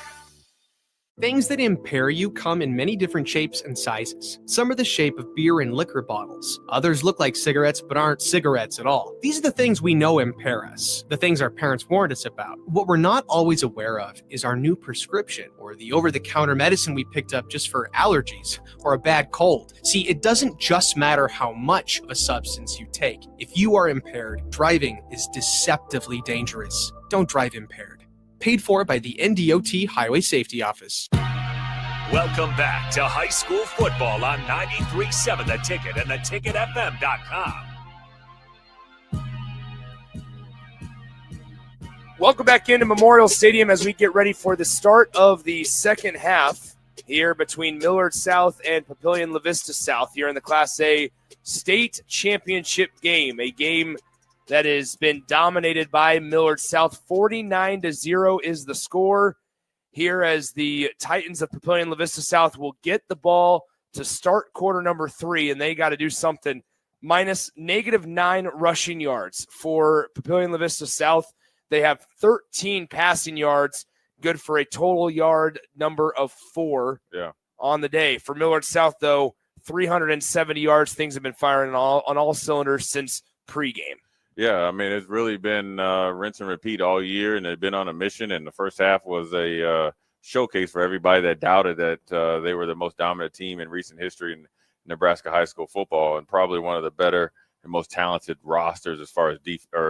Things that impair you come in many different shapes and sizes. Some are the shape of beer and liquor bottles. Others look like cigarettes but aren't cigarettes at all. These are the things we know impair us, the things our parents warned us about. What we're not always aware of is our new prescription, or the over-the-counter medicine we picked up just for allergies or a bad cold. See, it doesn't just matter how much of a substance you take. If you are impaired, driving is deceptively dangerous. Don't drive impaired. Paid for by the NDOT Highway Safety Office. Welcome back to high school football on 93.7 The Ticket and theticketfm.com. Welcome back into Memorial Stadium as we get ready for the start of the second half here between Millard South and Papillion La Vista South here in the Class A state championship game, a game that has been dominated by Millard South. 49-0 is the score here as the Titans of Papillion La Vista South will get the ball to start quarter number 3, and they got to do something. Minus -9 rushing yards for Papillion La Vista South. They have 13 passing yards, good for a total yard number of 4 on the day. For Millard South, though, 370 yards. Things have been firing on all cylinders since pregame. Yeah, I mean, it's really been rinse and repeat all year, and they've been on a mission. And the first half was a showcase for everybody that doubted that they were the most dominant team in recent history in Nebraska high school football, and probably one of the better and most talented rosters as far as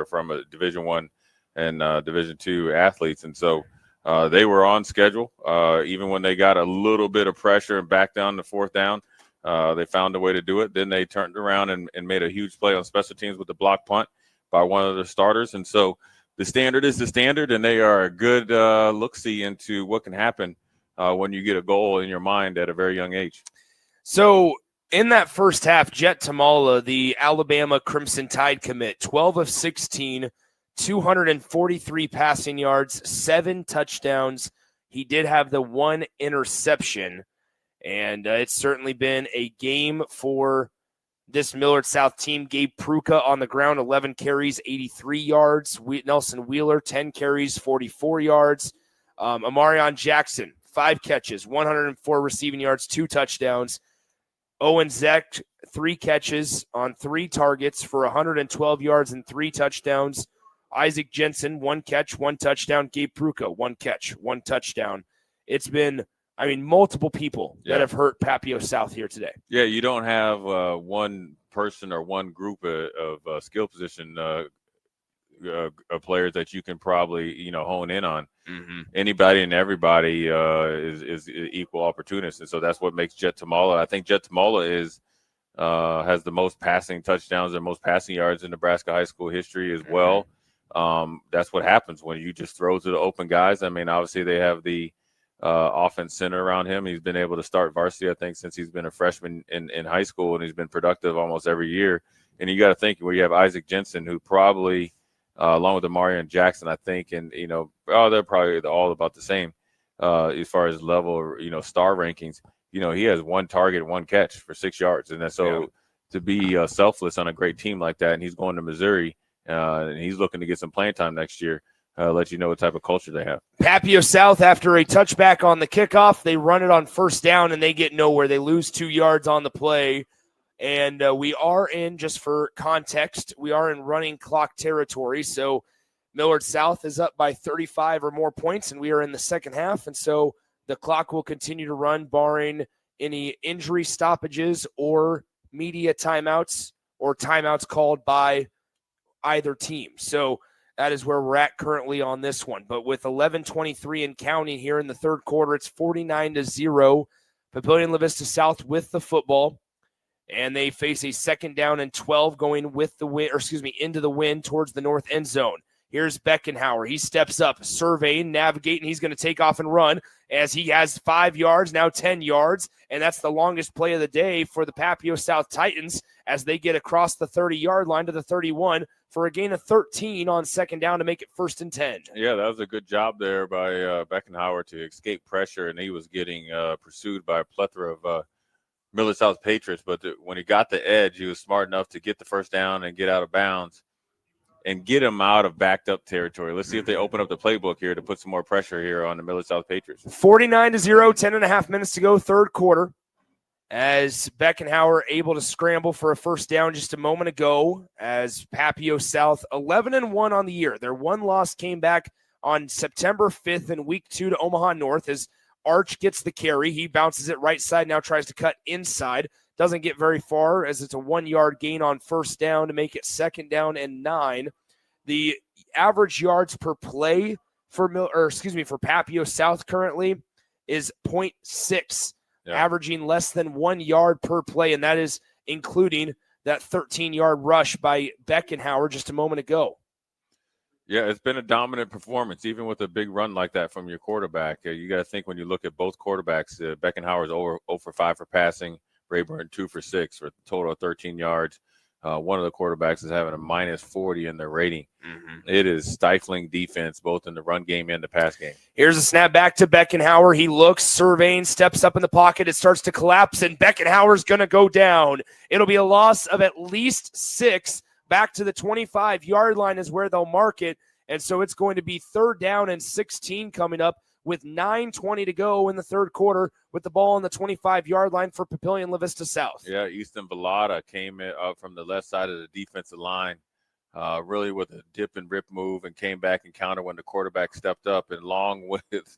from a Division I and Division II athletes. And so they were on schedule. Even when they got a little bit of pressure and back down to fourth down, they found a way to do it. Then they turned around and made a huge play on special teams with the block punt by one of the starters. And so the standard is the standard, and they are a good look-see into what can happen when you get a goal in your mind at a very young age. So in that first half, Jet Tamala, the Alabama Crimson Tide commit, 12 of 16, 243 passing yards, 7 touchdowns. He did have the 1 interception, and it's certainly been a game for this Millard South team. Gabe Pruka on the ground, 11 carries, 83 yards. Nelson Wheeler, 10 carries, 44 yards. Amarion Jackson, 5 catches, 104 receiving yards, 2 touchdowns. Owen Zeck, 3 catches on 3 targets for 112 yards and 3 touchdowns. Isaac Jensen, 1 catch, 1 touchdown. Gabe Pruka, 1 catch, 1 touchdown. It's been, multiple people that have hurt Papio South here today. Yeah, you don't have one person or one group of skill position players that you can probably hone in on. Mm-hmm. Anybody and everybody is equal opportunists, and so that's what makes Jet Tamala. I think Jet Tamala has the most passing touchdowns and most passing yards in Nebraska high school history as well. That's what happens when you just throw to the open guys. Obviously they have the offense center around him. He's been able to start varsity, I think, since he's been a freshman in high school, and he's been productive almost every year. And you got to think where you have Isaac Jensen, who probably, along with Amarion Jackson, I think, and they're probably all about the same as far as level, star rankings. He has 1 target, 1 catch for 6 yards, and so to be selfless on a great team like that, and he's going to Missouri, and he's looking to get some playing time next year. Let you know what type of culture they have. Papio South, after a touchback on the kickoff, they run it on first down, and they get nowhere. They lose 2 yards on the play. And we are in, just for context, we are in running clock territory. So Millard South is up by 35 or more points, and we are in the second half. And so the clock will continue to run, barring any injury stoppages or media timeouts or timeouts called by either team. So that is where we're at currently on this one. But with 11:23 and counting here in the third quarter, it's 49-0. Papillion La Vista South with the football. And they face a 2nd down and 12 going with the wind, into the wind towards the north end zone. Here's Beckenhauer. He steps up, surveying, navigating. He's going to take off and run as he has 5 yards, now 10 yards. And that's the longest play of the day for the Papio South Titans as they get across the 30-yard line to the 31 for a gain of 13 on 2nd down to make it 1st and 10. Yeah, that was a good job there by Beckenhauer to escape pressure, and he was getting pursued by a plethora of Millard South Patriots, but when he got the edge, he was smart enough to get the 1st down and get out of bounds and get him out of backed up territory. Let's see if they open up the playbook here to put some more pressure here on the Millard South Patriots. 49-0, 10.5 minutes to go, third quarter, as Beckenhauer able to scramble for a 1st down just a moment ago, as Papio South 11-1 on the year. Their one loss came back on September 5th in week 2 to Omaha North as Arch gets the carry. He bounces it right side, now tries to cut inside. Doesn't get very far as it's a 1-yard gain on 1st down to make it 2nd down and 9. The average yards per play for Papio South currently is 0.6, averaging less than 1 yard per play, and that is including that 13-yard rush by Beckenhauer just a moment ago. Yeah, it's been a dominant performance, even with a big run like that from your quarterback. You got to think when you look at both quarterbacks, Beckenhauer is 0 for 5 for passing, Rayburn 2 for 6 for a total of 13 yards. One of the quarterbacks is having a -40 in their rating. Mm-hmm. It is stifling defense, both in the run game and the pass game. Here's a snap back to Beckenhauer. He looks, surveying, steps up in the pocket. It starts to collapse, and Beckenhauer's going to go down. It'll be a loss of at least 6. Back to the 25-yard line is where they'll mark it. And so it's going to be 3rd down and 16 coming up with 9:20 to go in the third quarter with the ball on the 25-yard line for Papillion La Vista South. Yeah, Easton Vallada came up from the left side of the defensive line really with a dip and rip move, and came back and countered when the quarterback stepped up, and along with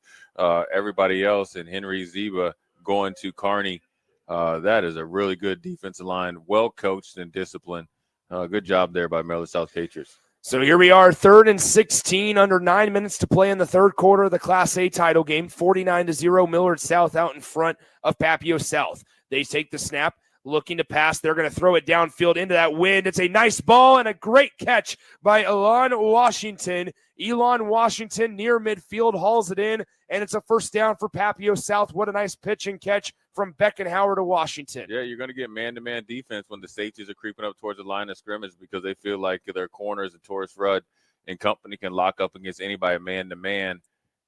everybody else and Henry Zeba going to Kearney. That is a really good defensive line, well coached and disciplined. Good job there by Millard South Patriots. So here we are, 3rd and 16, under 9 minutes to play in the third quarter of the Class A title game. 49-0, Millard South out in front of Papio South. They take the snap, looking to pass. They're going to throw it downfield into that wind. It's a nice ball and a great catch by Elon Washington. Elon Washington near midfield hauls it in, and it's a first down for Papio South. What a nice pitch and catch from Beckenhauer to Washington. Yeah, you're going to get man-to-man defense when the safeties are creeping up towards the line of scrimmage because they feel like their corners and Torres Rudd and company can lock up against anybody man-to-man.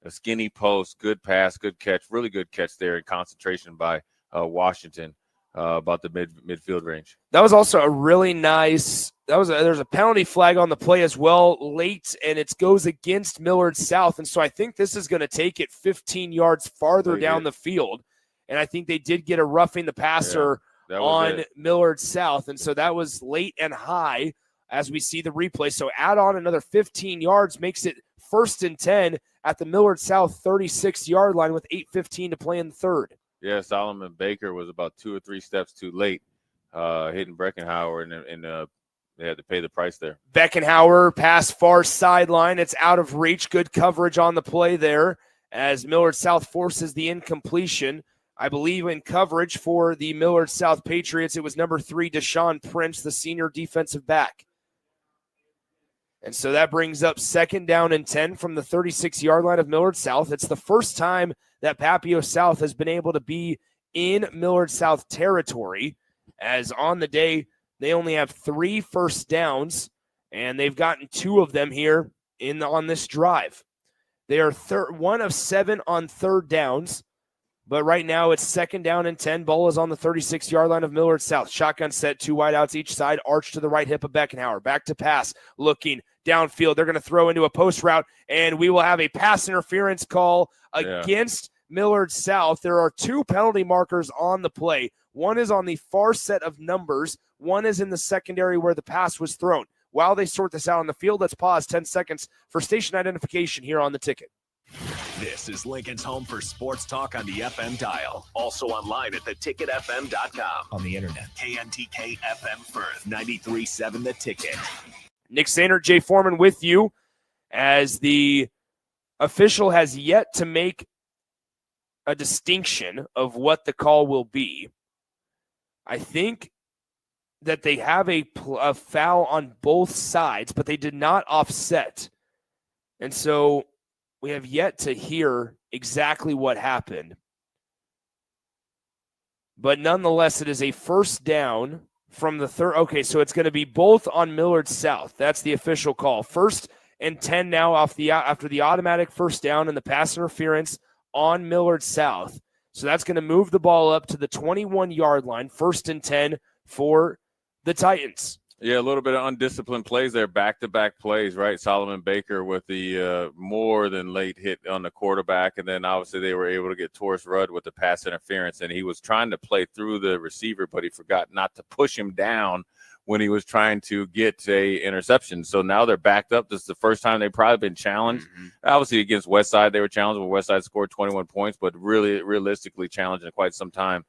A skinny post, good pass, good catch, really good catch there in concentration by Washington. About the midfield range. That was also a really nice. There's a penalty flag on the play as well late, and it goes against Millard South, and so I think this is going to take it 15 yards farther down the field, and I think they did get a roughing the passer on Millard South, and so that was late and high as we see the replay. So add on another 15 yards, makes it 1st and 10 at the Millard South 36-yard line with 8:15 to play in the third. Yeah, Solomon Baker was about 2 or 3 steps too late, hitting Breckenhauer, and they had to pay the price there. Beckenhauer pass far sideline. It's out of reach. Good coverage on the play there as Millard South forces the incompletion. I believe in coverage for the Millard South Patriots, it was number 3, Deshaun Prince, the senior defensive back. And so that brings up 2nd down and 10 from the 36-yard line of Millard South. It's the first time that Papio South has been able to be in Millard South territory, as on the day they only have 3 first downs, and they've gotten 2 of them here on this drive. They are 1 of 7 on 3rd downs, but right now it's 2nd down and 10. Ball is on the 36-yard line of Millard South. Shotgun set, 2 wideouts each side, arch to the right hip of Beckenhauer. Back to pass, looking downfield. They're going to throw into a post route, and we will have a pass interference call against Millard South. There are 2 penalty markers on the play. One is on the far set of numbers. One is in the secondary where the pass was thrown. While they sort this out on the field, let's pause 10 seconds for station identification here on the ticket. This is Lincoln's home for sports talk on the FM dial. Also online at theticketfm.com. On the internet. KNTK FM Firth, 93.7 The Ticket. Nick Sainer, Jay Foreman with you, as the official has yet to make a distinction of what the call will be. I think that they have a foul on both sides, but they did not offset. And so we have yet to hear exactly what happened. But nonetheless, it is a first down from the third. Okay, so it's going to be both on Millard South. That's the official call. 1st and 10 now after the automatic first down and the pass interference on Millard South. So that's going to move the ball up to the 21-yard line. 1st and 10 for the Titans. Yeah, a little bit of undisciplined plays there, back-to-back plays, right? Solomon Baker with the more than late hit on the quarterback, and then obviously they were able to get Torres Rudd with the pass interference, and he was trying to play through the receiver, but he forgot not to push him down when he was trying to get a interception. So now they're backed up. This is the first time they've probably been challenged. Obviously against Westside, they were challenged, but Westside scored 21 points, but really realistically challenged in quite some time.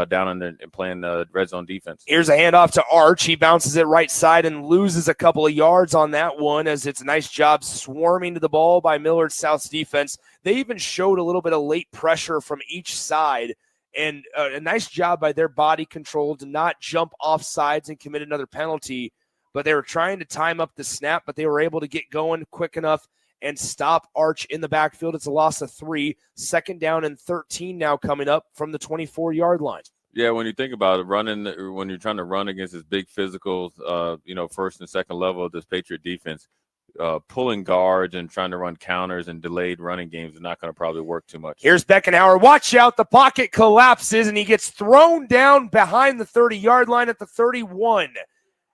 Down in there and playing red zone defense. Here's a handoff to Arch. He bounces it right side and loses a couple of yards on that one, as it's a nice job swarming to the ball by Millard South's defense. They even showed a little bit of late pressure from each side, and a nice job by their body control to not jump off sides and commit another penalty. But they were trying to time up the snap, but they were able to get going quick enough and stop Arch in the backfield. It's a loss of 3. 2nd down and 13 now coming up from the 24-yard line. Yeah, when you think about it, when you're trying to run against this big physical, first and second level of this Patriot defense, pulling guards and trying to run counters and delayed running games is not going to probably work too much. Here's Beckenhauer. Watch out. The pocket collapses, and he gets thrown down behind the 30-yard line at the 31.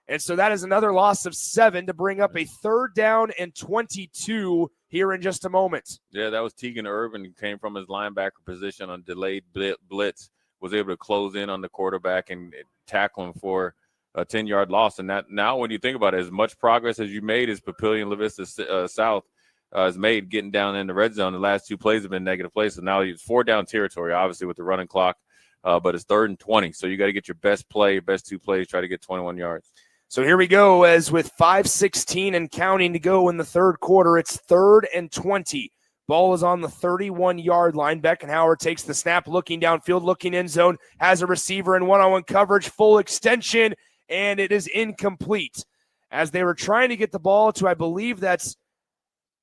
And so that is another loss of 7 to bring up a 3rd down and 22 here in just a moment. Yeah, that was Tegan Irvin, who came from his linebacker position on delayed blitz, was able to close in on the quarterback and tackle him for a 10-yard loss. And that now when you think about it, as much progress as you made as Papillion La Vista South has made getting down in the red zone, the last 2 plays have been negative plays. So now it's 4-down territory, obviously, with the running clock. But it's 3rd and 20. So you got to get your best play, best 2 plays, try to get 21 yards. So here we go, as with 5:16 and counting to go in the third quarter, it's 3rd and 20. Ball is on the 31-yard line. Beckenhauer takes the snap, looking downfield, looking end zone, has a receiver in one-on-one coverage, full extension, and it is incomplete. As they were trying to get the ball to, I believe that's,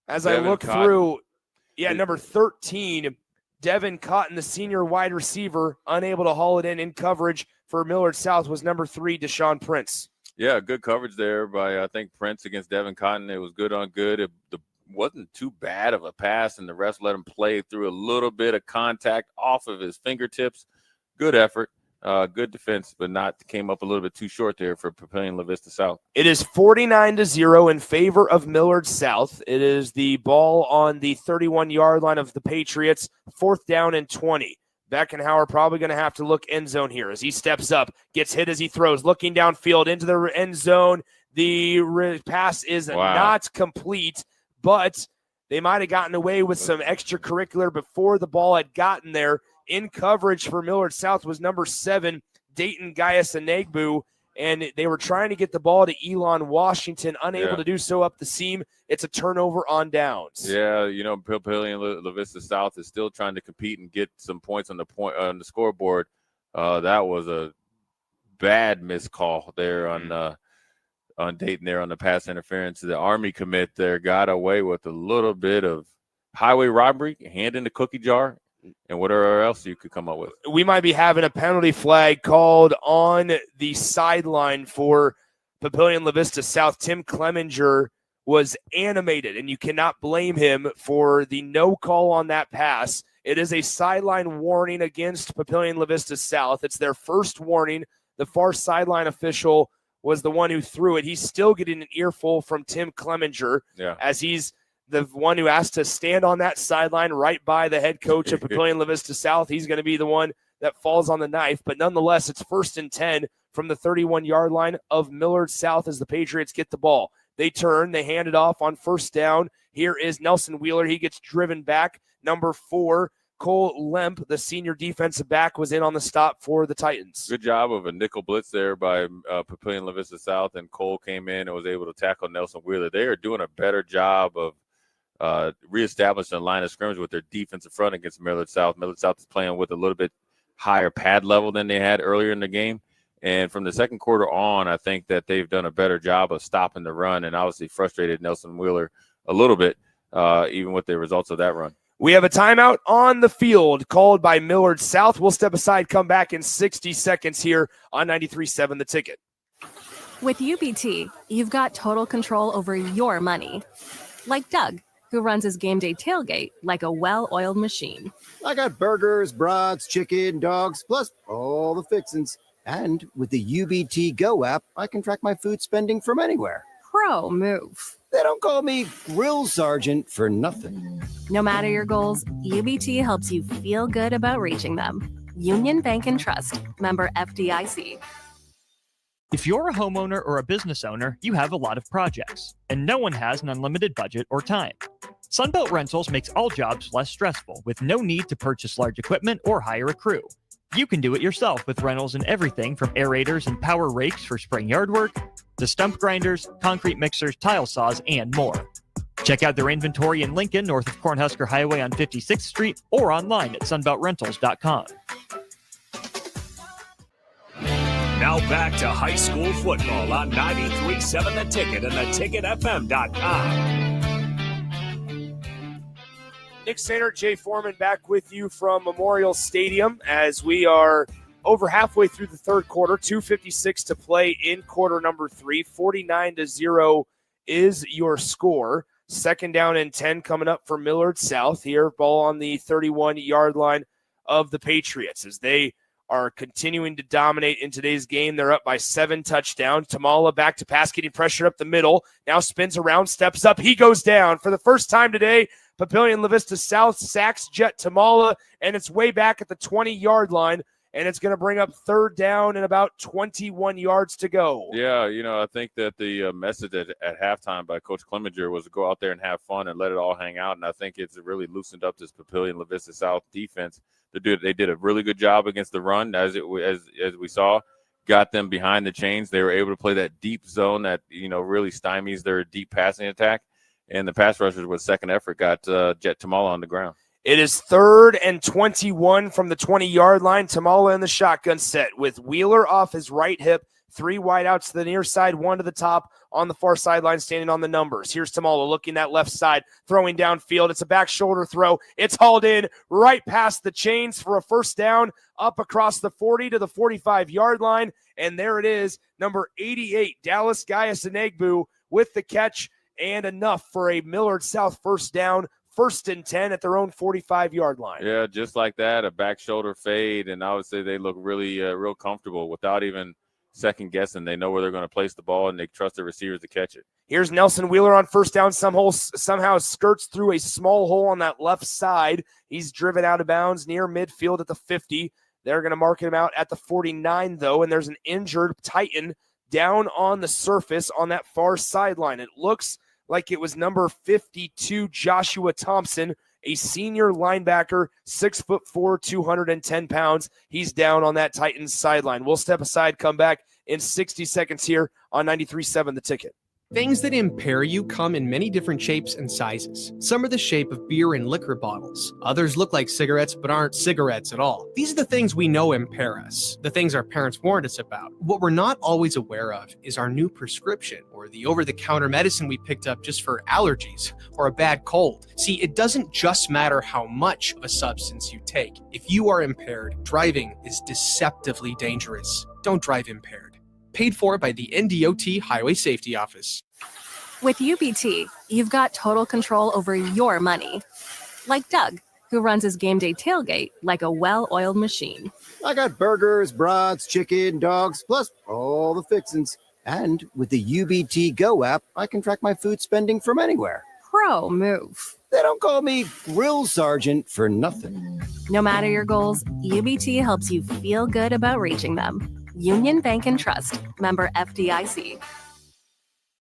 as Devin I look Cotton. Through, number 13, Devin Cotton, the senior wide receiver, unable to haul it in coverage for Millard South, was number 3, Deshaun Prince. Yeah, good coverage there by, I think, Prince against Devin Cotton. It was good on good. It wasn't too bad of a pass, and the refs let him play through a little bit of contact off of his fingertips. Good effort, good defense, but came up a little bit too short there for Papillion La Vista South. It is 49-0 in favor of Millard South. It is the ball on the 31-yard line of the Patriots, 4th down and 20. Beckenhauer probably going to have to look end zone here as he steps up, gets hit as he throws, looking downfield into the end zone. The pass is not complete, but they might have gotten away with some extracurricular before the ball had gotten there. In coverage for Millard South was number 7, Dayton Gaius-Anegbu, and they were trying to get the ball to Elon Washington, unable to do so up the seam. It's a turnover on downs. Yeah, Papillion La Vista South is still trying to compete and get some points on the scoreboard. That was a bad missed call there on Dayton there on the pass interference. The Army commit there got away with a little bit of highway robbery, hand in the cookie jar, and whatever else you could come up with. We might be having a penalty flag called on the sideline for Papillion La Vista South. Tim Clemenger was animated, and you cannot blame him for the no call on that pass. It is a sideline warning against Papillion La Vista South. It's their first warning. The far sideline official was the one who threw it. He's still getting an earful from Tim Clemenger as he's the one who has to stand on that sideline right by the head coach of Papillion La Vista South. He's going to be the one that falls on the knife. But nonetheless, it's 1st and 10 from the 31-yard line of Millard South as the Patriots get the ball. They turn, they hand it off on 1st down. Here is Nelson Wheeler. He gets driven back. Number 4, Cole Lemp, the senior defensive back, was in on the stop for the Titans. Good job of a nickel blitz there by Papillion La Vista South, and Cole came in and was able to tackle Nelson Wheeler. They are doing a better job of reestablishing a line of scrimmage with their defensive front against Millard South. Millard South is playing with a little bit higher pad level than they had earlier in the game. And from the second quarter on, I think that they've done a better job of stopping the run and obviously frustrated Nelson Wheeler a little bit, even with the results of that run. We have a timeout on the field called by Millard South. We'll step aside, come back in 60 seconds here on 93.7 The Ticket. With UBT, you've got total control over your money. Like Doug, who runs his game day tailgate like a well-oiled machine. I got burgers, brats, chicken, dogs, plus all the fixins. And with the UBT Go app, I can track my food spending from anywhere. Pro move. They don't call me Grill Sergeant for nothing. No matter your goals, UBT helps you feel good about reaching them. Union Bank and Trust. Member FDIC. If you're a homeowner or a business owner, you have a lot of projects, and no one has an unlimited budget or time. Sunbelt Rentals makes all jobs less stressful with no need to purchase large equipment or hire a crew. You can do it yourself with rentals in everything from aerators and power rakes for spring yard work to stump grinders, concrete mixers, tile saws, and more. Check out their inventory in Lincoln, north of Cornhusker Highway on 56th Street, or online at sunbeltrentals.com. Now back to high school football on 93.7 The Ticket and theticketfm.com. Nick Sainer, Jay Foreman back with you from Memorial Stadium as we are over halfway through the third quarter, 2:56 to play in quarter number 3. 49-0 is your score. 2nd down and 10 coming up for Millard South here. Ball on the 31-yard line of the Patriots as they are continuing to dominate in today's game. They're up by 7 touchdowns. Tamala back to pass, getting pressure up the middle. Now spins around, steps up. He goes down. For the first time today, Papillion La Vista South sacks Jet Tamala, and it's way back at the 20-yard line. and it's going to bring up third down and about 21 yards to go. Yeah, I think that the message at halftime by Coach Clemenger was to go out there and have fun and let it all hang out, and I think it's really loosened up this Papillion La Vista South defense. They did a really good job against the run, as we saw. Got them behind the chains. They were able to play that deep zone that really stymies their deep passing attack, and the pass rushers with second effort got Jet Tamala on the ground. It is 3rd and 21 from the 20-yard line. Tamala in the shotgun set with Wheeler off his right hip, 3 wide outs to the near side, 1 to the top on the far sideline, standing on the numbers. Here's Tamala looking that left side, throwing downfield. It's a back shoulder throw. It's hauled in right past the chains for a first down up across the 40 to the 45-yard line. And there it is, number 88, Dallas Gaius-Enegbu with the catch and enough for a Millard South first down. 1st and 10 at their own 45-yard line. Yeah, just like that, a back shoulder fade, and I would say they look really real comfortable without even second guessing. They know where they're going to place the ball, and they trust the receivers to catch it. Here's Nelson Wheeler on first down. Somehow skirts through a small hole on that left side. He's driven out of bounds near midfield at the 50. They're going to mark him out at the 49, though, and there's an injured Titan down on the surface on that far sideline. It looks like it was number 52, Joshua Thompson, a senior linebacker, 6'4", 210 pounds. He's down on that Titans sideline. We'll step aside, come back in 60 seconds here on 93.7 The Ticket. Things that impair you come in many different shapes and sizes. Some are the shape of beer and liquor bottles. Others look like cigarettes but aren't cigarettes at all. These are the things we know impair us, the things our parents warned us about. What we're not always aware of is our new prescription or the over-the-counter medicine we picked up just for allergies or a bad cold. See, it doesn't just matter how much of a substance you take. If you are impaired, driving is deceptively dangerous. Don't drive impaired. Paid for by the NDOT Highway Safety Office. With UBT, you've got total control over your money. Like Doug, who runs his game day tailgate like a well-oiled machine. I got burgers, brats, chicken, dogs, plus all the fixins. And with the UBT Go app, I can track my food spending from anywhere. Pro move. They don't call me Grill Sergeant for nothing. No matter your goals, UBT helps you feel good about reaching them. Union Bank and Trust. Member FDIC.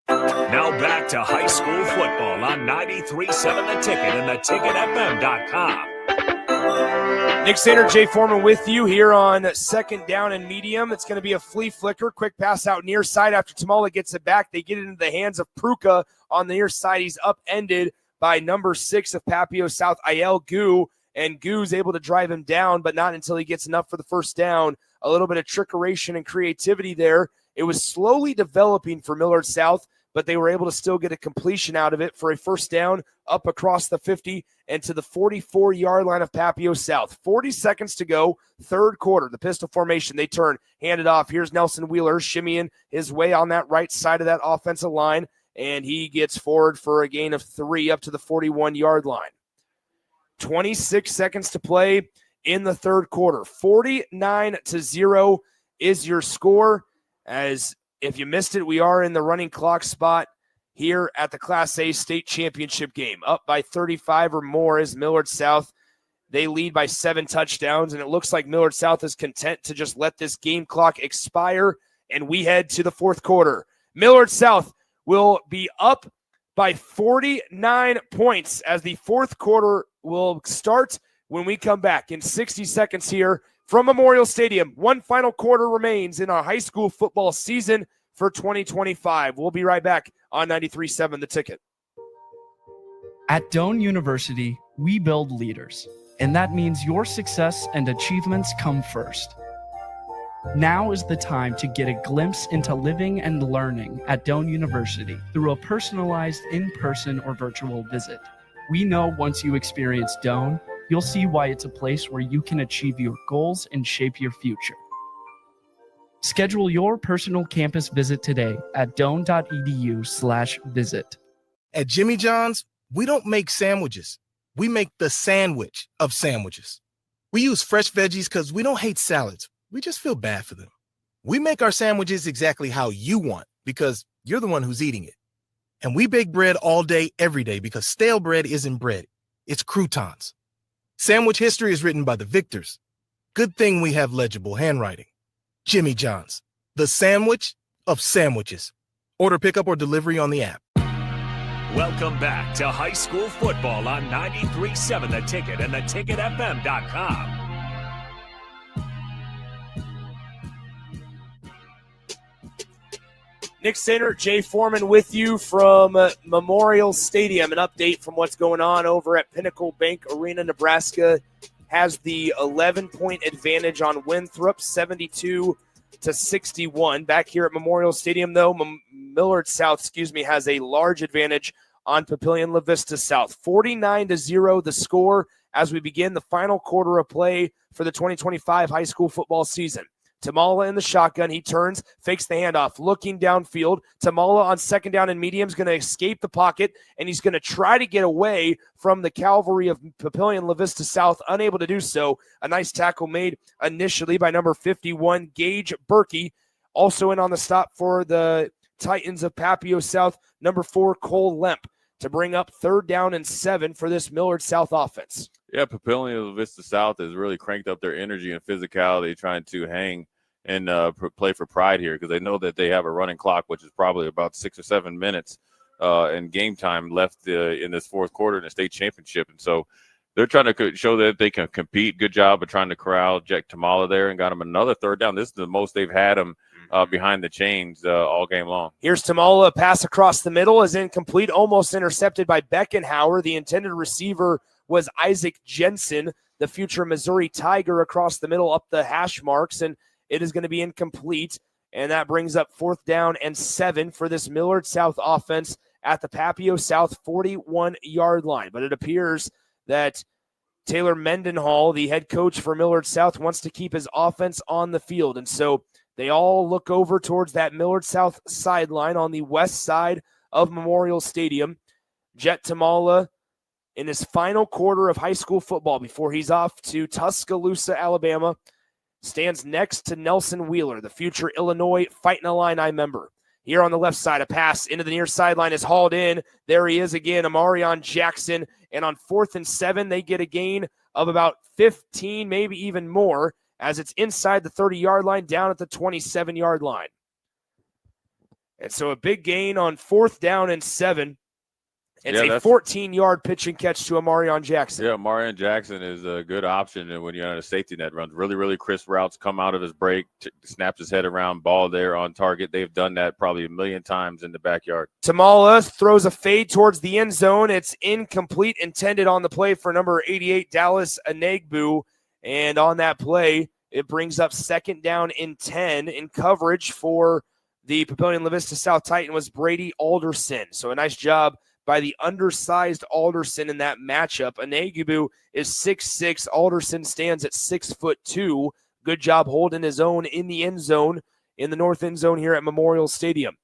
Now back to high school football on 93.7 The Ticket and theticketfm.com. Nick Sander, Jay Foreman with you here on 2nd down and medium. It's going to be a flea flicker. Quick pass out near side after Tamala gets it back. They get it into the hands of Pruka on the near side. He's upended by number 6 of Papio South, Ayel Gu. And Gu's able to drive him down, but not until he gets enough for the first down. A little bit of trickeration and creativity there. It was slowly developing for Millard South, but they were able to still get a completion out of it for a first down up across the 50 and to the 44-yard line of Papio South. 40 seconds to go, 3rd quarter. The pistol formation, they turn, hand it off. Here's Nelson Wheeler shimmying his way on that right side of that offensive line, and he gets forward for a gain of 3 up to the 41-yard line. 26 seconds to play in the 3rd quarter. 49-0 is your score. As if you missed it, we are in the running clock spot here at the Class A state championship game. Up by 35 or more is Millard South. They lead by 7 touchdowns, and it looks like Millard South is content to just let this game clock expire, and we head to the 4th quarter. Millard South will be up by 49 points as the 4th quarter will start when we come back in 60 seconds here from Memorial Stadium. One final quarter remains in our high school football season for 2025. We'll be right back on 93.7 The Ticket. At Doane University, we build leaders, and that means your success and achievements come first. Now is the time to get a glimpse into living and learning at Doane University through a personalized in-person or virtual visit. We know once you experience Doane, you'll see why it's a place where you can achieve your goals and shape your future. Schedule your personal campus visit today at doane.edu/visit. At Jimmy John's, we don't make sandwiches. We make the sandwich of sandwiches. We use fresh veggies because we don't hate salads. We just feel bad for them. We make our sandwiches exactly how you want because you're the one who's eating it. And we bake bread all day, every day because stale bread isn't bread. It's croutons. Sandwich history is written by the victors. Good thing we have legible handwriting. Jimmy John's, the sandwich of sandwiches. Order pickup or delivery on the app. Welcome back to high school football on 93.7 The Ticket and theticketfm.com. Nick Sainer, Jay Foreman with you from Memorial Stadium. An update from what's going on over at Pinnacle Bank Arena. Nebraska has the 11-point advantage on Winthrop, 72-61. Back here at Memorial Stadium, though, Millard South, has a large advantage on Papillion La Vista South. 49-0 the score as we begin the final quarter of play for the 2025 high school football season. Tamala in the shotgun. He turns, fakes the handoff, looking downfield. Tamala on second down and medium is going to escape the pocket, and he's going to try to get away from the cavalry of Papillion La Vista South. Unable to do so. A nice tackle made initially by number 51, Gage Berkey. Also in on the stop for the Titans of Papio South, number 4, Cole Lemp, to bring up 3rd down and 7 for this Millard South offense. Yeah, Papillion La Vista South has really cranked up their energy and physicality, trying to hang and play for pride here, because they know that they have a running clock, which is probably about 6 or 7 minutes in game time left in this fourth quarter in the state championship. And so they're trying to show that they can compete. Good job of trying to corral Jack Tamala there and got him another 3rd down. This is the most they've had him behind the chains all game long. Here's Tamala. A pass across the middle is incomplete, almost intercepted by Beckenhauer. The intended receiver was Isaac Jensen, the future Missouri Tiger, across the middle up the hash marks, and it is going to be incomplete. And that brings up 4th down and 7 for this Millard South offense at the Papio South 41-yard line. But it appears that Taylor Mendenhall, the head coach for Millard South, wants to keep his offense on the field. And so they all look over towards that Millard South sideline on the west side of Memorial Stadium. Jet Tamala, in his final quarter of high school football before he's off to Tuscaloosa, Alabama, stands next to Nelson Wheeler, the future Illinois Fighting Illini member. Here on the left side, a pass into the near sideline is hauled in. There he is again, Amarion Jackson. And on 4th and 7, they get a gain of about 15, maybe even more, as it's inside the 30-yard line, down at the 27-yard line. And so a big gain on 4th down and 7. It's a 14-yard pitch and catch to Amarion Jackson. Yeah, Amarion Jackson is a good option, and when you're on a safety net, runs really, really crisp routes, come out of his break, snaps his head around, ball there on target. They've done that probably a million times in the backyard. Tamala throws a fade towards the end zone. It's incomplete, intended on the play for number 88, Dallas Anegbu. And on that play, it brings up 2nd down and 10 in coverage for the Papillion La Vista South Titan was Brady Alderson. So a nice job by the undersized Alderson in that matchup. Anegbu is 6'6". Alderson stands at 6'2". Good job holding his own in the end zone, in the north end zone here at Memorial Stadium.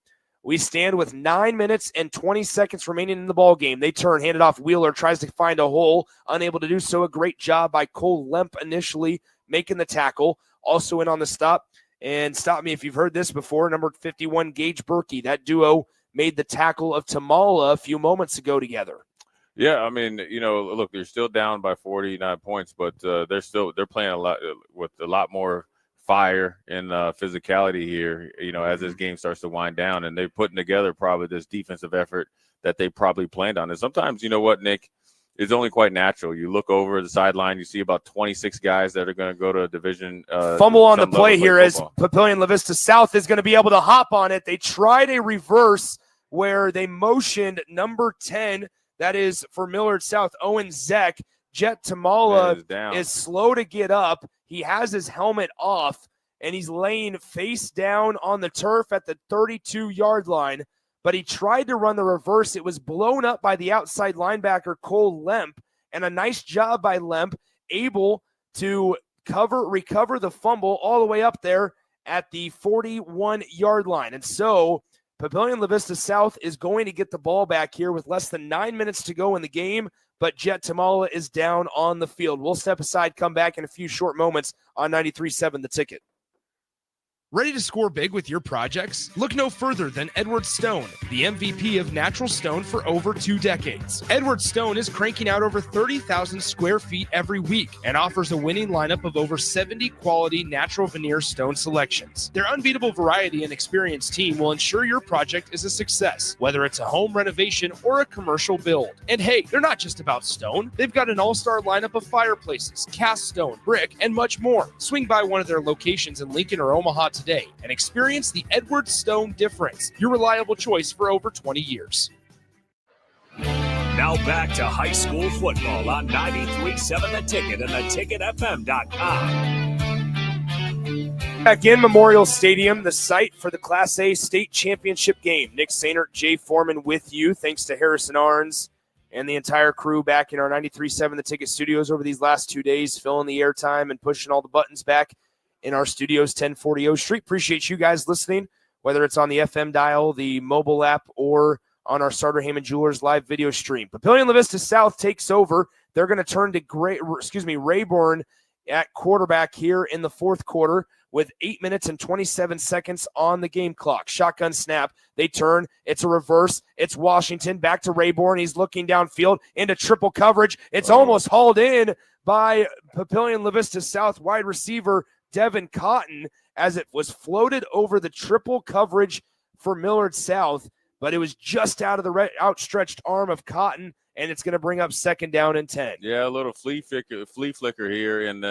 We stand with 9 minutes and 20 seconds remaining in the ball game. They turn, hand it off. Wheeler tries to find a hole, unable to do so. A great job by Cole Lemp initially making the tackle. Also in on the stop. And stop me if you've heard this before, number 51, Gage Berkey. That duo made the tackle of Tamala a few moments ago together. Yeah, I mean, look, they're still down by 49 points, but they're playing a lot with a lot more fire and physicality here, as this game starts to wind down, and they're putting together probably this defensive effort that they probably planned on. And sometimes, you know what, Nick, it's only quite natural. You look over the sideline, you see about 26 guys that are going to go to a division. Fumble on the play here as Papillion La Vista South is going to be able to hop on it. They tried a reverse where they motioned number 10, that is for Millard South, Owen Zeck. Jet Tamala is slow to get up. He has his helmet off, and he's laying face down on the turf at the 32-yard line, but he tried to run the reverse. It was blown up by the outside linebacker, Cole Lemp, and a nice job by Lemp, able to recover the fumble all the way up there at the 41-yard line. And so Papillion La Vista South is going to get the ball back here with less than 9 minutes to go in the game, but Jet Tamala is down on the field. We'll step aside, come back in a few short moments on 93.7 The Ticket. Ready to score big with your projects? Look no further than Edward Stone, the MVP of natural stone for over 2 decades. Edward Stone is cranking out over 30,000 square feet every week and offers a winning lineup of over 70 quality natural veneer stone selections. Their unbeatable variety and experienced team will ensure your project is a success, whether it's a home renovation or a commercial build. And hey, they're not just about stone. They've got an all-star lineup of fireplaces, cast stone, brick, and much more. Swing by one of their locations in Lincoln or Omaha today and experience the Edward Stone difference, your reliable choice for over 20 years. Now back to high school football on 93.7 The Ticket and theticketfm.com. Back in Memorial Stadium, the site for the Class A state championship game. Nick Sainert, Jay Foreman with you. Thanks to Harrison Arns and the entire crew back in our 93.7 The Ticket studios over these last 2 days, filling the airtime and pushing all the buttons back in our studios, 1040 O Street. Appreciate you guys listening, whether it's on the FM dial, the mobile app, or on our Starter Heyman Jewelers live video stream. Papillion La Vista South takes over. They're going to turn to Rayborn at quarterback here in the fourth quarter with 8 minutes and 27 seconds on the game clock. Shotgun snap. They turn. It's a reverse. It's Washington back to Rayborn. He's looking downfield into triple coverage. It's almost hauled in by Papillion La Vista South wide receiver Devin Cotton as it was floated over the triple coverage for Millard South, but it was just out of the outstretched arm of Cotton, and it's going to bring up 2nd down and 10. Yeah, a little flea flicker here, and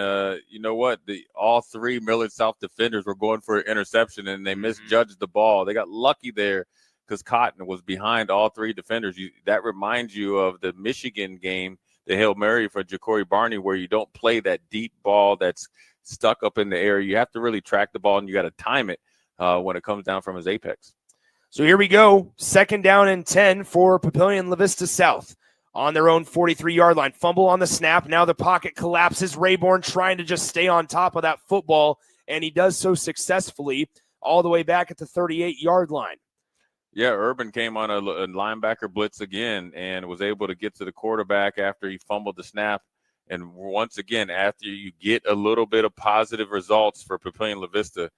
you know what? All 3 Millard South defenders were going for an interception, and they misjudged the ball. They got lucky there because Cotton was behind all 3 defenders. That reminds you of the Michigan game, the Hail Mary for Ja'Cory Barney, where you don't play that deep ball that's stuck up in the air. You have to really track the ball, and you got to time it when it comes down from his apex. So here we go. 2nd down and 10 for Papillion La Vista South on their own 43-yard line. Fumble on the snap. Now the pocket collapses. Rayborn trying to just stay on top of that football, and he does so successfully all the way back at the 38-yard line. Yeah, Urban came on a linebacker blitz again and was able to get to the quarterback after he fumbled the snap. And once again, after you get a little bit of positive results for Papillion La Vista,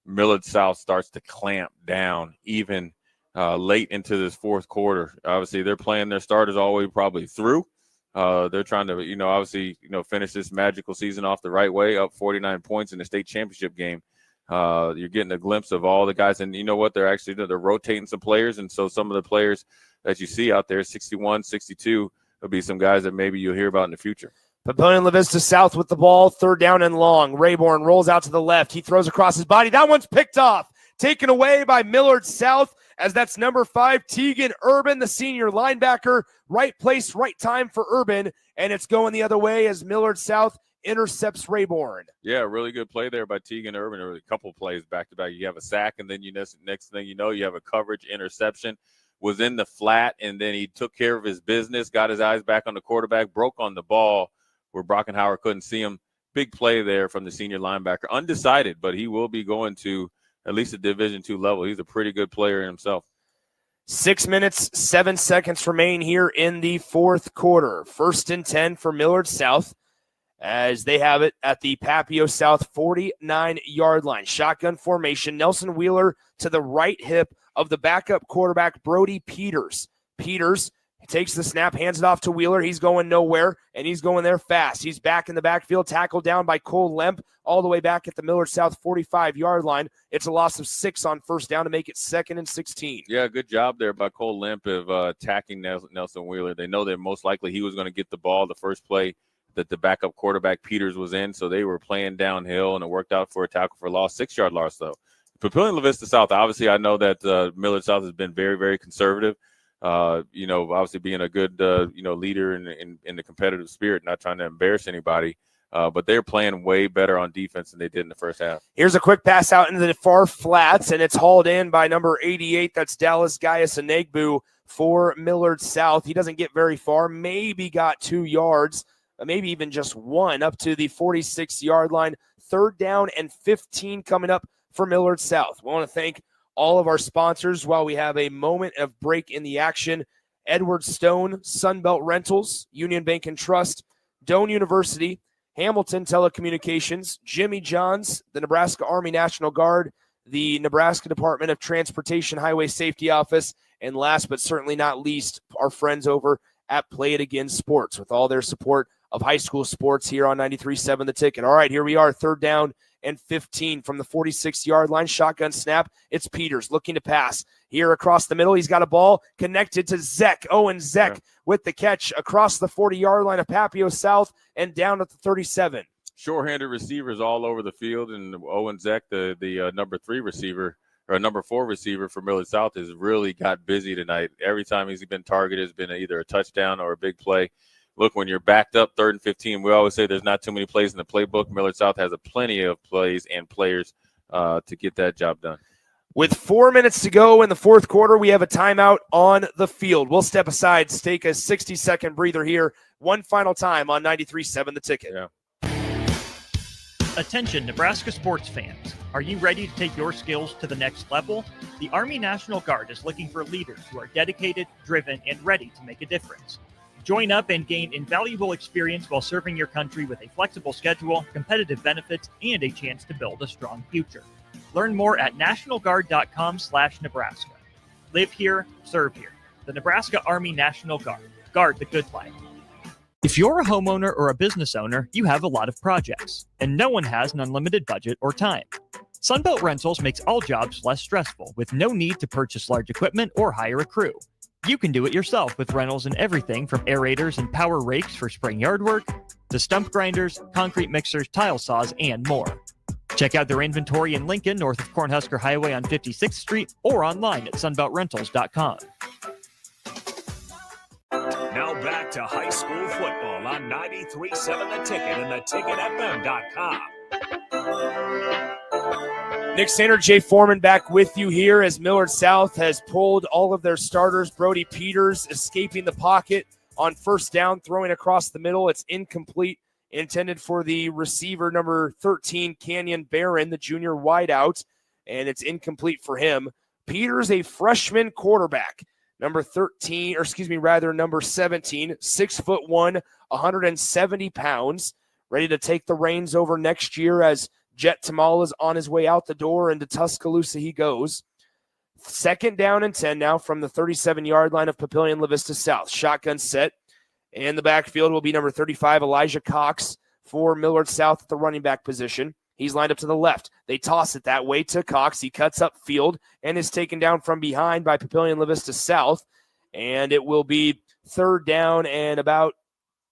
Millard South starts to clamp down even late into this fourth quarter. Obviously, they're playing their starters all the way probably through. They're trying to, obviously, finish this magical season off the right way, up 49 points in the state championship game. You're getting a glimpse of all the guys, and you know what? They're rotating some players, and so some of the players that you see out there, 61, 62, there'll be some guys that maybe you'll hear about in the future. Papillion La Vista South with the ball, 3rd down and long. Rayborn rolls out to the left. He throws across his body. That one's picked off. Taken away by Millard South as that's number 5, Tegan Urban, the senior linebacker. Right place, right time for Urban, and it's going the other way as Millard South intercepts Rayborn. Yeah, really good play there by Tegan Urban. There were a couple plays back-to-back. You have a sack, and then next thing you know, you have a coverage interception. Was in the flat, and then he took care of his business, got his eyes back on the quarterback, broke on the ball where Brockenhauer couldn't see him. Big play there from the senior linebacker. Undecided, but he will be going to at least a Division II level. He's a pretty good player himself. 6 minutes, 7 seconds remain here in the fourth quarter. 1st and 10 for Millard South as they have it at the Papio South 49-yard line. Shotgun formation. Nelson Wheeler to the right hip of the backup quarterback, Brody Peters. Peters takes the snap, hands it off to Wheeler. He's going nowhere, and he's going there fast. He's back in the backfield, tackled down by Cole Lemp all the way back at the Millard South 45-yard line. It's a loss of 6 on 1st down to make it 2nd and 16. Yeah, good job there by Cole Lemp of attacking Nelson Wheeler. They know that most likely he was going to get the ball the first play that the backup quarterback Peters was in, so they were playing downhill, and it worked out for a tackle for a loss, 6-yard loss, though. Papillion La Vista South, obviously I know that Millard South has been very, very conservative. Obviously being a good, leader in the competitive spirit, not trying to embarrass anybody. But they're playing way better on defense than they did in the first half. Here's a quick pass out into the far flats, and it's hauled in by number 88. That's Dallas Gaius-Anegbu for Millard South. He doesn't get very far, maybe got 2 yards, maybe even just 1 up to the 46-yard line. 3rd down and 15 coming up for Millard South. We want to thank all of our sponsors while we have a moment of break in the action. Edward Stone, Sunbelt Rentals, Union Bank and Trust, Doane University, Hamilton Telecommunications, Jimmy Johns, the Nebraska Army National Guard, the Nebraska Department of Transportation Highway Safety Office, and last but certainly not least, our friends over at Play It Again Sports with all their support of high school sports here on 93.7 The Ticket. All right, here we are, 3rd down and 15 from the 46-yard line. Shotgun snap. It's Peters looking to pass. Here across the middle, he's got a ball connected to Zek. Owen Zek with the catch across the 40-yard line of Papio South and down at the 37. Short-handed receivers all over the field, and Owen Zek, the number 3 receiver, or number 4 receiver for Millard South, has really got busy tonight. Every time he's been targeted, it's been either a touchdown or a big play. Look, when you're backed up 3rd and 15, we always say there's not too many plays in the playbook. Millard South has plenty of plays and players to get that job done. With 4 minutes to go in the 4th quarter, we have a timeout on the field. We'll step aside, take a 60-second breather here. One final time on 93.7 The Ticket. Yeah. Attention, Nebraska sports fans. Are you ready to take your skills to the next level? The Army National Guard is looking for leaders who are dedicated, driven, and ready to make a difference. Join up and gain invaluable experience while serving your country with a flexible schedule, competitive benefits, and a chance to build a strong future. Learn more at nationalguard.com/Nebraska. Live here, serve here. The Nebraska Army National Guard. Guard the good life. If you're a homeowner or a business owner, you have a lot of projects, and no one has an unlimited budget or time. Sunbelt Rentals makes all jobs less stressful with no need to purchase large equipment or hire a crew. You can do it yourself with rentals and everything from aerators and power rakes for spring yard work to stump grinders, concrete mixers, tile saws, and more. Check out their inventory in Lincoln, north of Cornhusker Highway on 56th Street, or online at sunbeltrentals.com. Now back to high school football on 93.7 The Ticket and theticketfm.com. Nick Sander, Jay Foreman back with you here as Millard South has pulled all of their starters. Brody Peters escaping the pocket on 1st down, throwing across the middle. It's incomplete, intended for the receiver, number 13, Canyon Barron, the junior wideout, and it's incomplete for him. Peters, a freshman quarterback, number 17, 6'1", 170 pounds, ready to take the reins over next year as Jet Tamala's on his way out the door, and to Tuscaloosa he goes. 2nd down and 10 now from the 37-yard line of Papillion La Vista South. Shotgun set, and the backfield will be number 35, Elijah Cox, for Millard South at the running back position. He's lined up to the left. They toss it that way to Cox. He cuts up field and is taken down from behind by Papillion La Vista South, and it will be 3rd down and about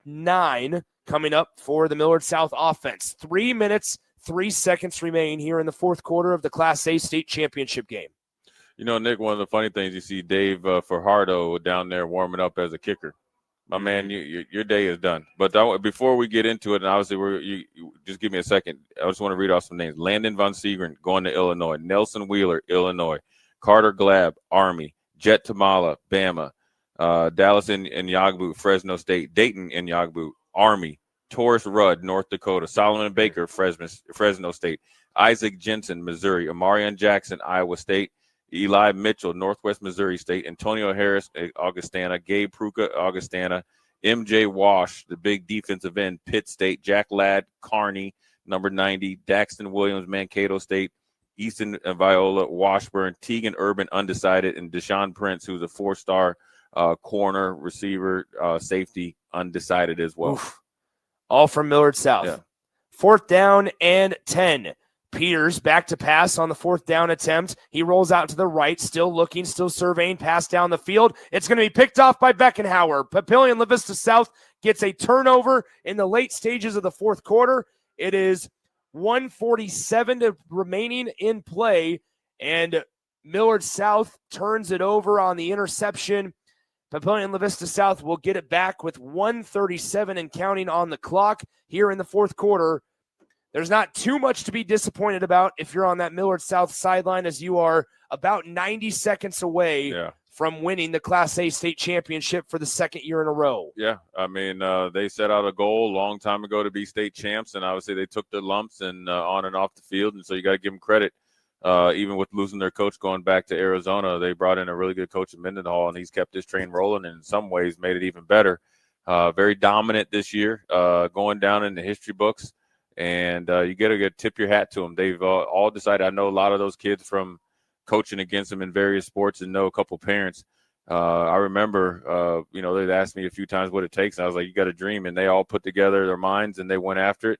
9 coming up for the Millard South offense. 3 minutes, 3 seconds remain here in the 4th quarter of the Class A state championship game. You know, Nick, one of the funny things, you see Dave Fajardo down there warming up as a kicker. My man, your day is done. But before we get into it, and obviously you just give me a second, I just want to read off some names. Landon Von Segren going to Illinois. Nelson Wheeler, Illinois. Carter Glab, Army. Jet Tamala, Bama. Dallas Nyagbu, Fresno State. Dayton Nyagbu, Army. Taurus Rudd, North Dakota. Solomon Baker, Fresno State. Isaac Jensen, Missouri. Amarian Jackson, Iowa State. Eli Mitchell, Northwest Missouri State. Antonio Harris, Augustana. Gabe Pruka, Augustana. MJ Wash, the big defensive end, Pitt State. Jack Ladd, Kearney, number 90. Daxton Williams, Mankato State. Easton Viola, Washburn. Tegan Urban, undecided. And Deshaun Prince, who's a 4-star corner, receiver, safety, undecided as well. Oof. All from Millard South. Yeah. 4th down and 10. Peters back to pass on the 4th down attempt. He rolls out to the right, still looking, still surveying, pass down the field. It's going to be picked off by Beckenhauer. Papillion La Vista South gets a turnover in the late stages of the 4th quarter. It is 1:47 remaining in play, and Millard South turns it over on the interception. Papillion La Vista South will get it back with 1:37 and counting on the clock here in the 4th quarter. There's not too much to be disappointed about if you're on that Millard South sideline, as you are about 90 seconds away from winning the Class A state championship for the 2nd year in a row. Yeah, I mean, they set out a goal a long time ago to be state champs, and obviously they took their lumps and on and off the field, and so you got to give them credit. Even with losing their coach going back to Arizona, they brought in a really good coach in Mendenhall, and he's kept his train rolling and in some ways made it even better. very dominant this year, going down in the history books. And you got to tip your hat to them. They've all decided. I know a lot of those kids from coaching against them in various sports and know a couple parents. I remember, they'd asked me a few times what it takes. And I was like, you got a dream. And they all put together their minds and they went after it.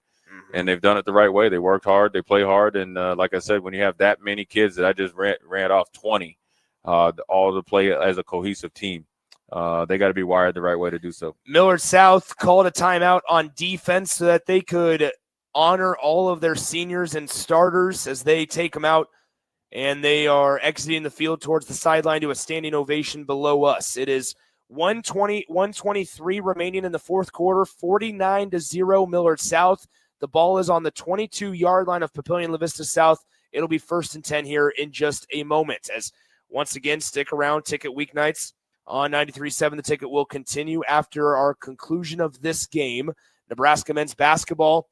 And they've done it the right way. They worked hard. They play hard. And like I said, when you have that many kids that I just ran off 20, all to play as a cohesive team, they got to be wired the right way to do so. Millard South called a timeout on defense so that they could honor all of their seniors and starters as they take them out, and they are exiting the field towards the sideline to a standing ovation below us. It is 1:23 remaining in the fourth quarter, 49-0 Millard South. The ball is on the 22-yard line of Papillion La Vista South. It'll be 1st and 10 here in just a moment. As once again, stick around. Ticket weeknights on 93.7. The Ticket will continue after our conclusion of this game. Nebraska men's basketball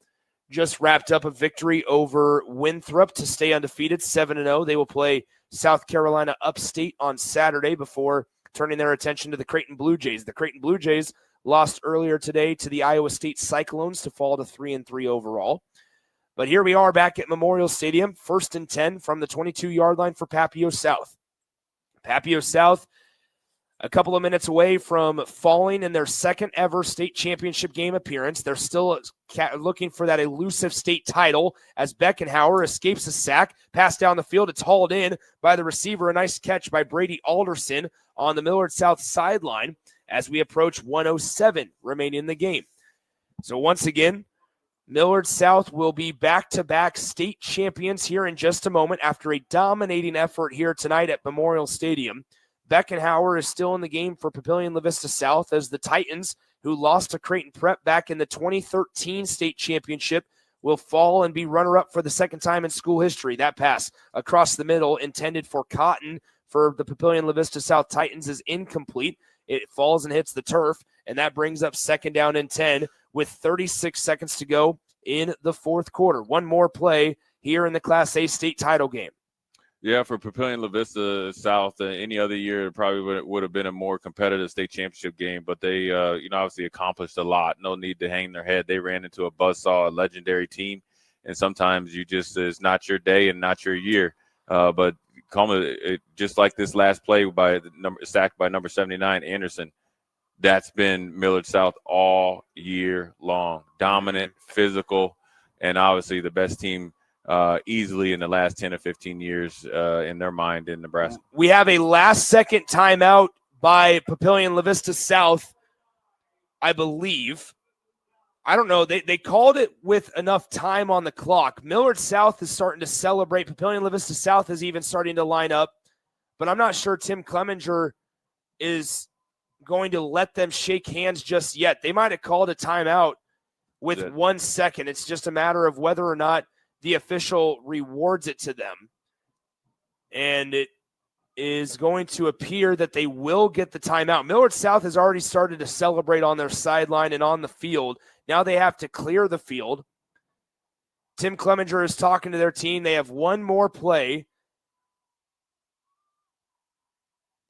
just wrapped up a victory over Winthrop to stay undefeated, 7-0. They will play South Carolina Upstate on Saturday before turning their attention to the Creighton Blue Jays. The Creighton Blue Jays lost earlier today to the Iowa State Cyclones to fall to 3-3 overall. But here we are back at Memorial Stadium, 1st and 10 from the 22-yard line for Papio South. Papio South, a couple of minutes away from falling in their second ever state championship game appearance. They're still looking for that elusive state title as Beckenhauer escapes a sack, pass down the field. It's hauled in by the receiver. A nice catch by Brady Alderson on the Millard South sideline as we approach 1:07 remaining in the game. So once again, Millard South will be back-to-back state champions here in just a moment after a dominating effort here tonight at Memorial Stadium. Beckenhauer is still in the game for Papillion La Vista South as the Titans, who lost to Creighton Prep back in the 2013 state championship, will fall and be runner-up for the second time in school history. That pass across the middle intended for Cotton for the Papillion La Vista South Titans is incomplete. It falls and hits the turf, and that brings up 2nd down and 10 with 36 seconds to go in the fourth quarter. One more play here in the Class A state title game. Yeah, for Papillion La Vista South, any other year it probably would have been a more competitive state championship game, but they, obviously accomplished a lot. No need to hang their head. They ran into a buzzsaw, a legendary team, and sometimes it's not your day and not your year. But just like this last play sacked by number 79, Anderson, that's been Millard South all year long. Dominant, physical, and obviously the best team easily in the last 10 or 15 years in their mind in Nebraska. We have a last-second timeout by Papillion La Vista South, I believe. I don't know. They called it with enough time on the clock. Millard South is starting to celebrate. Papillion La Vista South is even starting to line up. But I'm not sure Tim Clemenger is going to let them shake hands just yet. They might have called a timeout with 1 second. It's just a matter of whether or not the official rewards it to them. And it is going to appear that they will get the timeout. Millard South has already started to celebrate on their sideline and on the field. Now they have to clear the field. Tim Clemenger is talking to their team. They have one more play.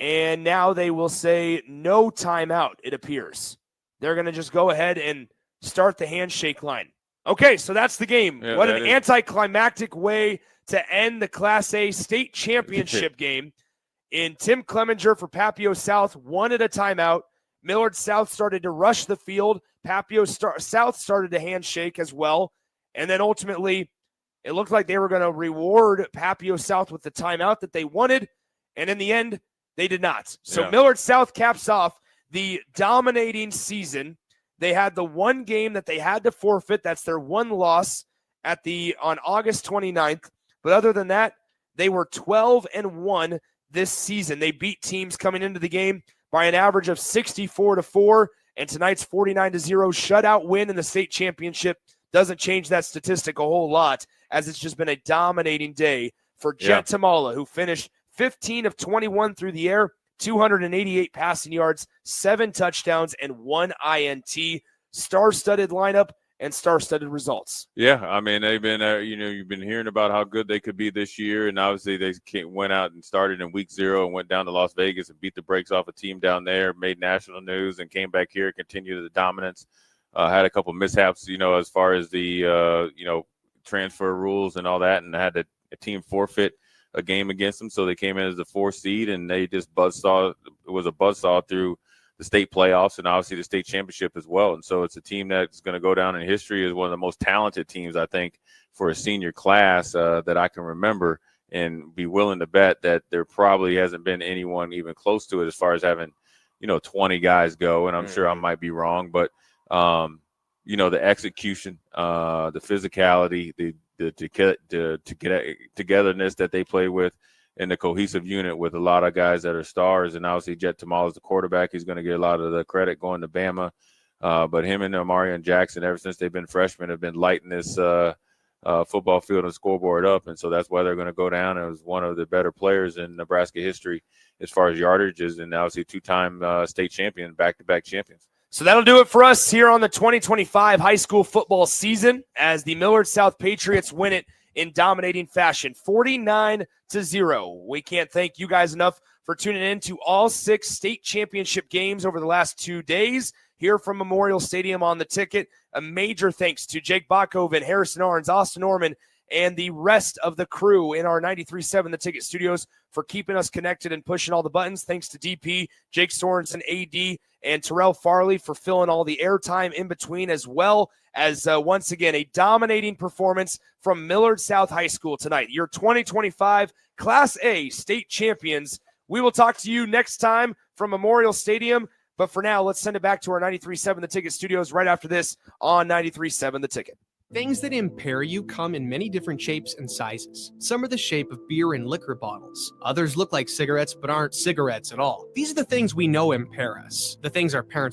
And now they will say no timeout, it appears. They're going to just go ahead and start the handshake line. Okay, so that's the game. Yeah, what an anticlimactic way to end the Class A state championship game. In Tim Clemenger for Papio South, wanted a timeout. Millard South started to rush the field. Papio South started to handshake as well. And then ultimately, it looked like they were going to reward Papio South with the timeout that they wanted. And in the end, they did not. So Millard South caps off the dominating season. They had the one game that they had to forfeit. That's their one loss on August 29th. But other than that, they were 12-1 this season. They beat teams coming into the game by an average of 64-4, and tonight's 49-0 shutout win in the state championship doesn't change that statistic a whole lot, as it's just been a dominating day for Jet Tamala, who finished 15 of 21 through the air, 288 passing yards, 7 touchdowns, and 1 INT. Star-studded lineup and star-studded results. Yeah, I mean, they've been, you've been hearing about how good they could be this year, and obviously they went out and started in week 0 and went down to Las Vegas and beat the brakes off a team down there, made national news, and came back here, continued the dominance. Had a couple mishaps, as far as the, transfer rules and all that, and had a team forfeit a game against them, so they came in as the 4th seed, and they just buzzsaw. It was a buzzsaw through the state playoffs and obviously the state championship as well. And so it's a team that's going to go down in history as one of the most talented teams, I think, for a senior class that I can remember, and be willing to bet that there probably hasn't been anyone even close to it as far as having, 20 guys go. And I'm sure I might be wrong, but, the execution, the physicality, the togetherness that they play with, and the cohesive unit with a lot of guys that are stars. And obviously Jet Tamal is the quarterback. He's going to get a lot of the credit going to Bama. But him and Amarian Jackson, ever since they've been freshmen, have been lighting this football field and scoreboard up. And so that's why they're going to go down as one of the better players in Nebraska history as far as yardages, and obviously 2-time state champion, back-to-back champions. So that'll do it for us here on the 2025 high school football season, as the Millard South Patriots win it in dominating fashion, 49-0. We can't thank you guys enough for tuning in to all 6 state championship games over the last 2 days here from Memorial Stadium on the Ticket. A major thanks to Jake Bachhoven, Harrison Arns, Austin Norman, and the rest of the crew in our 93.7 The Ticket studios for keeping us connected and pushing all the buttons. Thanks to DP, Jake Sorensen, AD, and Terrell Farley for filling all the airtime in between, as well as, once again, a dominating performance from Millard South High School tonight. Your 2025 Class A state champions. We will talk to you next time from Memorial Stadium. But for now, let's send it back to our 93.7 The Ticket studios right after this on 93.7 The Ticket. Things that impair you come in many different shapes and sizes. Some are the shape of beer and liquor bottles. Others look like cigarettes but aren't cigarettes at all. These are the things we know impair us, the things our parents